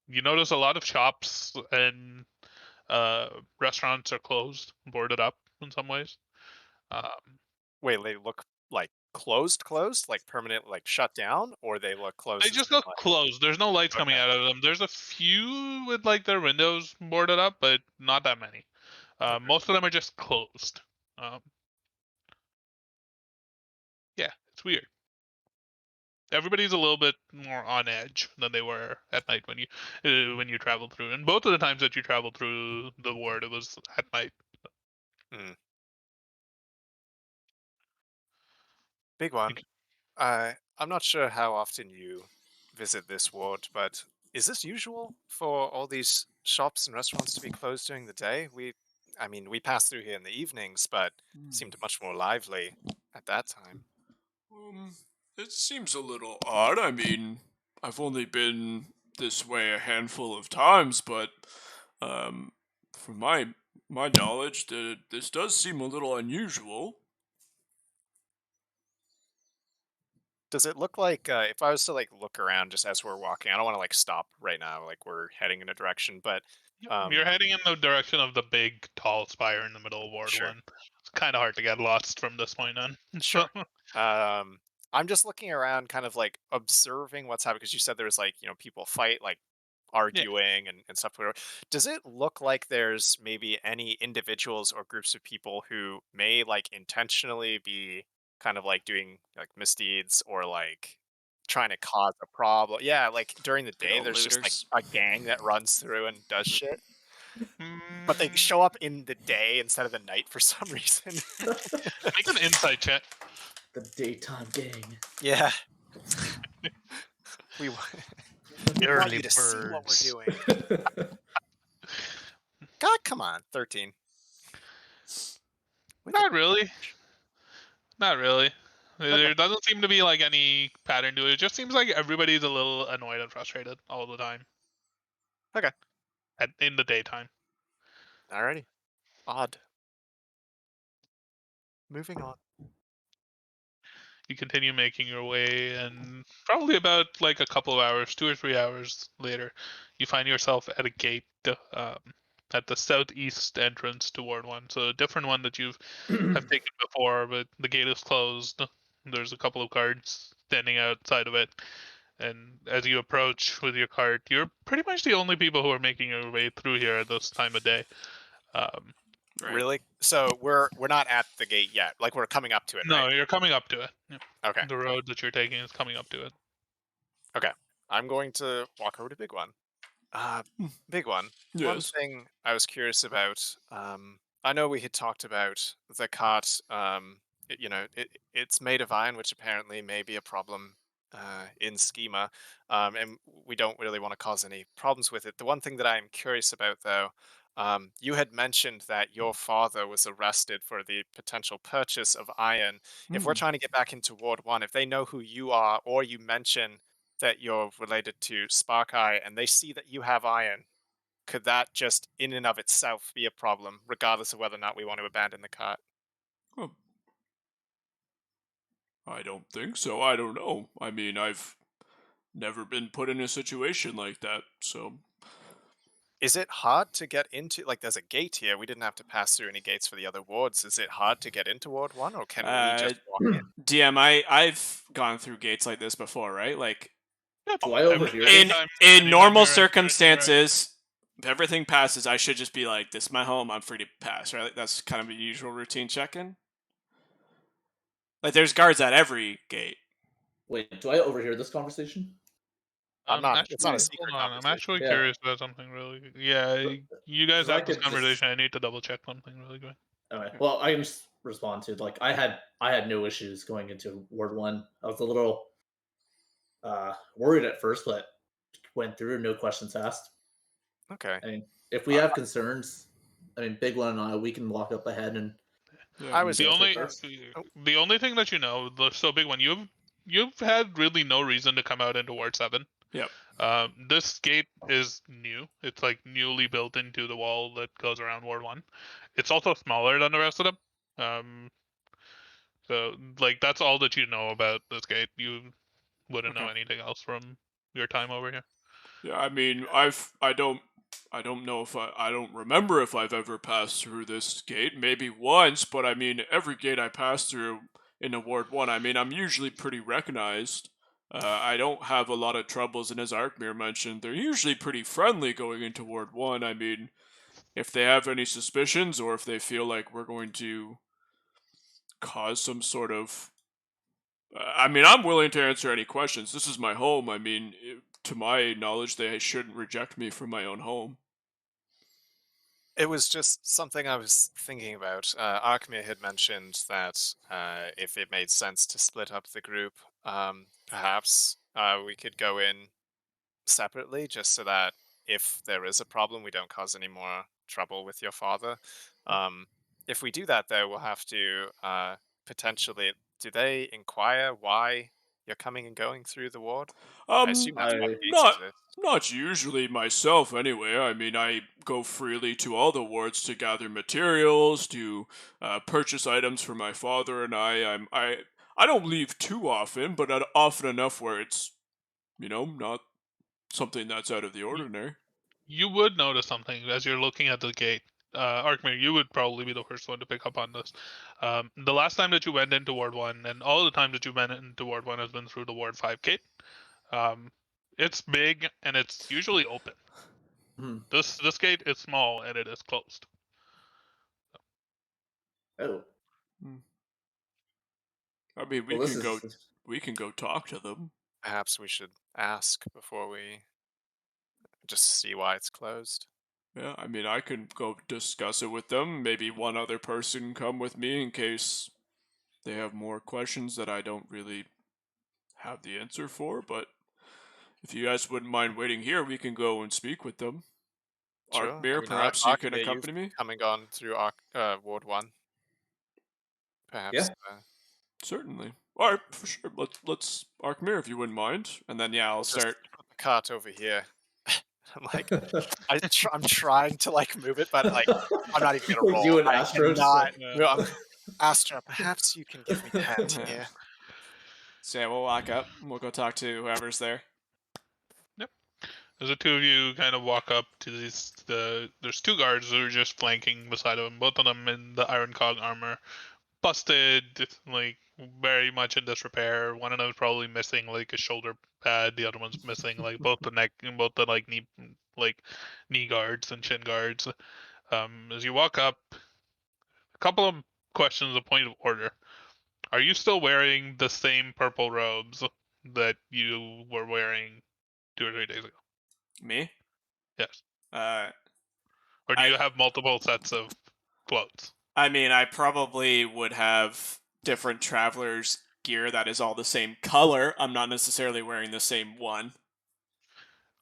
you notice a lot of shops and restaurants are closed, boarded up in some ways. Um, Wait, they look like closed, like permanent, like shut down, or they look they closed as just in look like closed. There's no lights coming okay, out of them. There's a few with like their windows boarded up, but not that many. okay. Most of them are just closed. Um, yeah, it's weird. Everybody's a little bit more on edge than they were at night when you traveled through. And both of the times that you traveled through the ward, it was at night. Mm. Big one. I'm not sure how often you visit this ward, but is this usual for all these shops and restaurants to be closed during the day? I mean, we pass through here in the evenings, but seemed much more lively at that time. Um, it seems a little odd. I mean, I've only been this way a handful of times, but from my knowledge, this does seem a little unusual. Does it look like if I was to like look around just as we're walking? I don't want to like stop right now, like we're heading in a direction, but You're heading in the direction of the big, tall spire in the middle of Ward sure, 1. It's kind of hard to get lost from this point on. So, sure. I'm just looking around, kind of like observing what's happening because you said there was like people fight, like yeah. arguing and stuff. Whatever. Does it look like there's maybe any individuals or groups of people who may like intentionally be kind of like doing like misdeeds or like trying to cause a problem? Yeah, like during the Good day, old there's just like looters. a gang that runs through and does shit, but they Mm, show up in the day instead of the night for some reason. make an insight check. The daytime gang. Yeah, we we want Early you to see what we're birds. doing. God, come on, 13. With Not really. Not really. Okay. There doesn't seem to be like any pattern to it. It just seems like everybody's a little annoyed and frustrated all the time Okay. in the daytime. Alrighty. Odd. Moving on. You continue making your way, and probably about like a couple of hours, 2 or 3 hours later, you find yourself at a gate at the southeast entrance to Ward 1. So a different one that you have taken before, but the gate is closed. There's a couple of guards standing outside of it. And as you approach with your cart, you're pretty much the only people who are making your way through here at this time of day. Right. Really? So we're not at the gate yet. Like we're coming up to it, No, right? you're coming up to it. Yeah. Okay. The road that you're taking is coming up to it. Okay. I'm going to walk over to Big One. Big One. One Yes. thing I was curious about. I know we had talked about the cart. It's made of iron, which apparently may be a problem in schema, and we don't really want to cause any problems with it. The one thing that I'm curious about, though, you had mentioned that your father was arrested for the potential purchase of iron. If we're Hmm. trying to get back into Ward 1, if they know who you are, or you mention that you're related to Spark Eye and they see that you have iron, could that just in and of itself be a problem, regardless of whether or not we want to abandon the cart? Oh, I don't think so. I don't know. I mean, I've never been put in a situation like that, so. Is it hard to get into, like, there's a gate here. We didn't have to pass through any gates for the other wards. Is it hard to get into Ward 1, or can we Uh, just walk in? DM, I've gone through gates like this before, right? Like Yep. Do I overhear this? Anytime normal you're entering, right? circumstances, if everything passes, I should just be like, "This is my home. I'm free to pass." Right? Like, that's kind of a usual routine check-in. Like, there's guards at every gate. Wait, do I overhear this conversation? I'm not. Actually, It's not a hold secret on. I'm conversation. actually Yeah. curious about something really. Yeah, you guys 'Cause I have this could just- conversation. I need to double check something really quick. Okay. Well, I can just respond to like I had no issues going into Ward 1. I was a little worried at first, but went through, no questions asked. Okay. I mean, if we have concerns, I mean, Big One and I, we can walk up ahead and. Yeah, I was The Yeah, only first. the only thing that you know, so Big One, you've had really no reason to come out into Ward 7. Yep. This gate is new. It's like newly built into the wall that goes around Ward 1. It's also smaller than the rest of them. So like that's all that you know about this gate. You wouldn't know Okay. anything else from your time over here. Yeah, I mean, I don't know if I don't remember if I've ever passed through this gate. Maybe once, but I mean, every gate I pass through in Ward 1, I mean, I'm usually pretty recognized. I don't have a lot of troubles, and as Arkmir mentioned, they're usually pretty friendly going into Ward 1. I mean, if they have any suspicions or if they feel like we're going to cause some sort of I mean, I'm willing to answer any questions. This is my home. I mean, to my knowledge, they shouldn't reject me from my own home. It was just something I was thinking about. Arkmir had mentioned that if it made sense to split up the group, perhaps we could go in separately, just so that if there is a problem, we don't cause any more trouble with your father. If we do that, though, we'll have to potentially. Do they inquire why you're coming and going through the ward? I assume that's why the gates Not exist. not usually myself anyway. I mean, I go freely to all the wards to gather materials, to purchase items for my father and I don't leave too often, but often enough where it's not something that's out of the ordinary. You would notice something as you're looking at the gate. Arkmir, you would probably be the first one to pick up on this. The last time that you went into Ward 1, and all the times that you went into Ward 1 has been through the Ward 5 gate. It's big, and it's usually open. Hmm. This gate is small, and it is closed. Oh, I mean, well, this is. we can go talk to them. Perhaps we should ask before we just see why it's closed. Yeah, I mean, I can go discuss it with them. Maybe one other person come with me in case they have more questions that I don't really have the answer for. But if you guys wouldn't mind waiting here, we can go and speak with them. Sure. Arkmir, perhaps you can Arkmir, accompany you've me? come and gone through Ward 1. Perhaps. Yeah. Certainly. All right, for sure. Let's Arkmir, if you wouldn't mind, and then I'll We'll just start. put the cart over here. I'm like, I'm trying to like move it, but like I'm not even gonna Like roll. you and I Astro just cannot. like- Yeah. No, Astra, perhaps you can give me a hand here. So yeah, we'll walk up. And we'll go talk to whoever's there. As the two of you kind of walk up to there's two guards that are just flanking beside them, both of them in the iron cog armor, busted, like very much in disrepair. One of them is probably missing like a shoulder pad. The other one's missing like both the neck and both the like knee guards and shin guards. As you walk up, a couple of questions, a point of order. Are you still wearing the same purple robes that you were wearing 2 or 3 days ago? Me? Yes. Uh, Or do I- you have multiple sets of clothes? I mean, I probably would have different travelers' gear that is all the same color. I'm not necessarily wearing the same one.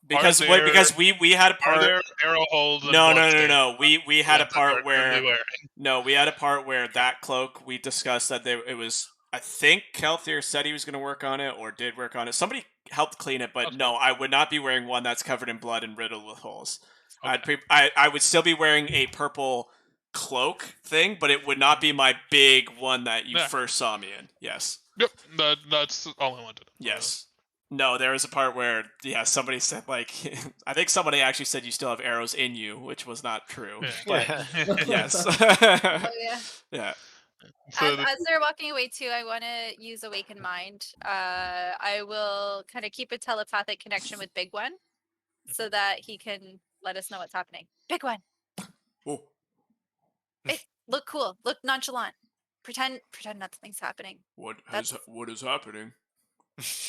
Because we had a Are part. there arrow holes and No. bloodstains? We had a Ones that part they're currently where wearing? we had a part where that cloak we discussed that it was. I think Kelthier said he was going to work on it or did work on it. Somebody helped clean it, but Okay. no, I would not be wearing one that's covered in blood and riddled with holes. Okay. I would still be wearing a purple cloak thing, but it would not be my big one that you Yeah. first saw me in. Yes. Yep, that's all I wanted. Yes. No, there was a part where somebody said like I think somebody actually said you still have arrows in you, which was not true. Yeah. But yes. Oh yeah. Yeah. So As they're walking away too, I want to use Awaken Mind. I will kind of keep a telepathic connection with Big One, so that he can let us know what's happening. Big One, Oh. look cool, look nonchalant, pretend nothing's happening. What That's- is happening?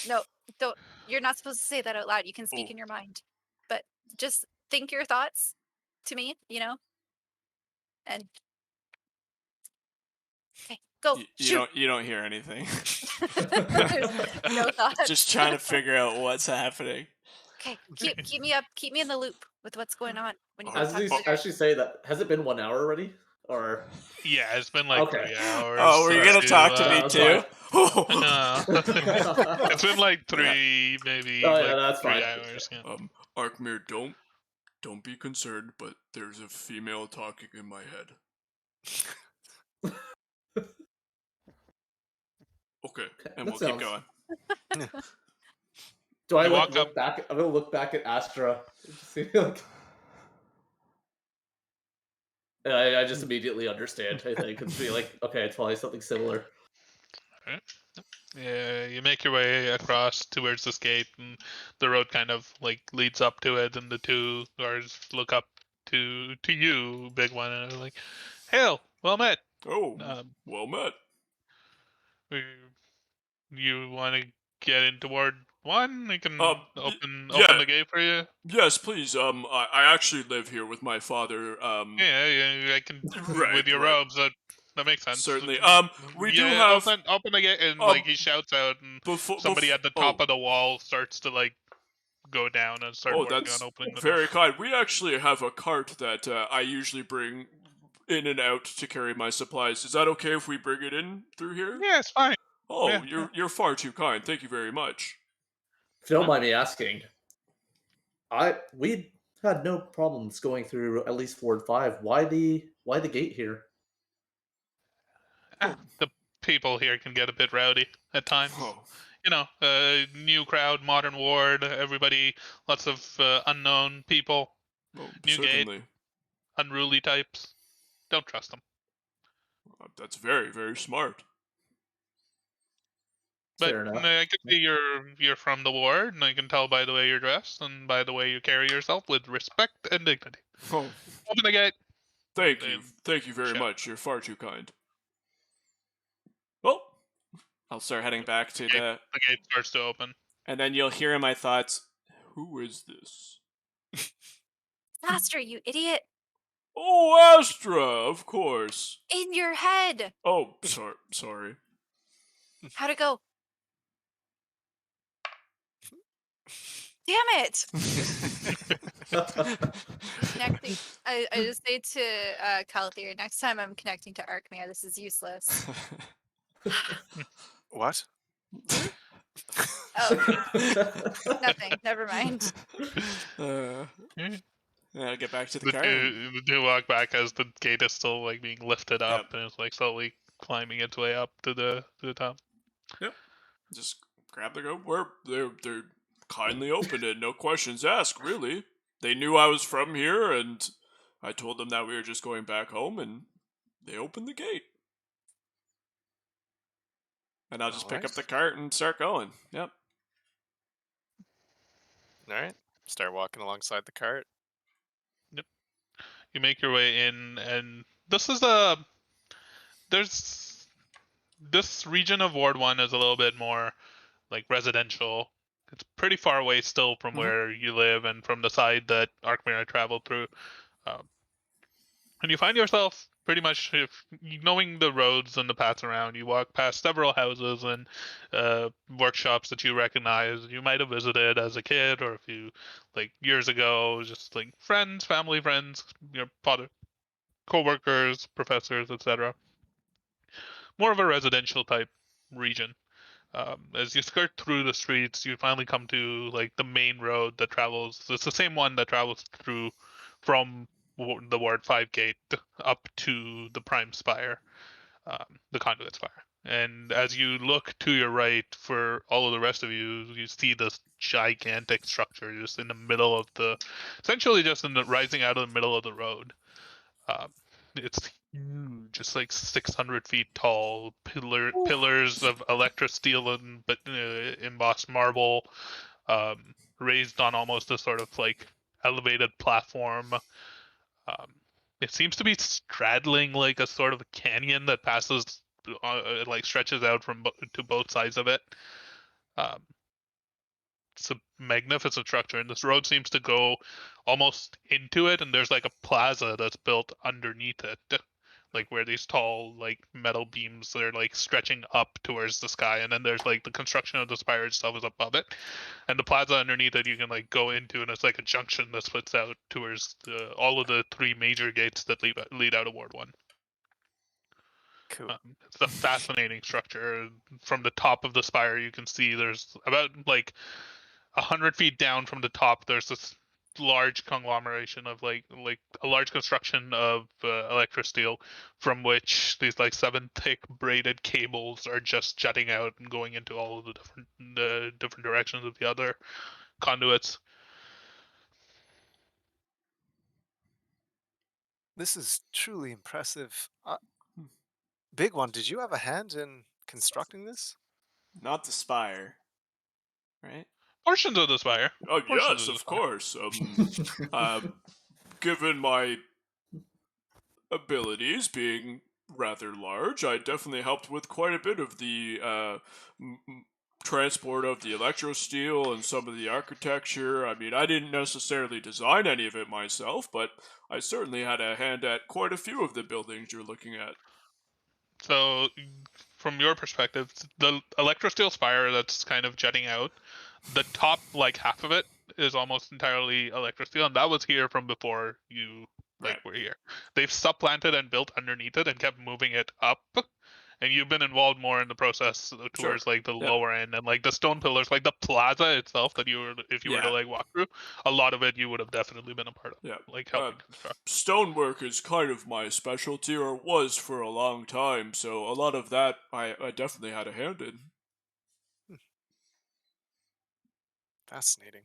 No, don't. You're not supposed to say that out loud. You can speak Oh. in your mind, but just think your thoughts to me. And okay, go shoot. You don't hear anything. There's no thoughts. Just trying to figure out what's happening. Okay, keep me up. Keep me in the loop with what's going on when you go As talk you to actually say that, has it been 1 hour already? Or yeah, it's been like Okay. 3 hours. Oh, were you gonna talk to me that's too? No. It's been like 3, maybe Oh, yeah, like that's 3 fine. hours. Yeah. Arkmir, don't be concerned, but there's a female talking in my head. Okay, and that we'll keep sounds- going. Do I You like walk look up- back? I'm gonna look back at Astra. And just see, like, and I just immediately understand. I think it's be like, okay, it's probably something similar. Yeah, you make your way across towards this gate, and the road kind of like leads up to it, and the 2 guards look up to you, Big One, and are like, "Hail, well met. Oh, Um, well met. you want to get in toward 1? I can open yeah. the gate for you. Yes, please. I actually live here with my father. Yeah, I can Right, with your right. robes. That makes sense. Certainly. Okay. We do have open the gate, and um, like he shouts out, and before somebody at the top oh. of the wall starts to like go down and start Oh, working that's on opening the very door. kind. We actually have a cart that I usually bring in and out to carry my supplies. Is that okay if we bring it in through here? Yeah, it's fine. Oh, Yeah, you're far too kind. Thank you very much. If you don't mind me asking, we had no problems going through at least Ward 5. Why the gate here? The people here can get a bit rowdy at times. Oh, New crowd, modern ward, everybody, lots of unknown people, oh New gate. certainly. Unruly types. Don't trust them. That's very, very smart. But Fair enough. I can see you're from the ward, and I can tell by the way you're dressed and by the way you carry yourself with respect and dignity. Oh, Open the gate. thank Then you. Thank you very shout. much. You're far too kind. Well, I'll start heading back to The gate starts to open. and then you'll hear in my thoughts. who is this? Faster, you idiot! Oh, Astra, of course. In your head. Oh, sorry. How'd it go? Damn it! Connecting. I just say to Calthier, next time I'm connecting to Arkmir, this is useless. What? Oh, nothing. Never mind. I'll get back to the The car. two walk back as the gate is still like being lifted up, Yep. and it's like slowly climbing its way up to the top. Just Grab the go. They're kindly opened it. No questions asked. Really, they knew I was from here, and I told them that we were just going back home, and they opened the gate. and I'll just pick up Alright. the cart and start going. Yep. All right. Start walking alongside the cart. You make your way in, and this is this region of Ward 1 is a little bit more like residential. It's pretty far away still from where you live and from the side that Arkmira traveled through. And you find yourself pretty much, if knowing the roads and the paths around, you walk past several houses and workshops that you recognize. You might have visited as a kid, or if you like years ago, just like friends, family friends, your father, co-workers, professors, etc. More of a residential type region. As you skirt through the streets, you finally come to like the main road that travels. It's the same one that travels through from the Ward 5 gate up to the Prime Spire, the Conduit Spire. And as you look to your right, for all of the rest of you, you see this gigantic structure just in the middle of essentially just rising out of the middle of the road. It's huge, just like 600 feet tall, pillars of electrosteel and embossed marble, raised on almost a sort of like elevated platform. It seems to be straddling like a sort of a canyon that passes, like stretches out to both sides of it. Um, it's a magnificent structure, and this road seems to go almost into it, and there's like a plaza that's built underneath it, like where these tall like metal beams, they're like stretching up towards the sky, and then there's like the construction of the spire itself is above it, and the plaza underneath it you can like go into, and it's like a junction that splits out towards all of the three major gates that lead out of Ward 1. Cool. It's a fascinating structure. From the top of the spire, you can see there's about like 100 feet down from the top. There's this large conglomeration of like a large construction of electrosteel, from which these like 7 thick braided cables are just jutting out and going into all of the different directions of the other conduits. This is truly impressive. Big one, did you have a hand in constructing this? Not the spire, right? Portions of the spire. Oh Portions yes, of the of spire. course. Given my abilities being rather large, I definitely helped with quite a bit of the transport of the electrosteel and some of the architecture. I mean, I didn't necessarily design any of it myself, but I certainly had a hand at quite a few of the buildings you're looking at. So, from your perspective, the electrosteel spire that's kind of jutting out, the top like half of it is almost entirely electrosteel, and that was here from before you Right. were here. They've supplanted and built underneath it and kept moving it up, and you've been involved more in the process towards like the Yep. lower end, and like the stone pillars, like the plaza itself that if you were to Yeah. like walk through, a lot of it you would have definitely been a part of, Yeah. like helping construct. Stonework is kind of my specialty, or was for a long time, so a lot of that I definitely had a hand in. Fascinating.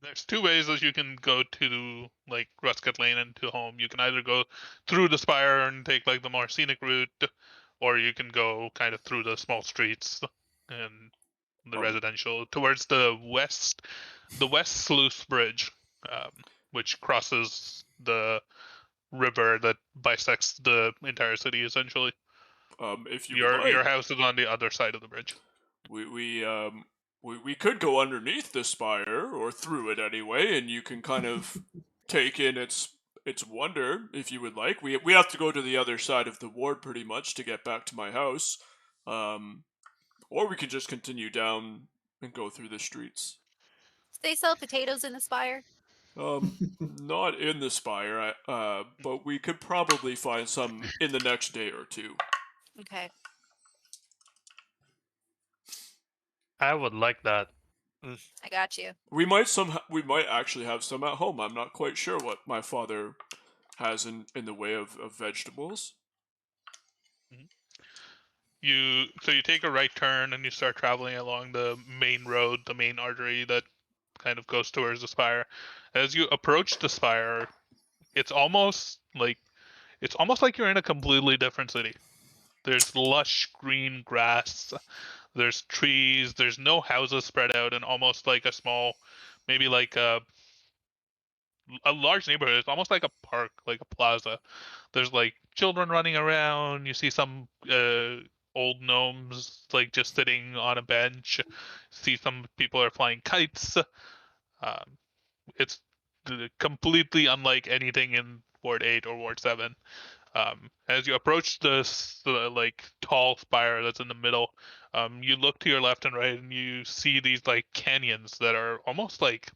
There's 2 ways that you can go to like Rusket Lane and to home. You can either go through the spire and take like the more scenic route, or you can go kind of through the small streets and the residential towards the west sluice bridge, which crosses the river that bisects the entire city essentially. If you would Your like, house is on the other side of the bridge. we could go underneath the spire or through it anyway, and you can kind of take in its wonder if you would like. We have to go to the other side of the ward pretty much to get back to my house, or we could just continue down and go through the streets. They sell potatoes in the spire. Not in the spire, but we could probably find some in the next day or two. Okay. I would like that. I got you. We might actually have some at home. I'm not quite sure what my father has in the way of vegetables. You take a right turn and you start traveling along the main road, the main artery that kind of goes towards the spire. As you approach the spire, it's almost like you're in a completely different city. There's lush green grass. There's trees. There's no houses spread out, and almost like a small, maybe like a large neighborhood. It's almost like a park, like a plaza. There's like children running around. You see some old gnomes like just sitting on a bench. See some people are flying kites. It's completely unlike anything in Ward 8 or Ward 7. As you approach this like tall spire that's in the middle, you look to your left and right, and you see these like canyons that are almost like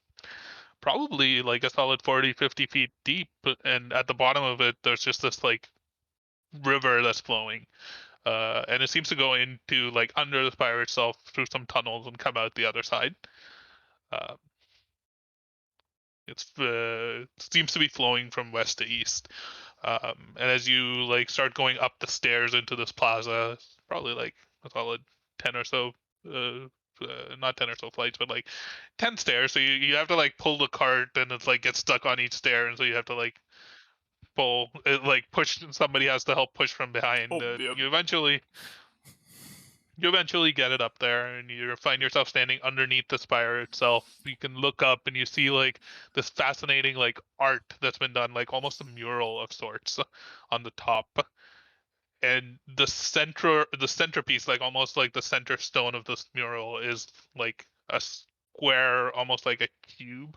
probably like a solid 40-50 feet deep, and at the bottom of it there's just this like river that's flowing, and it seems to go into like under the spire itself through some tunnels and come out the other side. uh, it seems to be flowing from west to east, and as you like start going up the stairs into this plaza, it's probably like a solid 10 or so not 10 or so flights, but like 10 stairs. So you have to like pull the cart, and it's like gets stuck on each stair, and so you have to like pull it, like push. Somebody has to help push from behind. Oh, yep. You eventually get it up there, and you find yourself standing underneath the spire itself. You can look up, and you see like this fascinating like art that's been done, like almost a mural of sorts on the top. And the centerpiece, like almost like the center stone of this mural, is like a square, almost like a cube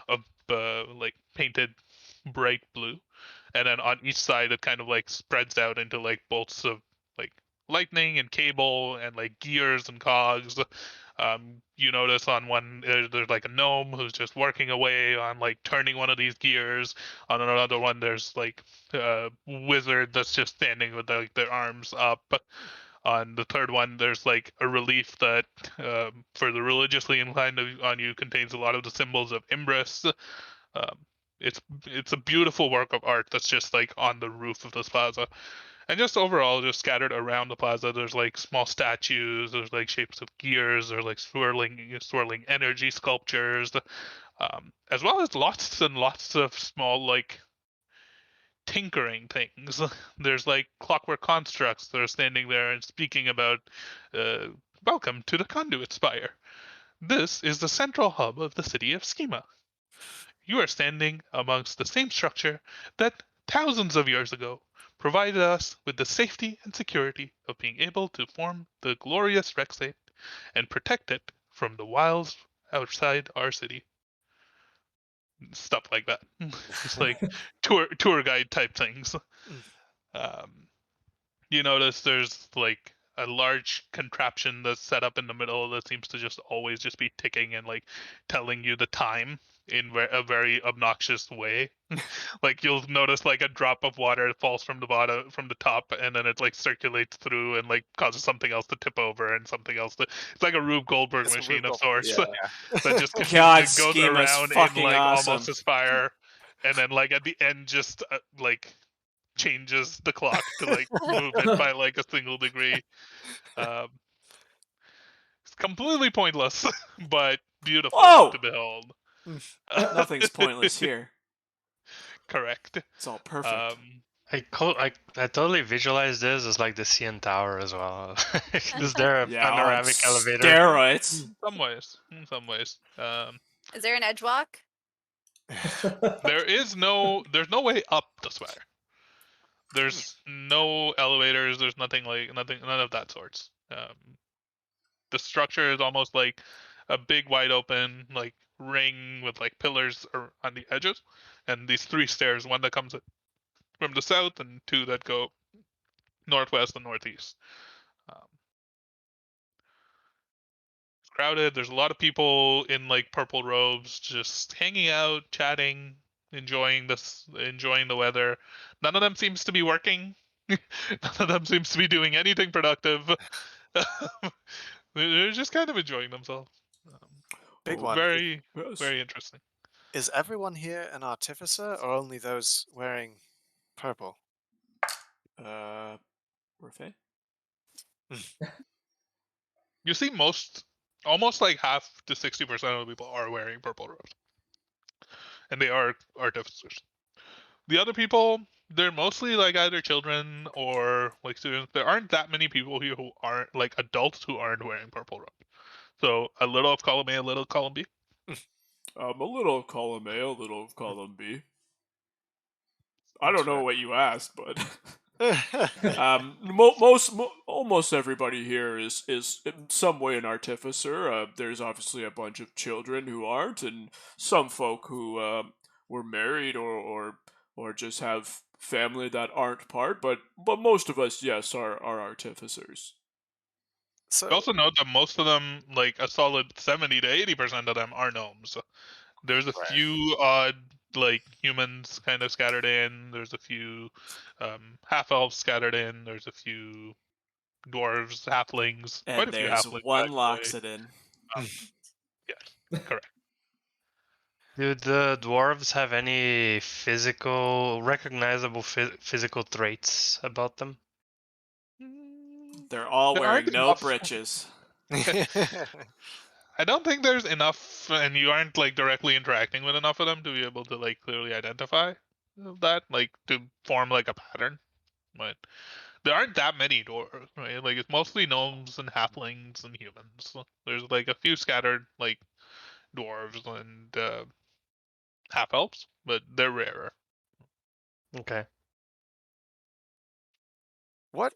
of like painted bright blue, and then on each side it kind of like spreads out into like bolts of like lightning and cable and like gears and cogs. You notice on one there's like a gnome who's just working away on like turning one of these gears. On another one there's like a wizard that's just standing with like their arms up. On the third one there's like a relief that for the religiously inclined on you contains a lot of the symbols of Imbris. um, it's a beautiful work of art that's just like on the roof of this plaza, and just overall, just scattered around the plaza, there's like small statues, there's like shapes of gears, there's like swirling energy sculptures, as well as lots and lots of small like tinkering things. There's like clockwork constructs that are standing there and speaking about, uh, welcome to the Conduit Spire. This is the central hub of the city of Schema. You are standing amongst the same structure that thousands of years ago provided us with the safety and security of being able to form the glorious Rexate and protect it from the wilds outside our city. Stuff like that. Just like tour guide type things. Um, you notice there's like a large contraption that's set up in the middle that seems to just always just be ticking and like telling you the time in a very obnoxious way. Like you'll notice like a drop of water falls from the top, and then it like circulates through and like causes something else to tip over and something else to. It's like a Rube Goldberg It's a machine Rube of Goldberg sorts Yeah. that just God, it goes Schema's around in fucking like awesome. almost a spire, and then like at the end just like changes the clock to like move it by like a single degree. Um, it's completely pointless, but beautiful Whoa! to behold. Nothing's pointless here. Correct. It's all perfect. I totally visualize this as like the CN Tower as well. Is there a Yeah, on panoramic elevator? steroids. In some ways. Is there an edge walk? There's no way up the spire. There's no elevators. There's none of that sorts. The structure is almost like a big wide open like ring with like pillars on the edges, and these three stairs, one that comes from the south and two that go northwest and northeast. It's crowded. There's a lot of people in like purple robes just hanging out, chatting, enjoying the weather. None of them seems to be working. None of them seems to be doing anything productive. They're just kind of enjoying themselves. Big one. Very, Yes. very interesting. Is everyone here an artificer, or only those wearing purple? Worth You see almost like half to 60% of the people are wearing purple robes, and they are artificers. The other people, they're mostly like either children or like students. There aren't that many people here who aren't like adults who aren't wearing purple robes. So a little of column A, a little of column B. A little of column A, a little of column B. I don't That's know right. what you asked, but almost everybody here is in some way an artificer. There's obviously a bunch of children who aren't, and some folk who were married or just have family that aren't part. But most of us, yes, are artificers. So You also note that most of them, like a solid 70 to 80% of them, are gnomes. There's a Right. few odd like humans kind of scattered in. There's a few half elves scattered in. There's a few dwarves, halflings, quite And a few there's halflings one actually. Loxodon. Yes, correct. Do the dwarves have any recognizable physical traits about them? They're all There wearing aren't no enough. breeches. I don't think there's enough, and you aren't like directly interacting with enough of them to be able to like clearly identify that, like to form like a pattern. But there aren't that many dwarves, right? Like it's mostly gnomes and halflings and humans. There's like a few scattered like dwarves and half elves, but they're rarer. Okay. what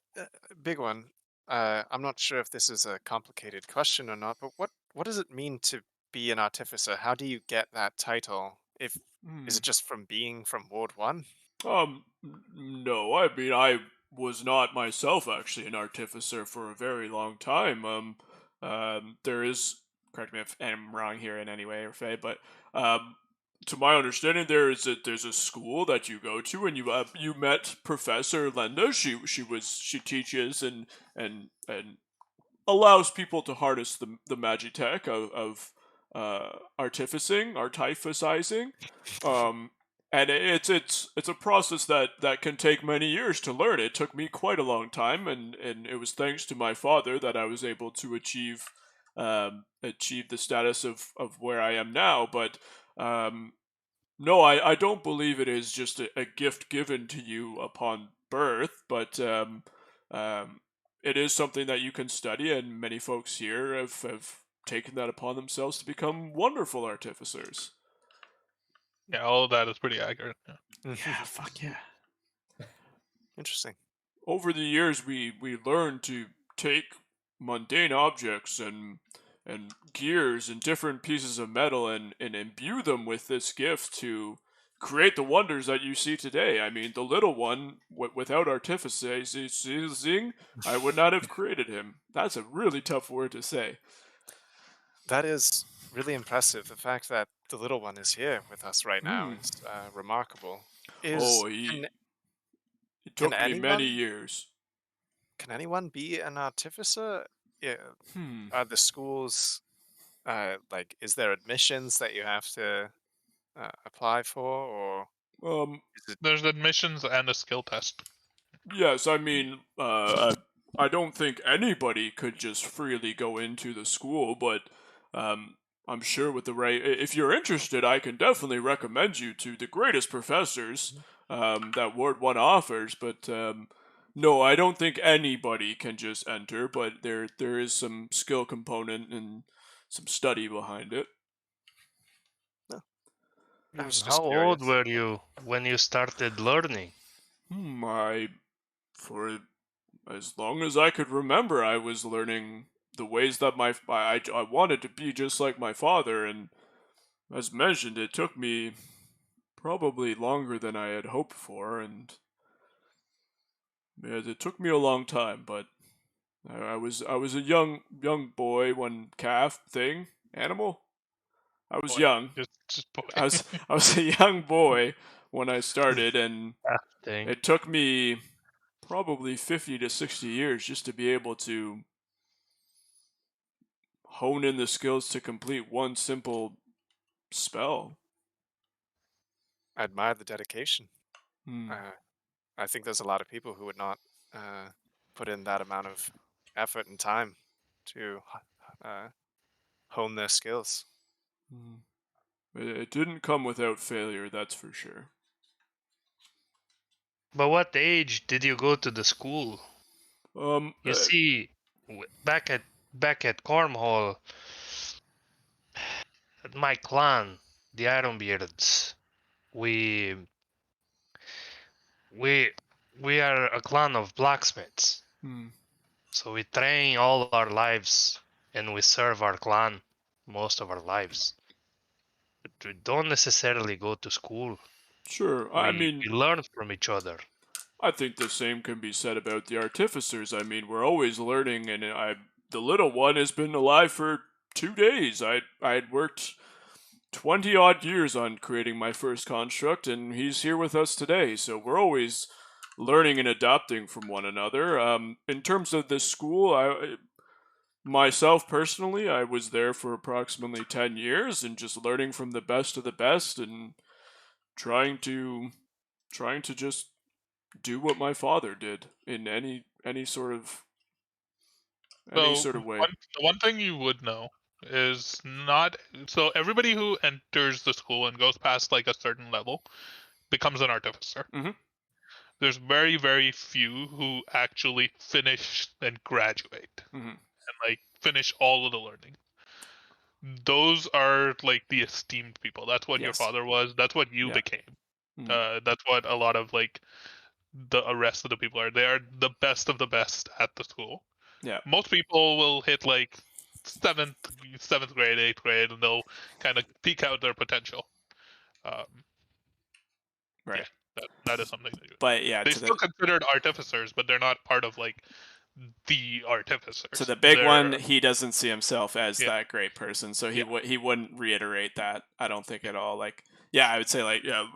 big one? I'm not sure if this is a complicated question or not, but what does it mean to be an artificer? How do you get that title? If is Hmm. it just from being from Ward One? No, I mean, I was not myself actually an artificer for a very long time. There is, correct me if I'm wrong here in any way or Faye, but um, to my understanding, there's a school that you go to, and you met Professor Lenda. She teaches and allows people to harness the magitech of artificizing. Um, and it's a process that can take many years to learn. It took me quite a long time, and it was thanks to my father that I was able to achieve the status of where I am now. But no, I don't believe it is just a gift given to you upon birth, but um, it is something that you can study, and many folks here have taken that upon themselves to become wonderful artificers. Yeah, all of that is pretty accurate. Yeah. Yeah, fuck yeah. Interesting. Over the years, we learned to take mundane objects and gears and different pieces of metal and imbue them with this gift to create the wonders that you see today. I mean, the little one, without artificing, I would not have created him. That's a really tough word to say. That is really impressive. The fact that the little one is here with us right now Hmm. is remarkable. Is Oh, it can took me many anyone years. can anyone be an artificer? Yeah, Hmm. are the schools like is there admissions that you have to apply for, or Um, is it There's admissions and a skill test. Yes, I mean, I don't think anybody could just freely go into the school, but um, I'm sure with the right, if you're interested, I can definitely recommend you to the greatest professors that Ward One offers. But no, I don't think anybody can just enter. But there is some skill component and some study behind it. no? I was How just old curious. were you when you started learning? I for as long as I could remember, I was learning the ways that I wanted to be just like my father, and as mentioned, it took me probably longer than I had hoped for, and it took me a long time. But I was a young boy, one calf thing animal. I was Boy, young. just boy. I was a young boy when I started, and Thing. it took me probably 50 to 60 years just to be able to hone in the skills to complete one simple spell. I admire the dedication. Hmm. Uh, I think there's a lot of people who would not uh, put in that amount of effort and time to hone their skills. Hmm. It didn't come without failure, that's for sure. But what age did you go to the school? You see, back at Cornhole, my clan, the Ironbeards, we we we are a clan of blacksmiths. So we train all our lives and we serve our clan most of our lives. But we don't necessarily go to school. Sure. I We mean, learn from each other. I think the same can be said about the artificers. I mean, we're always learning, and the little one has been alive for 2 days. I had worked 20 odd years on creating my first construct, and he's here with us today. So we're always learning and adapting from one another. In terms of this school, myself personally, I was there for approximately 10 years and just learning from the best of the best and trying to just do what my father did in any sort of So way. the one thing you would know is not so everybody who enters the school and goes past like a certain level becomes an artificer. Mhm. There's very, very few who actually finish and graduate Mhm. and like finish all of the learning. Those are like the esteemed people. That's what your Yes. father was. That's what you Yeah. became. Mhm. That's what a lot of like the rest of the people are. They are the best of the best at the school. Yeah. Most people will hit like seventh grade, eighth grade, and they'll kind of peak out their potential. Um, Right. yeah, that is something they do. But yeah, They still considered artificers, but they're not part of like the artificers. to the big They're- one, he doesn't see himself as Yeah. that great person, so Yeah. he wouldn't reiterate that. I don't think at all. Like, yeah, I would say like, yeah,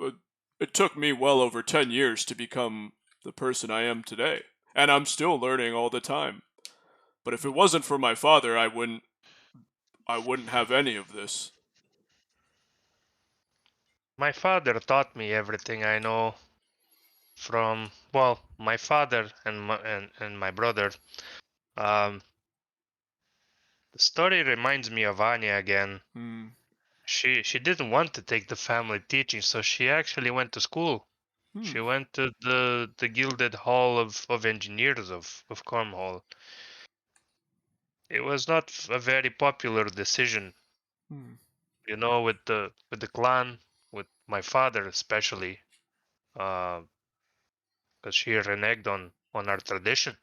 it took me well over 10 years to become the person I am today, and I'm still learning all the time. But if it wasn't for my father, I wouldn't have any of this. My father taught me everything I know from, well, my father and my brother. Um, the story reminds me of Anya again. She didn't want to take the family teaching, so she actually went to school. She went to the Gilded Hall of Engineers of Cornwall. It was not a very popular decision, you know, with the clan, with my father especially, because she reneged on our tradition.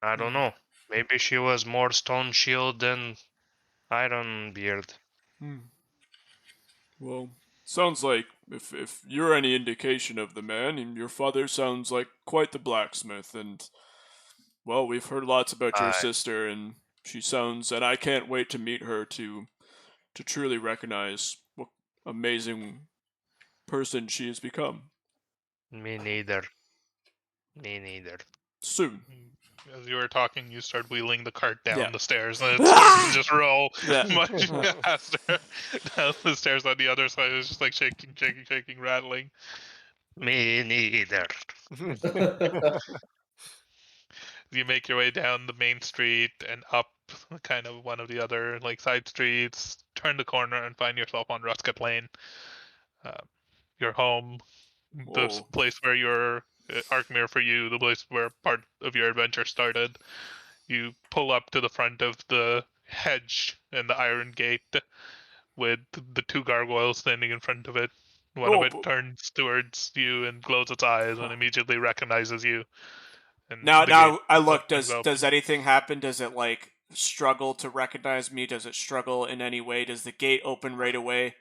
I don't know. Maybe she was more Stone Shield than Ironbeard. Well, sounds like if you're any indication of the man, and your father sounds like quite the blacksmith, and well, we've heard lots about your I sister, and she sounds, and I can't wait to meet her to truly recognize what amazing person she has become. Me neither. Me neither. Soon. As you were talking, you started wheeling the cart down Yeah. the stairs, and it started to just roll Yeah. much faster down the stairs on the other side. It was just like shaking, shaking, shaking, rattling. Me neither. You make your way down the main street and up kind of one of the other like side streets, turn the corner and find yourself on Rusket Lane. Your home, the Whoa. place where your Arkmere for you, the place where part of your adventure started. You pull up to the front of the hedge and the iron gate with the two gargoyles standing in front of it. One of Oh, it turns towards you and glows its eyes and immediately recognizes you. And now the gate I look. swings open. Does anything happen? Does it like struggle to recognize me? Does it struggle in any way? Does the gate open right away?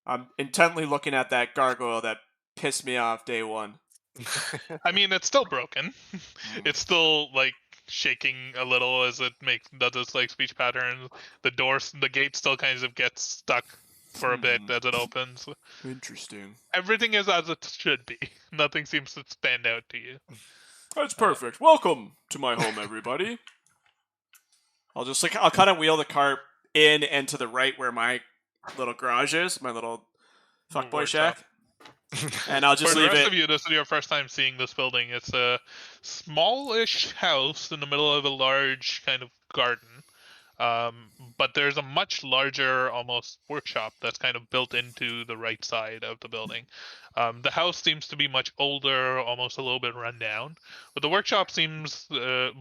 I'm intently looking at that gargoyle that pissed me off day one. I mean, it's still broken. It's still like shaking a little as it does its like speech pattern. The gate still kind of gets stuck for a bit as it opens. Interesting. Everything is as it should be. Nothing seems to stand out to you. That's perfect. Welcome to my home, everybody. I'll kind of wheel the cart in and to the right where my little garage is, my little fuckboy Workshop. shack. And I'll just For the leave rest it. of you, this is your first time seeing this building. It's a smallish house in the middle of a large kind of garden. But there's a much larger, almost workshop that's kind of built into the right side of the building. The house seems to be much older, almost a little bit run down, but the workshop seems, the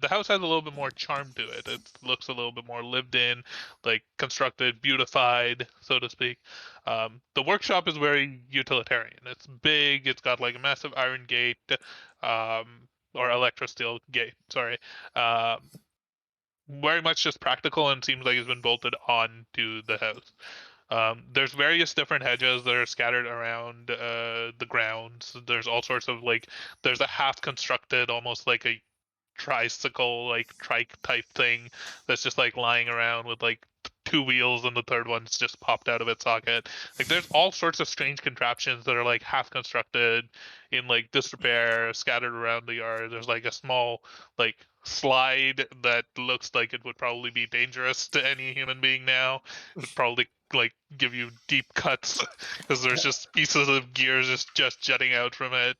house has a little bit more charm to it. It looks a little bit more lived in, like constructed, beautified, so to speak. The workshop is very utilitarian. It's big. It's got like a massive iron gate, or electro-steel gate. Sorry. Very much just practical and seems like it's been bolted on to the house. There's various different hedges that are scattered around the grounds. There's all sorts of like, there's a half constructed, almost like a tricycle, like trike type thing that's just like lying around with like two wheels and the third one's just popped out of its socket. Like there's all sorts of strange contraptions that are like half constructed in like disrepair, scattered around the yard. There's like a small like slide that looks like it would probably be dangerous to any human being now. It would probably like give you deep cuts because there's just pieces of gears just jutting out from it.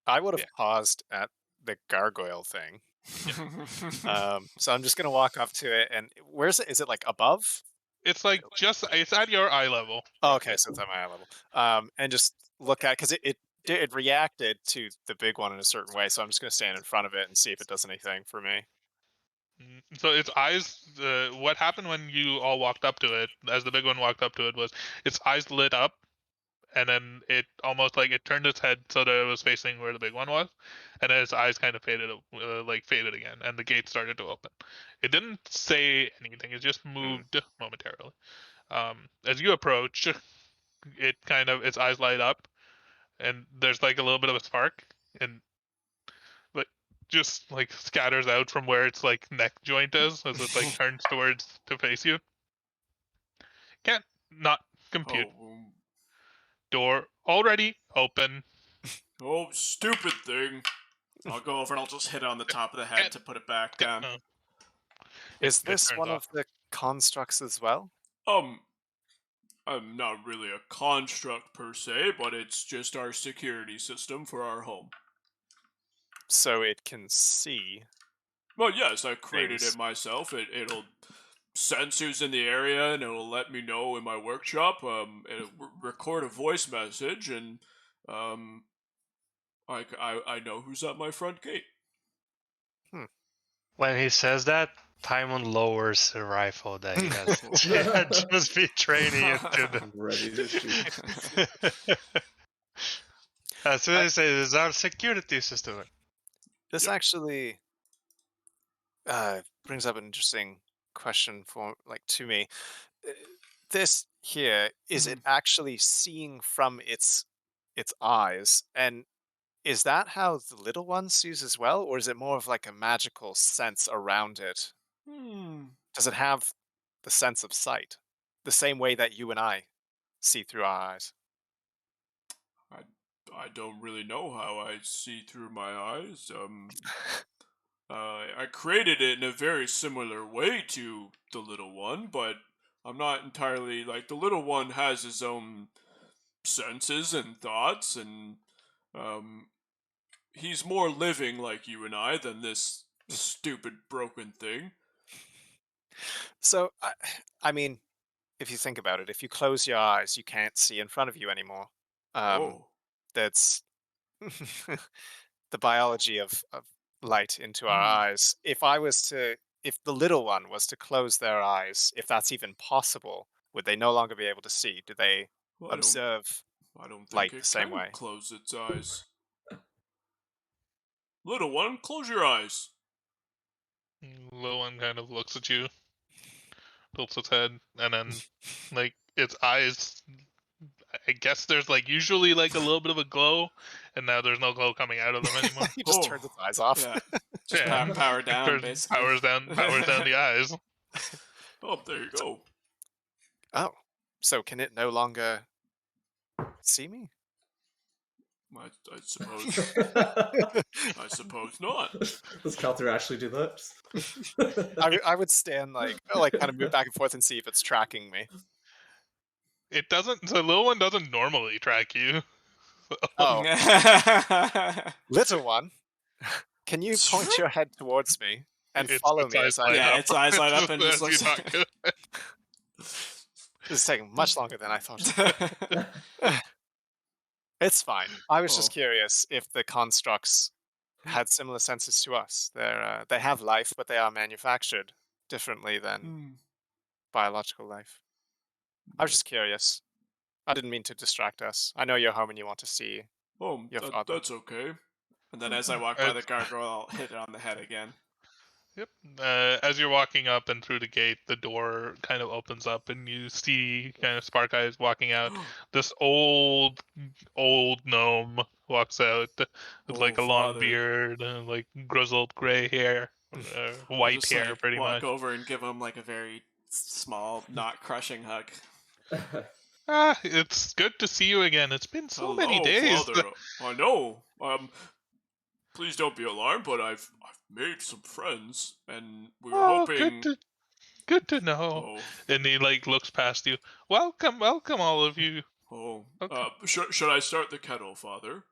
I would have Yeah. paused at the gargoyle thing. So I'm just gonna walk up to it, and where's it? Is it like above? It's like just it's at your eye level. Oh, okay, so it's at my eye level. And just look at, because it reacted to the big one in a certain way. So I'm just gonna stand in front of it and see if it does anything for me. So its eyes. What happened when you all walked up to it, as the big one walked up to it, was its eyes lit up, and then it almost like it turned its head so that it was facing where the big one was, and then its eyes kind of faded again, and the gate started to open. It didn't say anything. It just moved momentarily. As you approach, it kind of its eyes light up, and there's like a little bit of a spark, and like just like scatters out from where its like neck joint is as it like turns towards to face you. Can't not compute. Door already open. Oh, stupid thing. I'll go over and I'll just hit it on the top of the head to put it back down. Is It this turns one off. of the constructs as well? I'm not really a construct per se, but it's just our security system for our home. So it can see. Well, yes, I created Things. it myself. It'll sense who's in the area, and it'll let me know in my workshop. It'll record a voice message, and I know who's at my front gate. When he says that, Timon lowers the rifle that he has just been training it to the... Ready to shoot. That's what they say. This is our security system. This actually brings up an interesting question to me. This here, is it actually seeing from its eyes, and is that how the little one sees as well, or is it more of like a magical sense around it? Does it have the sense of sight, the same way that you and I see through our eyes? I don't really know how I see through my eyes. I created it in a very similar way to the little one, but I'm not entirely like the little one has his own senses and thoughts, and he's more living like you and I than this stupid broken thing. So, I mean, if you think about it, if you close your eyes, you can't see in front of you anymore. That's the biology of light into our eyes. If the little one was to close their eyes, if that's even possible, would they no longer be able to see? Do they observe I don't think light it the same can way? close its eyes. Little one, close your eyes. Little one kind of looks at you, tilts its head, and then like its eyes. I guess there's like usually like a little bit of a glow, and now there's no glow coming out of them anymore. He just turns its eyes off. Yeah, just Yeah. power down, basically. Powers down the eyes. Oh, there you go. Oh, so can it no longer see me? I suppose. I suppose not. Does Calter actually do that? I would stand like kind of move back and forth and see if it's tracking me. It doesn't. The little one doesn't normally track you. Oh, little one, can you point your head towards me? and It's follow its me eyes as I. light Yeah, up. its eyes light up and just As you looks. knock it. This is taking much longer than I thought. It's fine. I was just Oh. curious if the constructs had similar senses to us. They have life, but they are manufactured differently than Hmm. biological life. I was just curious. I didn't mean to distract us. I know you're home and you want to see Oh, your father. that's okay. And then as I walk by the It's- gargoyle, I'll hit it on the head again. Yep. As you're walking up and through the gate, the door kind of opens up, and you see kind of Spark Eyes walking out. This old gnome walks out with Oh, like a long father. beard and like grizzled gray hair, I'll white just hair, like pretty walk much. over and give him like a very small, not crushing hug. Ah, it's good to see you again. It's been so many Hello, days. father. I know. Please don't be alarmed, but I've made some friends, and we were Oh, hoping. good to know. Oh, And he like looks past you. Welcome, all of you. oh. Okay. Should I start the kettle, father?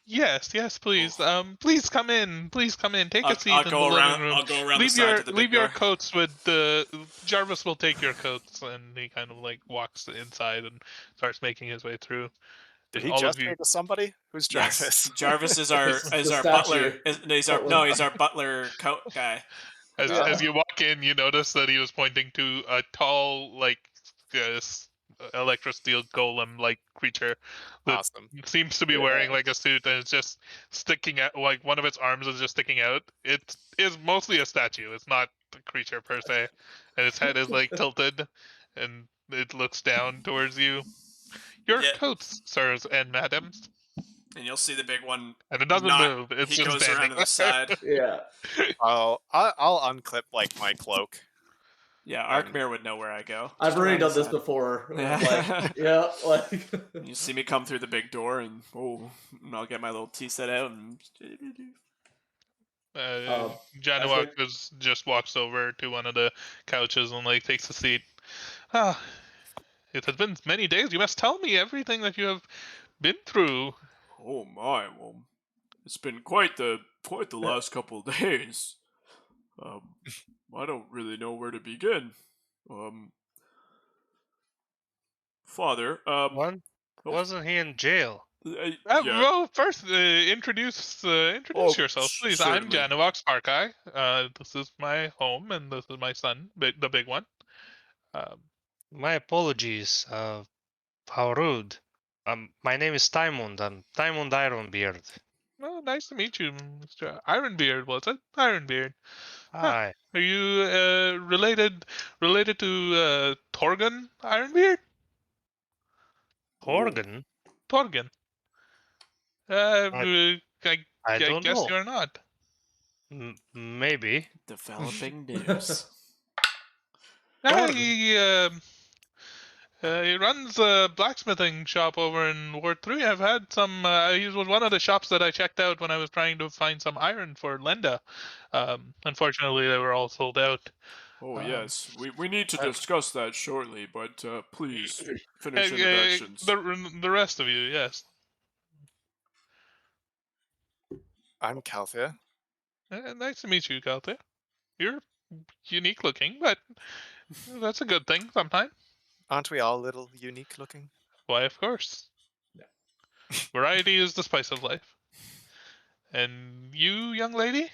Yes, please. Oh. Please come in. Please come in. Take a I'll seat in the go living around. room. I'll go around the side to the big Leave your door. coats with the Jarvis will take your coats, and he kind of like walks inside and starts making his way through. Did And he all of just you, say to somebody? Who's Yes, Jarvis? Jarvis is our The butler. statue. He's our butler coat guy. as you walk in, you notice that he was pointing to a tall, like electro-steel golem-like creature that Awesome. seems to be wearing like a suit, and it's just sticking out. Like one of its arms is just sticking out. It is mostly a statue. It's not a creature per se, and its head is like tilted, and it looks down towards you. Your Yeah, coats, sirs and madams, and you'll see the big one. and it doesn't Not. move. It's He just goes standing around to the side. Yeah. I'll unclip like my cloak. Yeah, And Arkmir would know where I go. I've Just already around the done this side. before. Yeah. Like, yeah, like. You see me come through the big door, and I'll get my little tea set out, and Uh, As they, just walks over to one of the couches and like takes a seat. Ah, it has been many days. You must tell me everything that you have been through. Oh my. Well, it's been quite the last couple of days. I don't really know where to begin. Um, Father. One Oh, wasn't he in jail? yeah. Well, first, introduce Oh, yourself, please. I'm certainly. Janovox Sparkai. This is my home, and this is my son, the big one. Um, My apologies. How rude. My name is Taimund. I'm Taimund Ironbeard. well, nice to meet you, Mr. Ironbeard. Was it Ironbeard? Huh. Hi. Are you related to Torgon Ironbeard? Oh, Horgan? Torgon. I, I I don't guess know. you're not. Maybe. developing news. Yeah, Torgon? he runs a blacksmithing shop over in Ward 3. I've had some. He was one of the shops that I checked out when I was trying to find some iron for Lenda. Unfortunately, they were all sold out. oh Um, yes. We need to Uh, discuss that shortly, but please finish hey, introductions. the rest of you, yes. I'm Calthea. Nice to meet you, Galtia. You're unique looking, but that's a good thing sometimes. Aren't we all a little unique looking? Why, of course. Yeah. Variety is the spice of life. And you, young lady?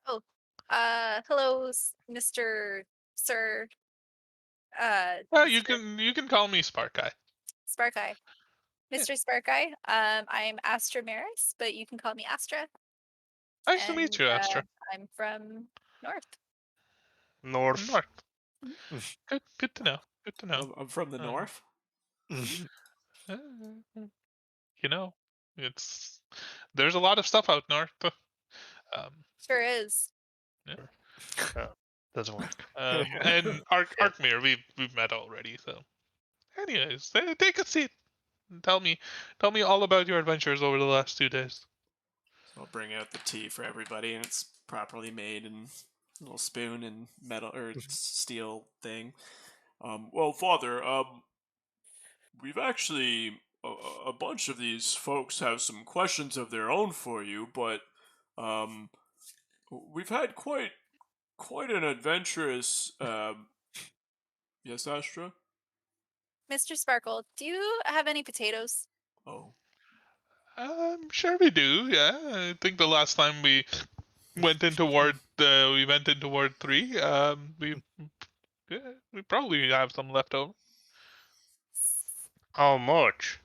Oh, hello, Mr. Sir. You Mr. can call me Spark Eye. Sparkeye. Yeah. Mr. Sparkeye. I'm Astra Maris, but you can call me Astra. Nice to meet you, Astra. I'm from North. North. North. Good to know. Good to know. I'm from the Um, north. uh, you know, it's there's a lot of stuff out north. Sure is. Doesn't work. And Arkmir, we've met already. So, anyways, take a seat and tell me all about your adventures over the last 2 days. So I'll bring out the tea for everybody, and it's properly made and a little spoon and metal or steel thing. Well, Father, we've actually a bunch of these folks have some questions of their own for you, but we've had quite an adventurous. Yes, Astra. Mr. Sparkle, do you have any potatoes? Oh, Sure we do. Yeah, I think the last time we went into Ward 3. We probably have some left over. How much?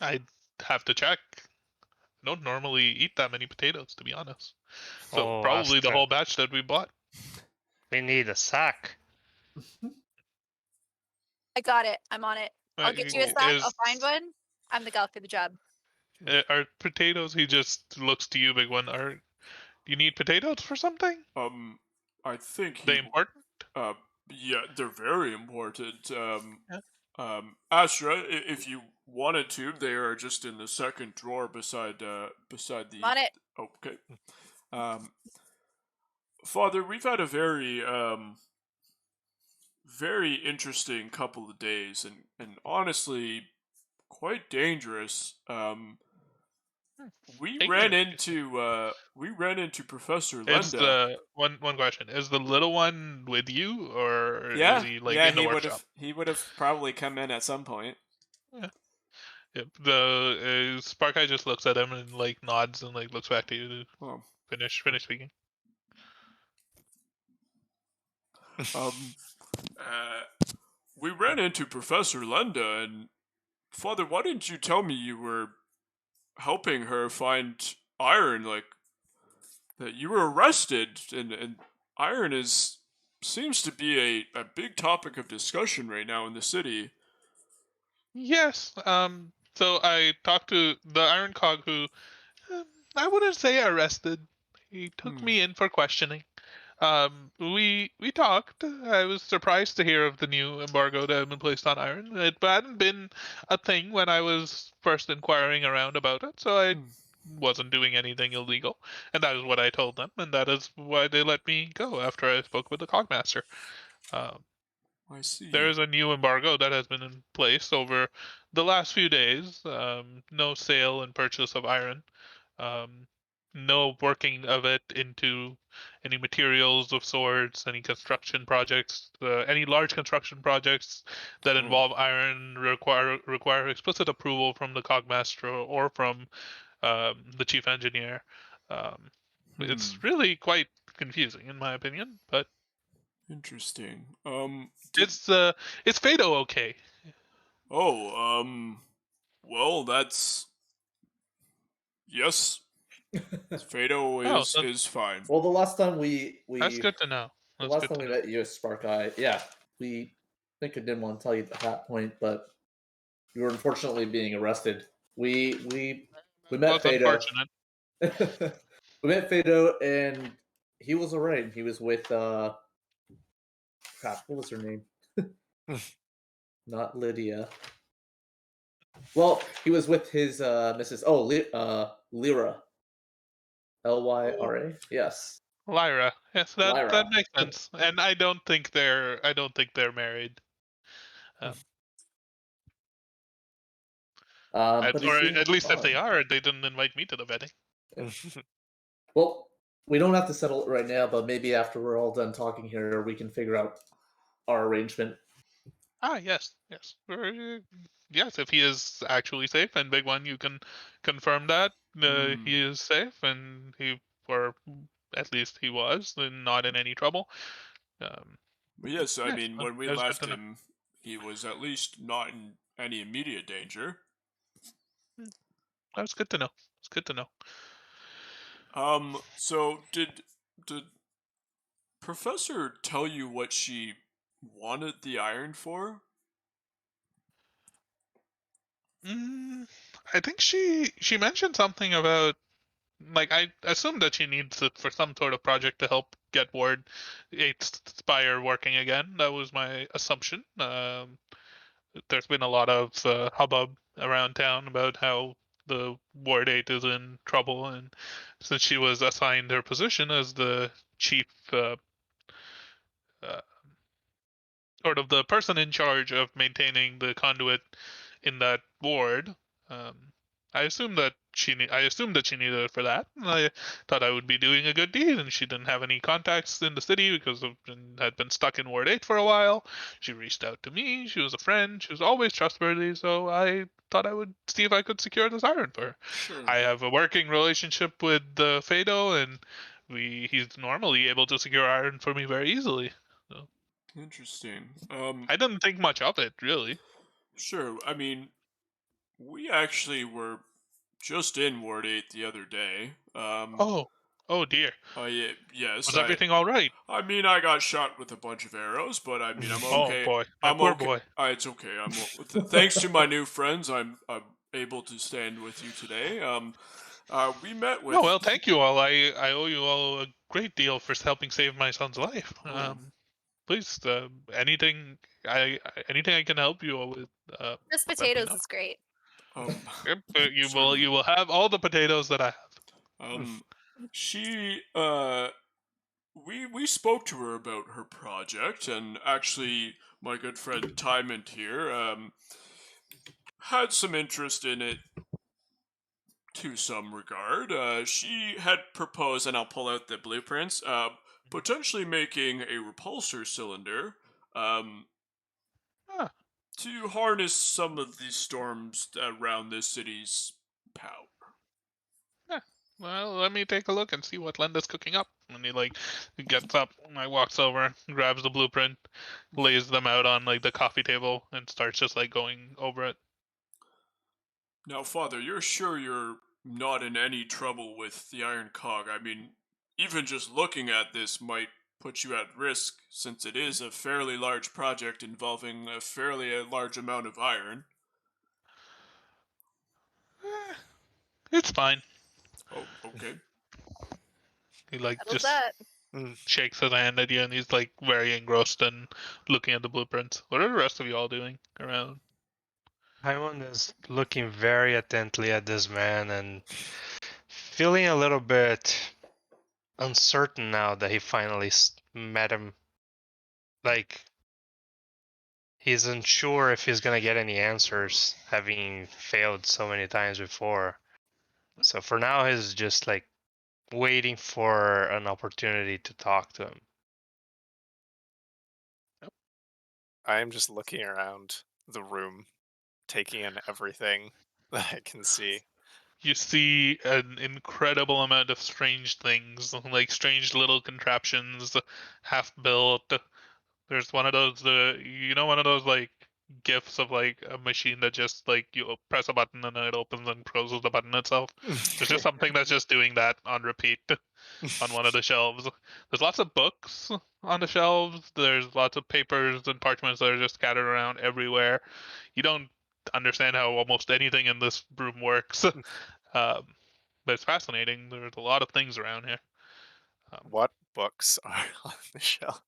I'd have to check. I don't normally eat that many potatoes, to be honest. So Oh, probably the Astra, whole batch that we bought. we need a sack. I got it. I'm on it. I'll get you a sack. Is I'll find one. I'm the gal for the job. are potatoes? He just looks to you, big one. Do you need potatoes for something? I think They important? yeah, they're very important. Yeah. Astra, if you wanted to, they are just in the second drawer beside the. I'm on it. Okay. Father, we've had a very interesting couple of days, and honestly, quite dangerous. We ran Dangerous. into Professor Is Lenda. the one question? Is the little one with you, or is Yeah, he like yeah, in the workshop? he would have probably come in at some point. Yeah. Yep. The Spark Eye just looks at him and like nods and like looks back to you to Oh, finish speaking. we ran into Professor Lenda, and Father, why didn't you tell me you were helping her find iron? Like that you were arrested, and iron seems to be a big topic of discussion right now in the city. Yes. So I talked to the Iron Cog who I wouldn't say arrested. He took me in for questioning. We talked. I was surprised to hear of the new embargo that had been placed on iron. It hadn't been a thing when I was first inquiring around about it, so I wasn't doing anything illegal, and that is what I told them, and that is why they let me go after I spoke with the Cogmaster. Um, I see. there is a new embargo that has been in place over the last few days. No sale and purchase of iron. Um, no working of it into any materials of sorts, any construction projects, any large construction projects that involve iron require explicit approval from the cogmaster or from the chief engineer. Um, it's really quite confusing, in my opinion, but Interesting. it's Fado okay. Oh, well, that's yes. Fado Oh, is fine. Well, the last time that's good to know. the That's last good time to we know. met you, Spark Eye, yeah, we I think I didn't want to tell you at that point, but you were unfortunately being arrested. We met That's Fado. unfortunate. We met Fado, and he was alright. He was with crap. What was her name? Not Lydia. Well, he was with his Mrs. Lyra. Lyra. Yes, Lyra. Yes, that Lyra. makes sense. And I don't think they're married. But he's Or doing at least if they fine. are, they didn't invite me to the wedding. Well, we don't have to settle it right now, but maybe after we're all done talking here, we can figure out our arrangement. Ah, yes, yes. Yes, if he is actually safe, and Big One, you can confirm that he is safe, and or at least he was, and not in any trouble. But yes, I Yes, mean, when we that's good left to know. him, he was at least not in any immediate danger. That's good to know. It's good to know. So did Professor tell you what she wanted the iron for? I think she mentioned something about like I assume that she needs it for some sort of project to help get Ward 8 Spire working again. That was my assumption. There's been a lot of hubbub around town about how the Ward 8 is in trouble, and since she was assigned her position as the chief, uh, sort of the person in charge of maintaining the conduit in that ward, um, I assumed that she needed it for that. And I thought I would be doing a good deed, and she didn't have any contacts in the city because had been stuck in Ward 8 for a while. She reached out to me. She was a friend. She was always trustworthy. So I thought I would see if I could secure this iron for her. Sure. I have a working relationship with Fado, and he's normally able to secure iron for me very easily. So Interesting. I didn't think much of it, really. Sure. I mean, we actually were just in Ward 8 the other day. Oh dear. Yes, Was everything all right? I mean, I got shot with a bunch of arrows, but I mean, I'm Oh okay. boy, my I'm poor okay. boy. It's okay. Thanks to my new friends, I'm able to stand with you today. We met No, with. well, thank you all. I owe you all a great deal for helping save my son's life. Oh. Please, anything I can help you all with, Just let me potatoes know. is great. Yep, you Certainly. will have all the potatoes that I have. She we spoke to her about her project, and actually, my good friend Tymont here had some interest in it to some regard. She had proposed, and I'll pull out the blueprints, potentially making a repulsor cylinder um, Ah, to harness some of the storms around this city's power. yeah. Well, let me take a look and see what Linda's cooking up. And he gets up, and I walks over, grabs the blueprint, lays them out on like the coffee table, and starts just like going over it. Now, Father, you're sure you're not in any trouble with the Iron Cog? I mean, even just looking at this might put you at risk, since it is a fairly large project involving a fairly large amount of iron. Eh, it's fine. Oh, okay. He like Settles just that. shakes his hand at you, and he's like very engrossed and looking at the blueprints. What are the rest of you all doing around? Paimon is looking very attentively at this man and feeling a little bit uncertain now that he finally met him. Like, he's unsure if he's gonna get any answers, having failed so many times before. So for now, he's just like waiting for an opportunity to talk to him. I am just looking around the room, taking in everything that I can see. You see an incredible amount of strange things, like strange little contraptions, half built. There's one of those, one of those like gifs of like a machine that just like you press a button and it opens and closes the button itself. There's just something that's just doing that on repeat on one of the shelves. There's lots of books on the shelves. There's lots of papers and parchments that are just scattered around everywhere. You don't understand how almost anything in this room works, but it's fascinating. There's a lot of things around here. What books are on the shelf?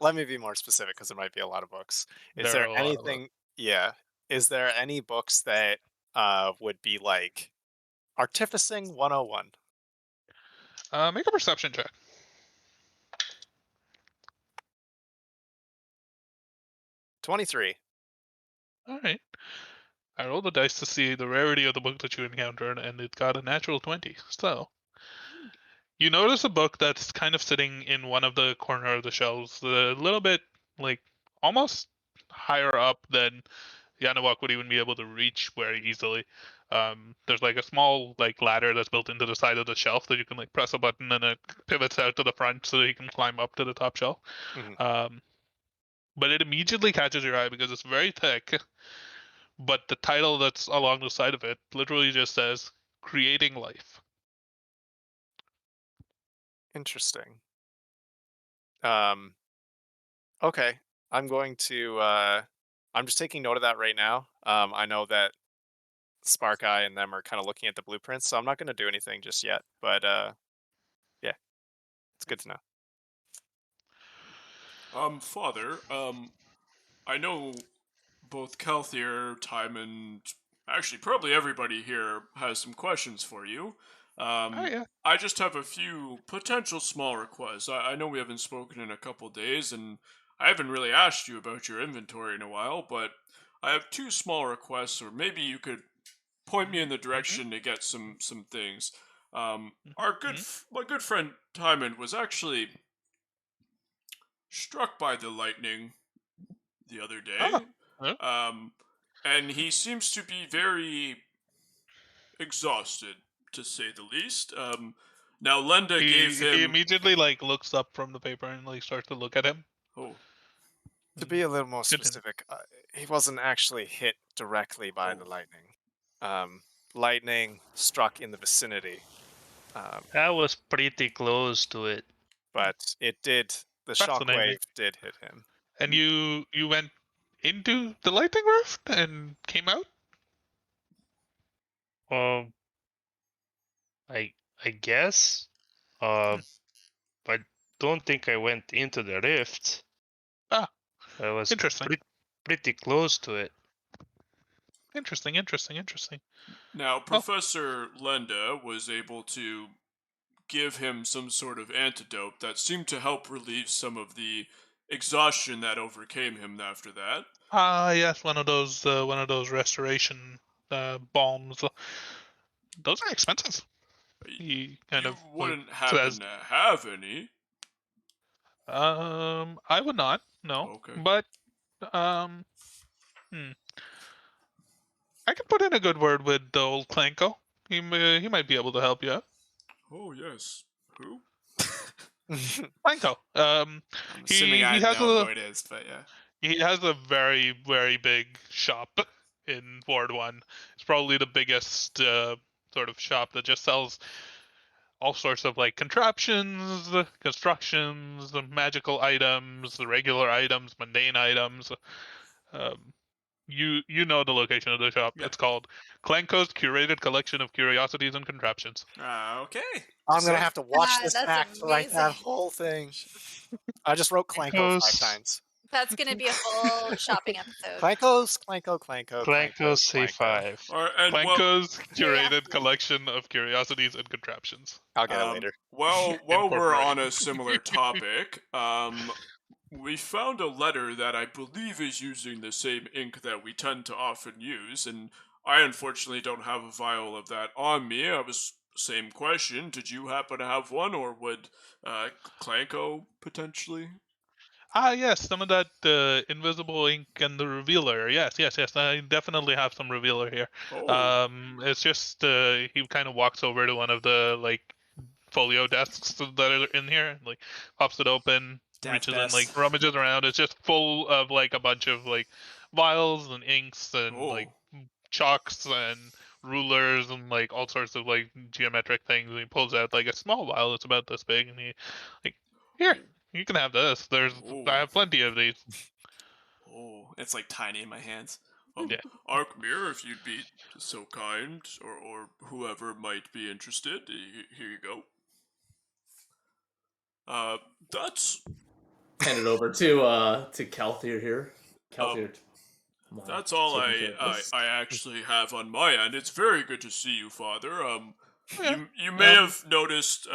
Let me be more specific because there might be a lot of books. Is There are there a lot of them. anything? Yeah. Is there any books that would be like Artificing 101? Make a perception check. 23. All right. I rolled the dice to see the rarity of the book that you encountered, and it got a natural 20. So, you notice a book that's kind of sitting in one of the corner of the shelves, a little bit like almost higher up than Yanawak would even be able to reach very easily. There's like a small like ladder that's built into the side of the shelf that you can like press a button and it pivots out to the front so that you can climb up to the top shelf. Mhm. But it immediately catches your eye because it's very thick. But the title that's along the side of it literally just says "Creating Life." Interesting. Um, okay. I'm going to I'm just taking note of that right now. I know that Spark Eye and them are kind of looking at the blueprints, so I'm not going to do anything just yet, but yeah, it's good to know. Father, I know both Kelthier, Time, and actually probably everybody here has some questions for you. Oh yeah. I just have a few potential small requests. I know we haven't spoken in a couple days, and I haven't really asked you about your inventory in a while, but I have two small requests, or maybe you could point me in the direction to get some things. My good friend Timon was actually struck by the lightning the other day. Ah, And he seems to be very exhausted, to say the least. Now Lenda gave he him. immediately like looks up from the paper and like starts to look at him. Oh, To be a little more Good to know. specific, he wasn't actually hit directly by the Oh. lightning. Lightning struck in the vicinity, I was pretty close to it. but it did. The Fascinating. shockwave did hit him. And you went into the lightning rift and came out? Um, I guess. I don't think I went into the rift. Ah, I was interesting. pretty close to it. Interesting. Now Well, Professor Lenda was able to give him some sort of antidote that seemed to help relieve some of the exhaustion that overcame him after that. yes, one of those restoration bombs. Those are expensive. He kind You of like wouldn't happen says, to have any. I would not, no, Okay. but I can put in a good word with the old Clanko. He might be able to help you out. Oh yes. Who? Clanko. I'm assuming I He has know who a it is, but yeah. he has a very big shop in Ward 1. It's probably the biggest sort of shop that just sells all sorts of like contraptions, constructions, magical items, regular items, mundane items. Um, you know the location of the shop. Yeah. It's called Clanko's Curated Collection of Curiosities and Contraptions. Okay. I'm So- gonna have to watch Ah, this that's back to write that amazing. whole thing. I just wrote Clanko 5 Clanko's times. That's gonna be a full shopping episode. Clankos, Clanko, Clanko, Clanko, Clanko Clanko. C5. All right, and Clanko's Curated Curiosity. Collection of Curiosities and Contraptions. I'll get it later. while we're Incorporate. on a similar topic, we found a letter that I believe is using the same ink that we tend to often use, and I unfortunately don't have a vial of that on me. I was same question. Did you happen to have one, or would Clanko potentially? Yes, some of that invisible ink and the revealer. Yes. I definitely have some revealer here. Oh, It's just he kind of walks over to one of the like folio desks that are in here, and like pops it open, Dad's reaches in, best. like rummages around. It's just full of like a bunch of like vials and inks and like chalks and rulers and like all sorts of like geometric things. And he pulls out like a small vial that's about this big, and he like, here, you can have this. I have plenty of these. Oh, it's like tiny in my hands. Yeah. Arkmir, if you'd be so kind, or whoever might be interested, here you go. That's Hand it over to Calthier here. Calthier. come on, that's all taking care of this. I actually have on my end. It's very good to see you, Father. Yeah. You may have noticed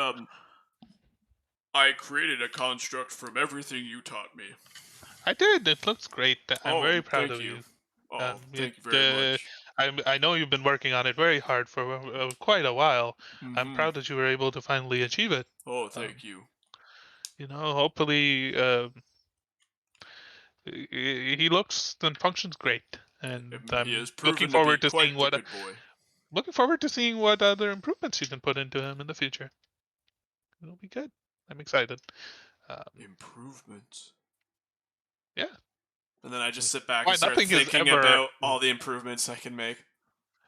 I created a construct from everything you taught me. I did. It looks great. I'm Oh, very proud thank of you. you. Oh, thank you very much. I know you've been working on it very hard for quite a while. I'm Mhm. proud that you were able to finally achieve it. Oh, thank you. You know, hopefully, he looks and functions great, and He has I'm looking proven to be forward to quite seeing the good boy. other improvements you can put into him in the future. It'll be good. I'm excited. Improvements. Yeah. And then I just sit back Why, and start nothing is thinking ever about all the improvements I can make.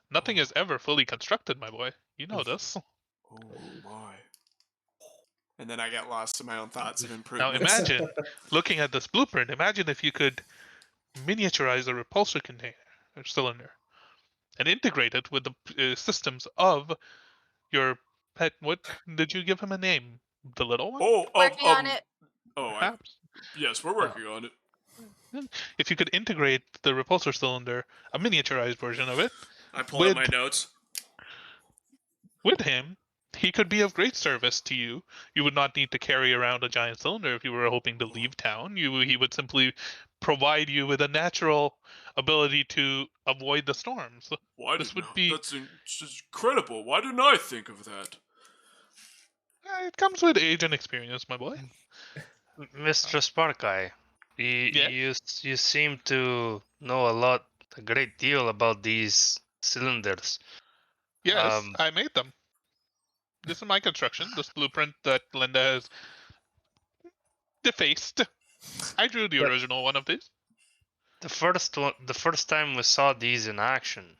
nothing is ever fully constructed, my boy. You know this. Oh my. And then I get lost in my own thoughts of Now improvements. imagine looking at this blueprint. Imagine if you could miniaturize a repulsor container or cylinder and integrate it with the systems of your pet. What did you give him a name? The little one, Oh, Working on it. perhaps. Yes, we're working on it. If you could integrate the repulsor cylinder, a miniaturized version of it, I pull out with my notes. him, he could be of great service to you. You would not need to carry around a giant cylinder if you were hoping to leave town. He would simply provide you with a natural ability to avoid the storms. Why This didn't would I? be. That's just incredible. Why didn't I think of that? It comes with age and experience, my boy. Mr. Sparkeye, Yeah. you seem to know a great deal about these cylinders. Yes, I made them. This is my construction. This blueprint that Linda has defaced. I drew the But- original one of these. the first time we saw these in action,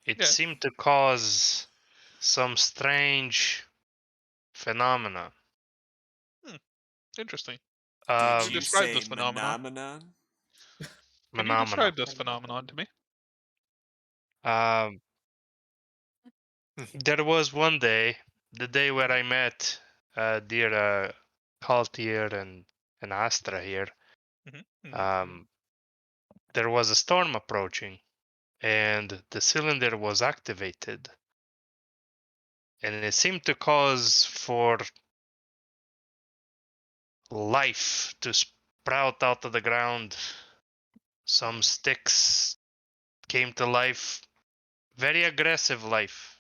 it Yes. seemed to cause some strange phenomena. Interesting. Did You you describe say this phenomenon. phenomenon? Can you Phenomena. describe this phenomenon to me? Um, there was one day, the day where I met dear Kaltir and Astra here. Mm-hmm. There was a storm approaching, and the cylinder was activated, and it seemed to cause for life to sprout out of the ground. Some sticks came to life, very aggressive life.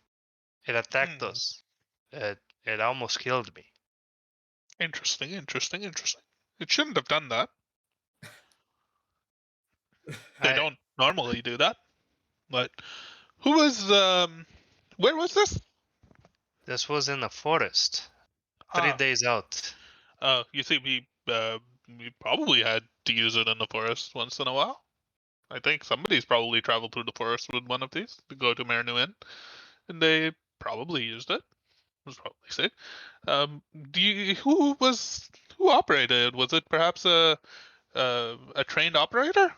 It attacked us. It almost killed me. Interesting. It shouldn't have done that. They I, don't normally do that. But who was where was this? this was in a forest, 3 days out. You see, we probably had to use it in the forest once in a while. I think somebody's probably traveled through the forest with one of these to go to Marinu Inn, and they probably used it. Was probably safe. Who operated? Was it perhaps a trained operator?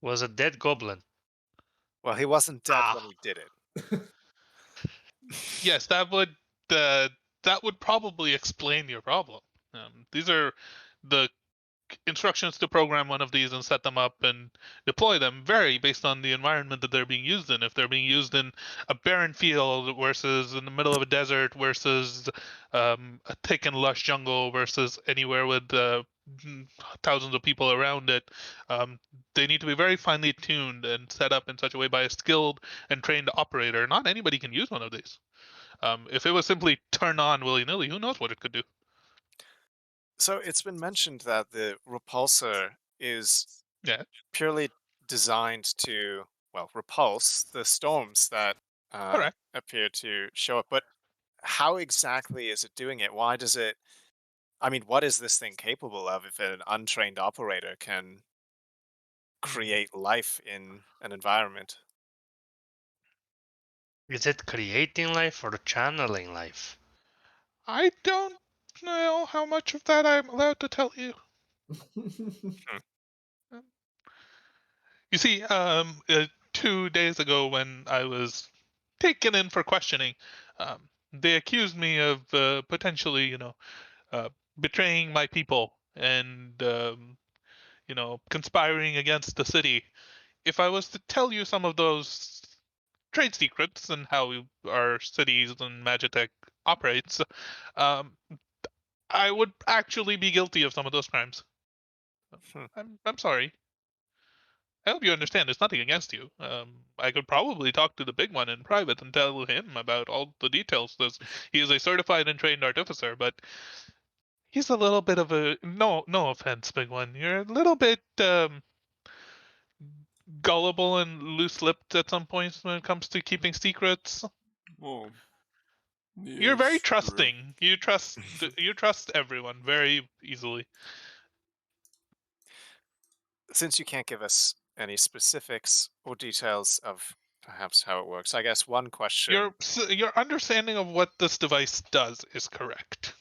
Was a dead goblin. Well, he wasn't dead Ah. when he did it. Yes, that would probably explain your problem. These are the instructions to program one of these and set them up and deploy them vary based on the environment that they're being used in. If they're being used in a barren field versus in the middle of a desert versus a thick and lush jungle versus anywhere with thousands of people around it, they need to be very finely tuned and set up in such a way by a skilled and trained operator. Not anybody can use one of these. If it was simply turned on willy-nilly, who knows what it could do? So it's been mentioned that the repulsor is Yeah. purely designed to, well, repulse the storms that Correct. appear to show up. But how exactly is it doing it? Why does it? I mean, what is this thing capable of if an untrained operator can create life in an environment? Is it creating life or channeling life? I don't know how much of that I'm allowed to tell you. You see, 2 days ago when I was taken in for questioning, they accused me of potentially, betraying my people and, conspiring against the city. If I was to tell you some of those trade secrets and how our cities and Magitech operates, um, I would actually be guilty of some of those crimes. Hmm. I'm sorry. I hope you understand. There's nothing against you. I could probably talk to the big one in private and tell him about all the details. He is a certified and trained artificer, but he's a little bit of a no offense, big one. You're a little bit gullible and loose-lipped at some points when it comes to keeping secrets. Well, You're very yes, true. trusting. You trust everyone very easily. Since you can't give us any specifics or details of perhaps how it works, I guess one question. Your understanding of what this device does is correct.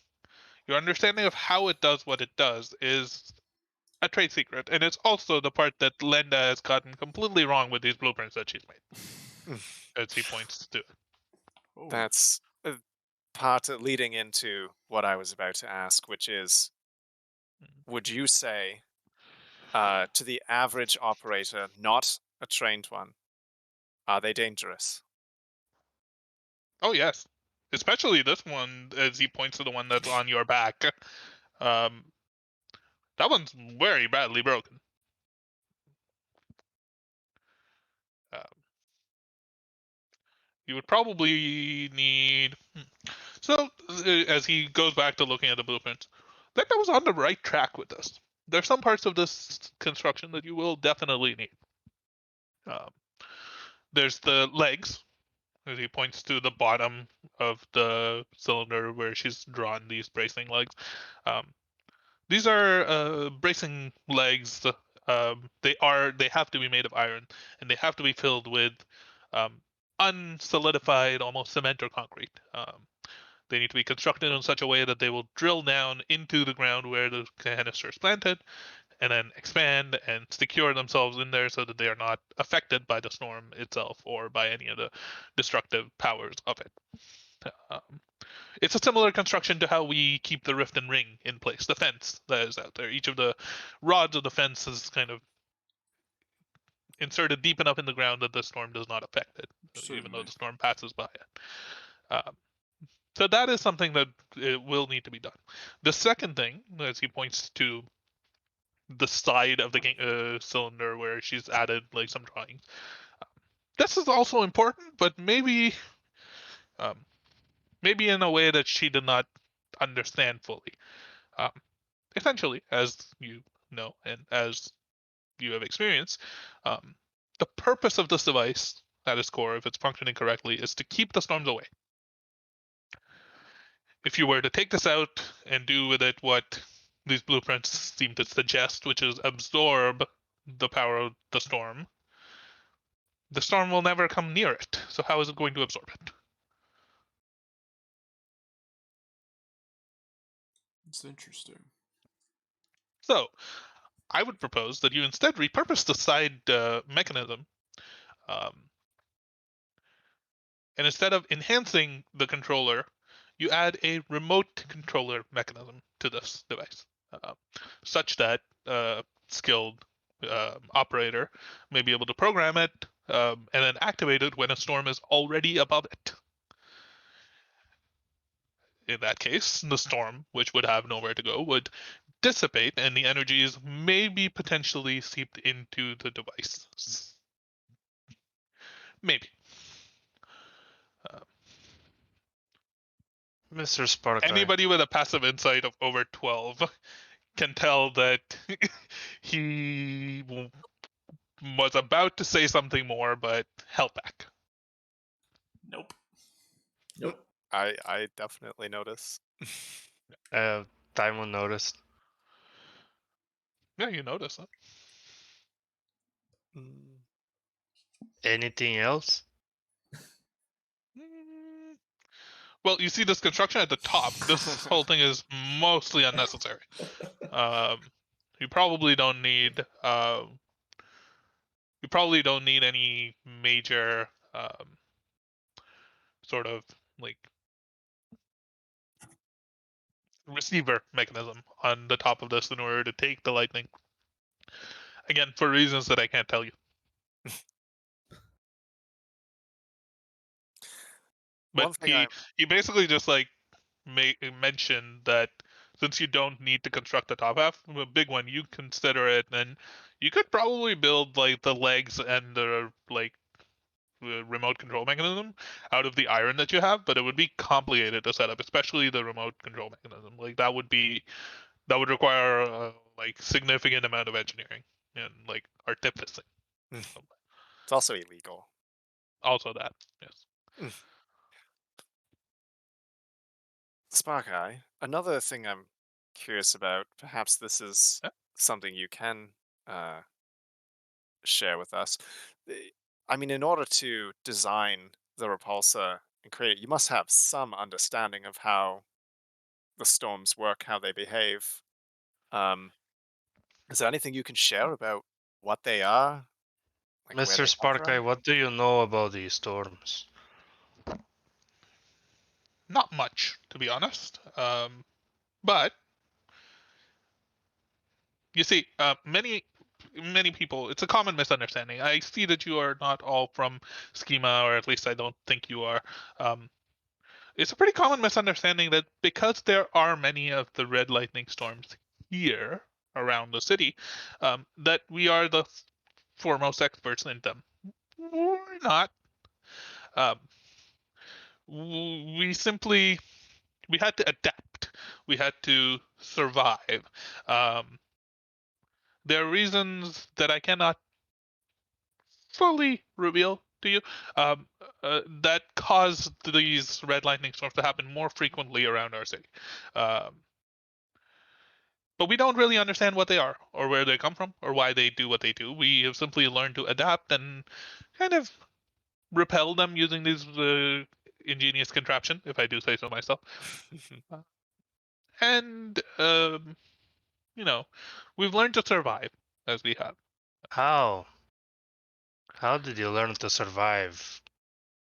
Your understanding of how it does what it does is a trade secret, and it's also the part that Lenda has gotten completely wrong with these blueprints that she's made, as he points to it. Oh. That's part leading into what I was about to ask, which is, would you say to the average operator, not a trained one, are they dangerous? Oh yes, especially this one, as he points to the one that's on your back. That one's very badly broken. You would probably need. So, as he goes back to looking at the blueprints, I think I was on the right track with this. There's some parts of this construction that you will definitely need. Um, there's the legs, as he points to the bottom of the cylinder where she's drawn these bracing legs. Um, these are bracing legs. They have to be made of iron, and they have to be filled with um, unsolidified, almost cement or concrete. They need to be constructed in such a way that they will drill down into the ground where the canister is planted, and then expand and secure themselves in there so that they are not affected by the storm itself or by any of the destructive powers of it. Um, it's a similar construction to how we keep the rift and ring in place, the fence that is out there. Each of the rods of the fence is kind of inserted deep enough in the ground that the storm does not affect it, even though Certainly. the storm passes by it. So that is something that it will need to be done. The second thing, as he points to the side of the cylinder where she's added like some drawings, this is also important, but um, maybe in a way that she did not understand fully. Um, Essentially, as you know and as you have experienced, um, the purpose of this device, at its core, if it's functioning correctly, is to keep the storms away. If you were to take this out and do with it what these blueprints seem to suggest, which is absorb the power of the storm will never come near it. So how is it going to absorb it? It's interesting. So I would propose that you instead repurpose the side mechanism, um, and instead of enhancing the controller, you add a remote controller mechanism to this device, uh, such that a skilled operator may be able to program it and then activate it when a storm is already above it. In that case, the storm, which would have nowhere to go, would dissipate and the energies may be potentially seeped into the device. Maybe. Uh, Mr. Sparkeye. Anybody with a passive insight of over 12 can tell that he was about to say something more, but held back. Nope. Nope. I definitely notice. Timon noticed. Yeah, you notice that. Mm. Anything else? Well, you see this construction at the top. This whole thing is mostly unnecessary. You probably don't need. You probably don't need any major sort of like receiver mechanism on the top of this in order to take the lightning. Again, for reasons that I can't tell you. But One thing he basically just like mentioned that since you don't need to construct the top half, a big one, you consider it, and you could probably build like the legs and the like the remote control mechanism out of the iron that you have, but it would be complicated to set up, especially the remote control mechanism. Like that would require like significant amount of engineering and like artificing. it's also illegal. Also that, yes. Sparkeye, another thing I'm curious about, perhaps this is Yeah. something you can share with us. I mean, in order to design the repulsor and create it, you must have some understanding of how the storms work, how they behave. Um, is there anything you can share about what they are, like where Mr. they come Sparkeye, from? what do you know about these storms? Not much, to be honest. But you see, many people, it's a common misunderstanding. I see that you are not all from schema, or at least I don't think you are. Um, it's a pretty common misunderstanding that because there are many of the red lightning storms here around the city, that we are the foremost experts in them. We're not. Um, we simply we had to adapt. We had to survive. There are reasons that I cannot fully reveal to you that caused these red lightning storms to happen more frequently around our city. Um, but we don't really understand what they are, or where they come from, or why they do what they do. We have simply learned to adapt and kind of repel them using these ingenious contraption, if I do say so myself. And you know, we've learned to survive as we have. How? How did you learn to survive?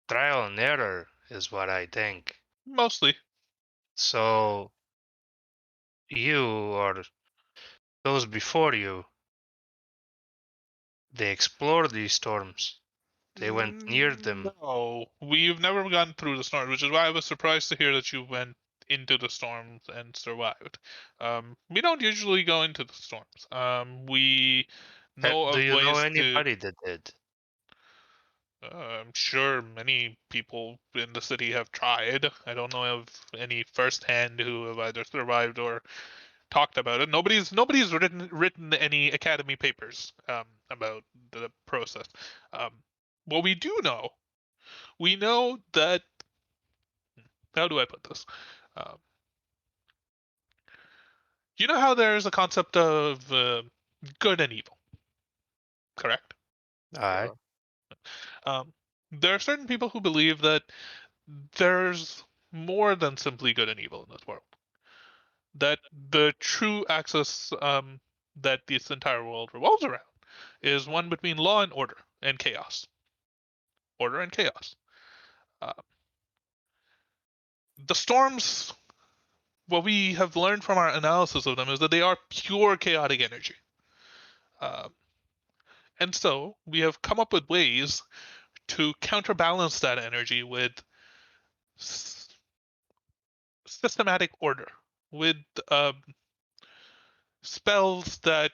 Trial and error is what I think. Mostly. So you or those before you, they explored these storms. They went near them. No, we've never gone through the storms, which is why I was surprised to hear that you went into the storms and survived. We don't usually go into the storms. We know Do of you know ways to. anybody that did? I'm sure many people in the city have tried. I don't know of any firsthand who have either survived or talked about it. Nobody's written any academy papers about the process. Um, what we do know, we know that. How do I put this? Um, you know how there's a concept of good and evil, correct? Aye. Sure. Um, there are certain people who believe that there's more than simply good and evil in this world. That the true axis that this entire world revolves around is one between law and order and chaos. Order and chaos. Uh, the storms, what we have learned from our analysis of them is that they are pure chaotic energy. Uh, and so we have come up with ways to counterbalance that energy with systematic order, with spells that.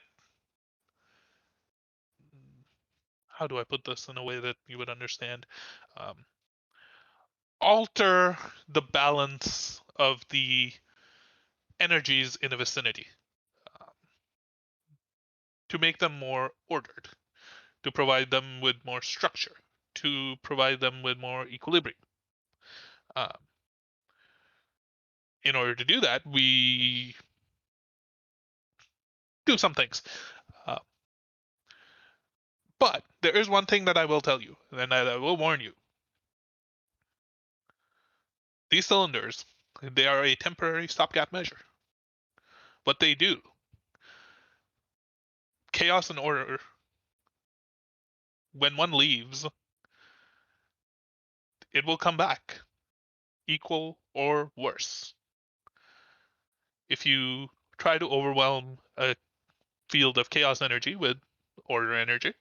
How do I put this in a way that you would understand? Um, alter the balance of the energies in a vicinity um, to make them more ordered, to provide them with more structure, to provide them with more equilibrium. Um, in order to do that, we do some things. Uh, but there is one thing that I will tell you, and I will warn you. These cylinders, they are a temporary stopgap measure. What they do, chaos and order, when one leaves, it will come back, equal or worse. If you try to overwhelm a field of chaos energy with order energy,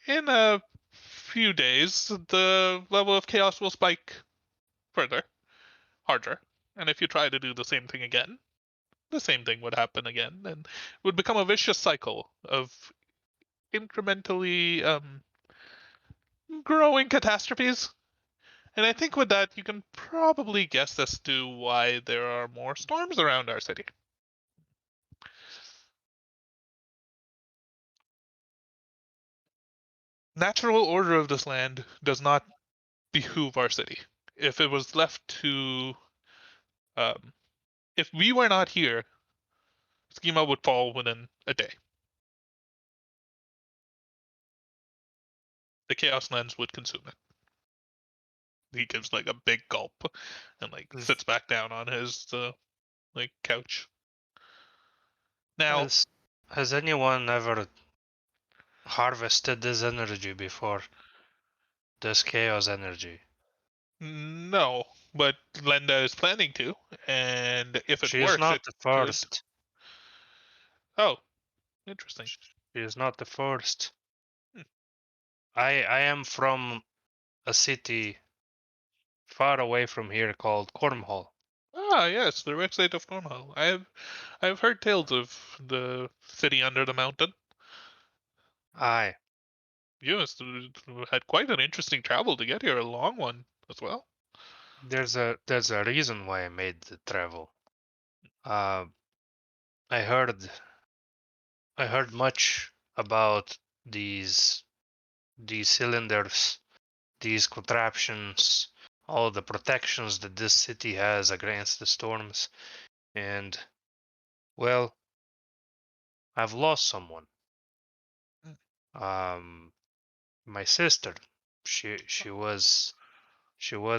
in a few days, the level of chaos will spike further, harder. And if you try to do the same thing again, the same thing would happen again, and it would become a vicious cycle of incrementally growing catastrophes. And I think with that, you can probably guess as to why there are more storms around our city. Natural order of this land does not behoove our city. If it was left to, um, if we were not here, schema would fall within a day. The Chaoslands would consume it. He gives like a big gulp and like sits back down on his like couch. Now, Has anyone ever harvested this energy before? This chaos energy. no, but Lenda is planning to, and if it She is works, not it the could. first. Oh, interesting. She is not the first. Hmm. I am from a city far away from here called Cornwall. Ah, yes, the website of Cornwall. I've heard tales of the city under the mountain. Aye. You must have had quite an interesting travel to get here, a long one as well. There's a reason why I made the travel. Uh, I heard much about these cylinders, these contraptions, all the protections that this city has against the storms, and well, I've lost someone. My sister, she was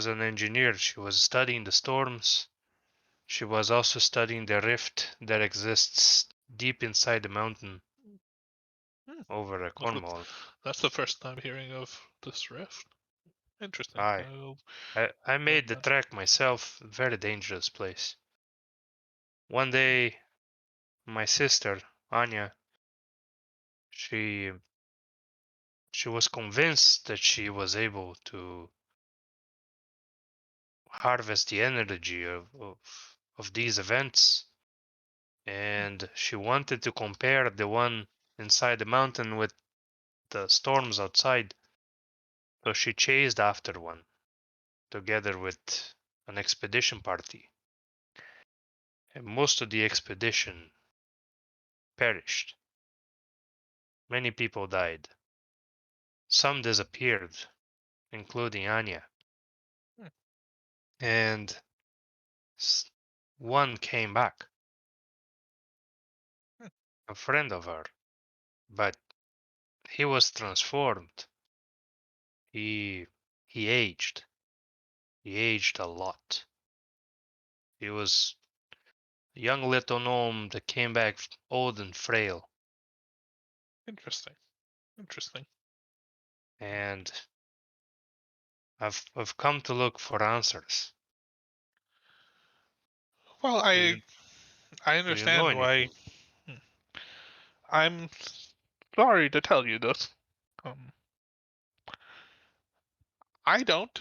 an engineer. She was studying the storms. She was also studying the rift that exists deep inside the mountain Hmm. over Well, Cornwall. that's the first time hearing of this rift. Interesting. Aye. I made the that. trek myself. Very dangerous place. One day, my sister Anya, she was convinced that she was able to harvest the energy of these events, and she wanted to compare the one inside the mountain with the storms outside. So she chased after one together with an expedition party, and most of the expedition perished. Many people died. Some disappeared, including Anya. Hmm. And one came back, Hmm. a friend of her, but he was transformed. He he aged. He aged a lot. He was a young little gnome that came back old and frail. Interesting. Interesting. And I've come to look for answers. Well, Do you I do you know understand why. anything? Hmm. I'm sorry to tell you this. Um, I don't.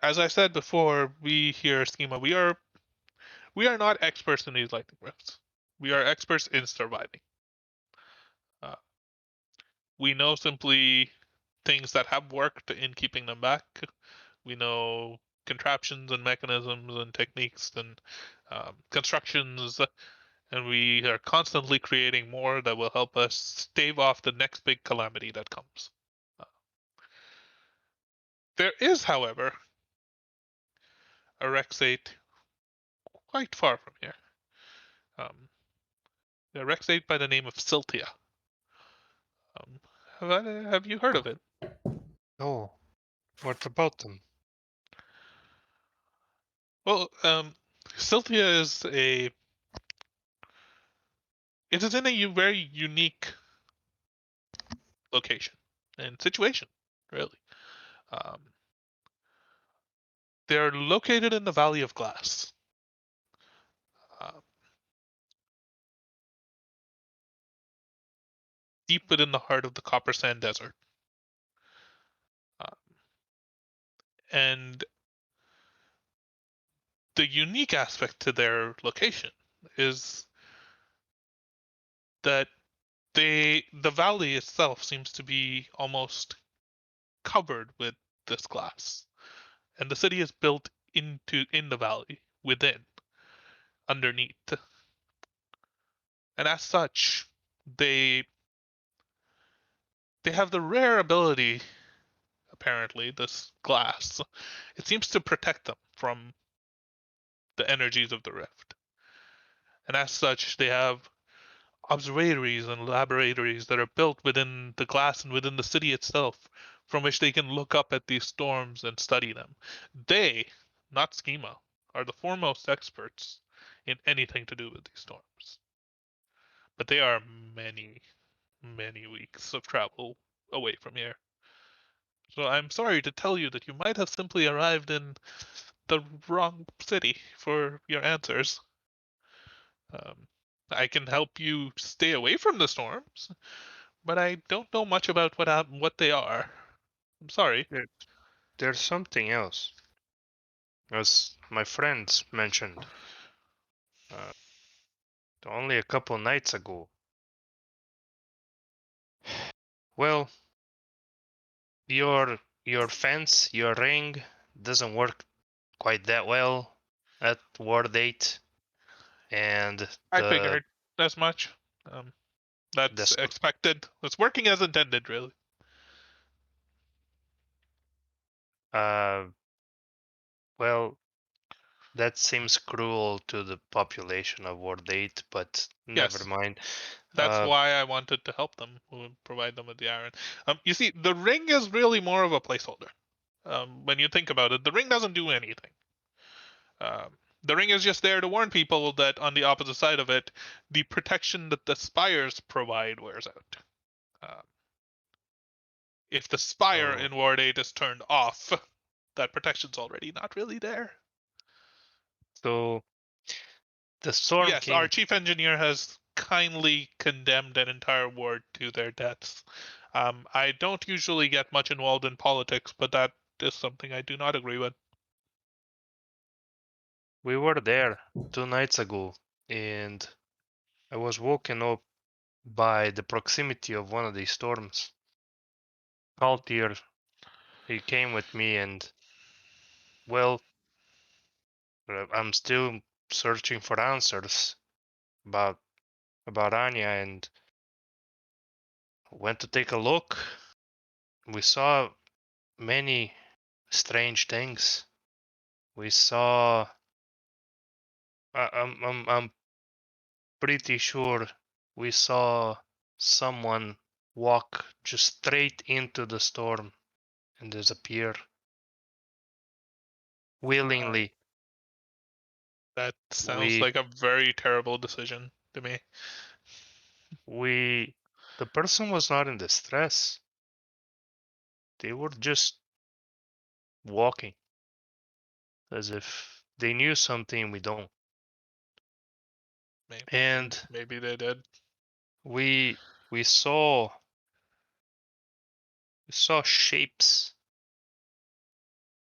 As I said before, we here at Schema, we are not experts in these lightning rifts. We are experts in surviving. Uh, we know simply things that have worked in keeping them back. We know contraptions and mechanisms and techniques and constructions, and we are constantly creating more that will help us stave off the next big calamity that comes. Uh, there is, however, a Rexate quite far from here. A Rexate by the name of Siltia. Have you heard of it? Oh, what about them? Well, Siltia is a it is in a very unique location and situation, really. Um, they're located in the Valley of Glass, uh, deep within the heart of the Copper Sand Desert. Uh, and the unique aspect to their location is that the valley itself seems to be almost covered with this glass, and the city is built in the valley within underneath, and as such, they they have the rare ability, apparently, this glass. It seems to protect them from the energies of the rift, and as such, they have observatories and laboratories that are built within the glass and within the city itself, from which they can look up at these storms and study them. They, not Schema, are the foremost experts in anything to do with these storms. But they are many, many weeks of travel away from here. So I'm sorry to tell you that you might have simply arrived in the wrong city for your answers. Um, I can help you stay away from the storms, but I don't know much about what they are. I'm sorry. There, there's something else, as my friends mentioned. Uh, only a couple nights ago. Well, your fence, your ring doesn't work quite that well at Ward 8, and I the figured as much. That's the expected. It's working as intended, really. uh well, that seems cruel to the population of Ward 8, but never Yes. mind. That's why I wanted to help them, provide them with the iron. You see, the ring is really more of a placeholder. When you think about it, the ring doesn't do anything. The ring is just there to warn people that on the opposite side of it, the protection that the spires provide wears out. Um, if the spire Oh, in Ward 8 is turned off, that protection's already not really there. so the storm Yes, our came. chief engineer has kindly condemned an entire ward to their deaths. I don't usually get much involved in politics, but that is something I do not agree with. We were there 2 nights ago, and I was woken up by the proximity of one of these storms. Kaltir, he came with me, and well, I'm still searching for answers about Anya, and went to take a look. We saw many strange things. We saw. I'm pretty sure we saw someone walk just straight into the storm and disappear willingly. That sounds We like a very terrible decision to me. we the person was not in distress. They were just walking as if they knew something we don't. Maybe, And maybe they did. we we saw we saw shapes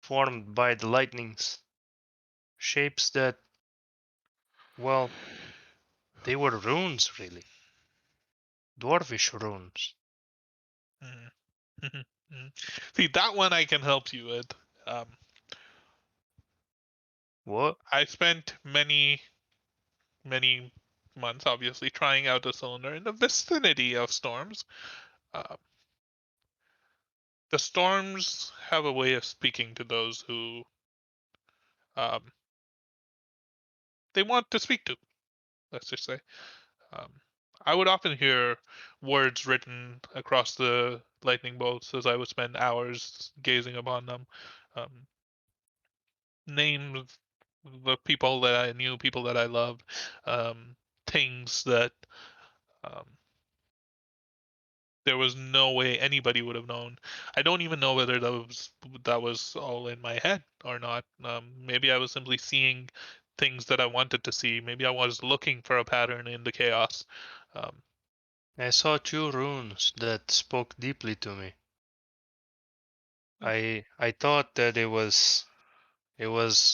formed by the lightnings. Shapes that, well, they were runes really. Dwarvish runes. Mhm. See, that one I can help you with. Um, What? I spent many, many months, obviously, trying out the cylinder in the vicinity of storms. Uh, the storms have a way of speaking to those who um, they want to speak to. Let's just say. Um, I would often hear words written across the lightning bolts as I would spend hours gazing upon them. Um, names the people that I knew, people that I loved, things that um, there was no way anybody would have known. I don't even know whether that was all in my head or not. Maybe I was simply seeing things that I wanted to see. Maybe I was looking for a pattern in the chaos. Um, I saw 2 runes that spoke deeply to me. I thought that it was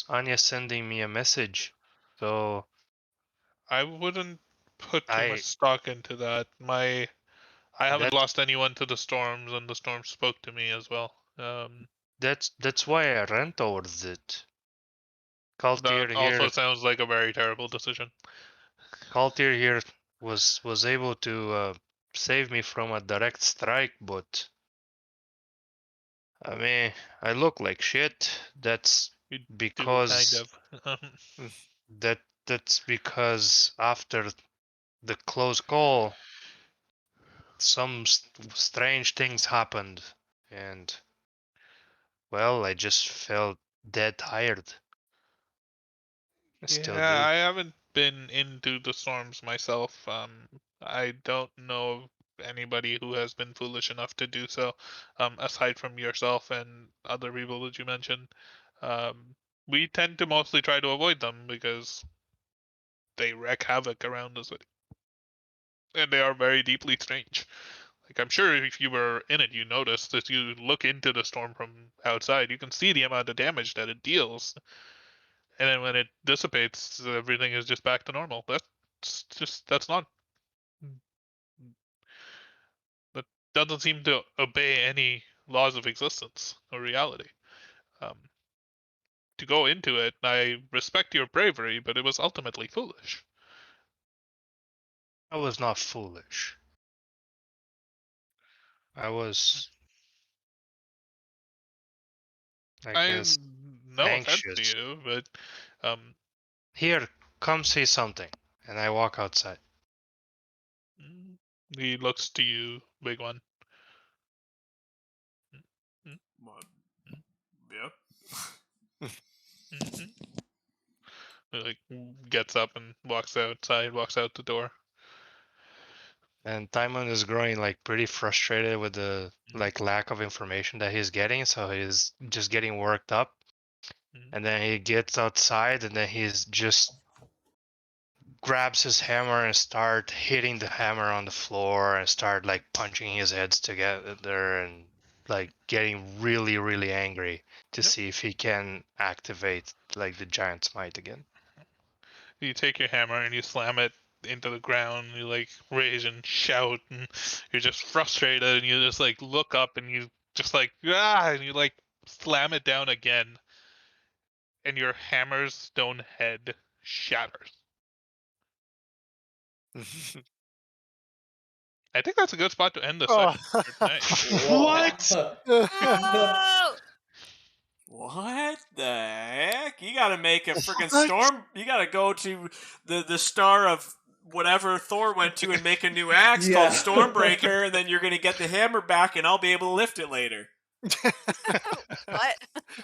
Anya sending me a message. So I wouldn't put too much I stock into that. I haven't that lost anyone to the storms, and the storms spoke to me as well. that's why I ran towards it. That Kaltir also here sounds like a very terrible decision. Kaltir here was able to save me from a direct strike, but I mean I look like shit. That's You do kind because of. that's because after the close call, some strange things happened, and well, I just felt dead tired. I still Yeah, do. I haven't been into the storms myself. I don't know of anybody who has been foolish enough to do so, aside from yourself and other people that you mentioned. Um, we tend to mostly try to avoid them because they wreak havoc around the city, and they are very deeply strange. Like I'm sure if you were in it, you noticed that you look into the storm from outside, you can see the amount of damage that it deals, and then when it dissipates, everything is just back to normal. That's not that doesn't seem to obey any laws of existence or reality. Um, to go into it. I respect your bravery, but it was ultimately foolish. I was not foolish. I was, I guess, no offense to anxious. you, but Here, come say something. And I walk outside. he looks to you, big one. What? Yeah. Mhm. He, like, gets up and walks outside, walks out the door. And Timon is growing like pretty frustrated with the like lack of information that he's getting, so he's just getting worked up. Mhm. And then he gets outside, and then he's just grabs his hammer and start hitting the hammer on the floor and start like punching his heads together and like getting really, really angry to Yep. see if he can activate like the giant smite again. You take your hammer and you slam it into the ground. You like rage and shout, and you're just frustrated. And you just like look up and you just like and you like slam it down again, and your hammer's stone head shatters. I think that's a good spot to end the Oh. session for tonight. What? Oh! What the heck? You gotta make a freaking storm. You gotta go to the star of whatever Thor went to and make a new axe called Stormbreaker, and then you're gonna get the hammer back, and I'll be able to lift it later. What?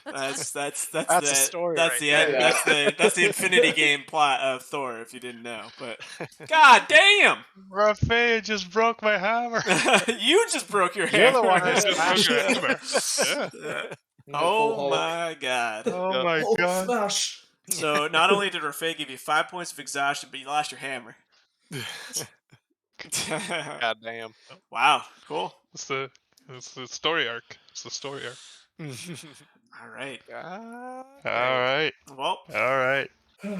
That's That's a story right there. that's the Infinity Game plot of Thor, if you didn't know. But god damn, Raphael just broke my hammer. you just broke your You're hammer. the one who Just broke smashed your it. hammer. Yeah. Oh my god. Oh Yep. my Hulk god. smash. So not only did Rafay give you 5 points of exhaustion, but you lost your hammer. God damn. Wow, cool. It's the story arc. It's the story arc. All right. God All damn. right. Well, All right.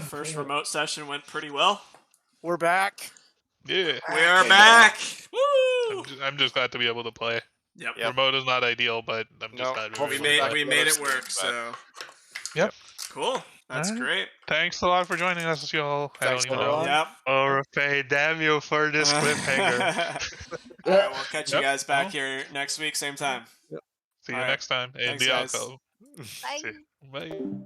first remote session went pretty well. We're back. Yeah. We are back. Woo! I'm just glad to be able to play. Yep. Yep. Remote is not ideal, but I'm just No, glad we were hopefully able to play. We made it work. But- So Yep. cool. That's Alright. great. Thanks a lot for joining us, y'all. I Thanks, don't even know. everyone. Yep. Oh, Raphael, damn you for this cliffhanger. All right, we'll catch you Yep. guys back Well. here next week, same time. See you Alright. next time in Thanks, the guys. alcove. Bye. See you. Bye.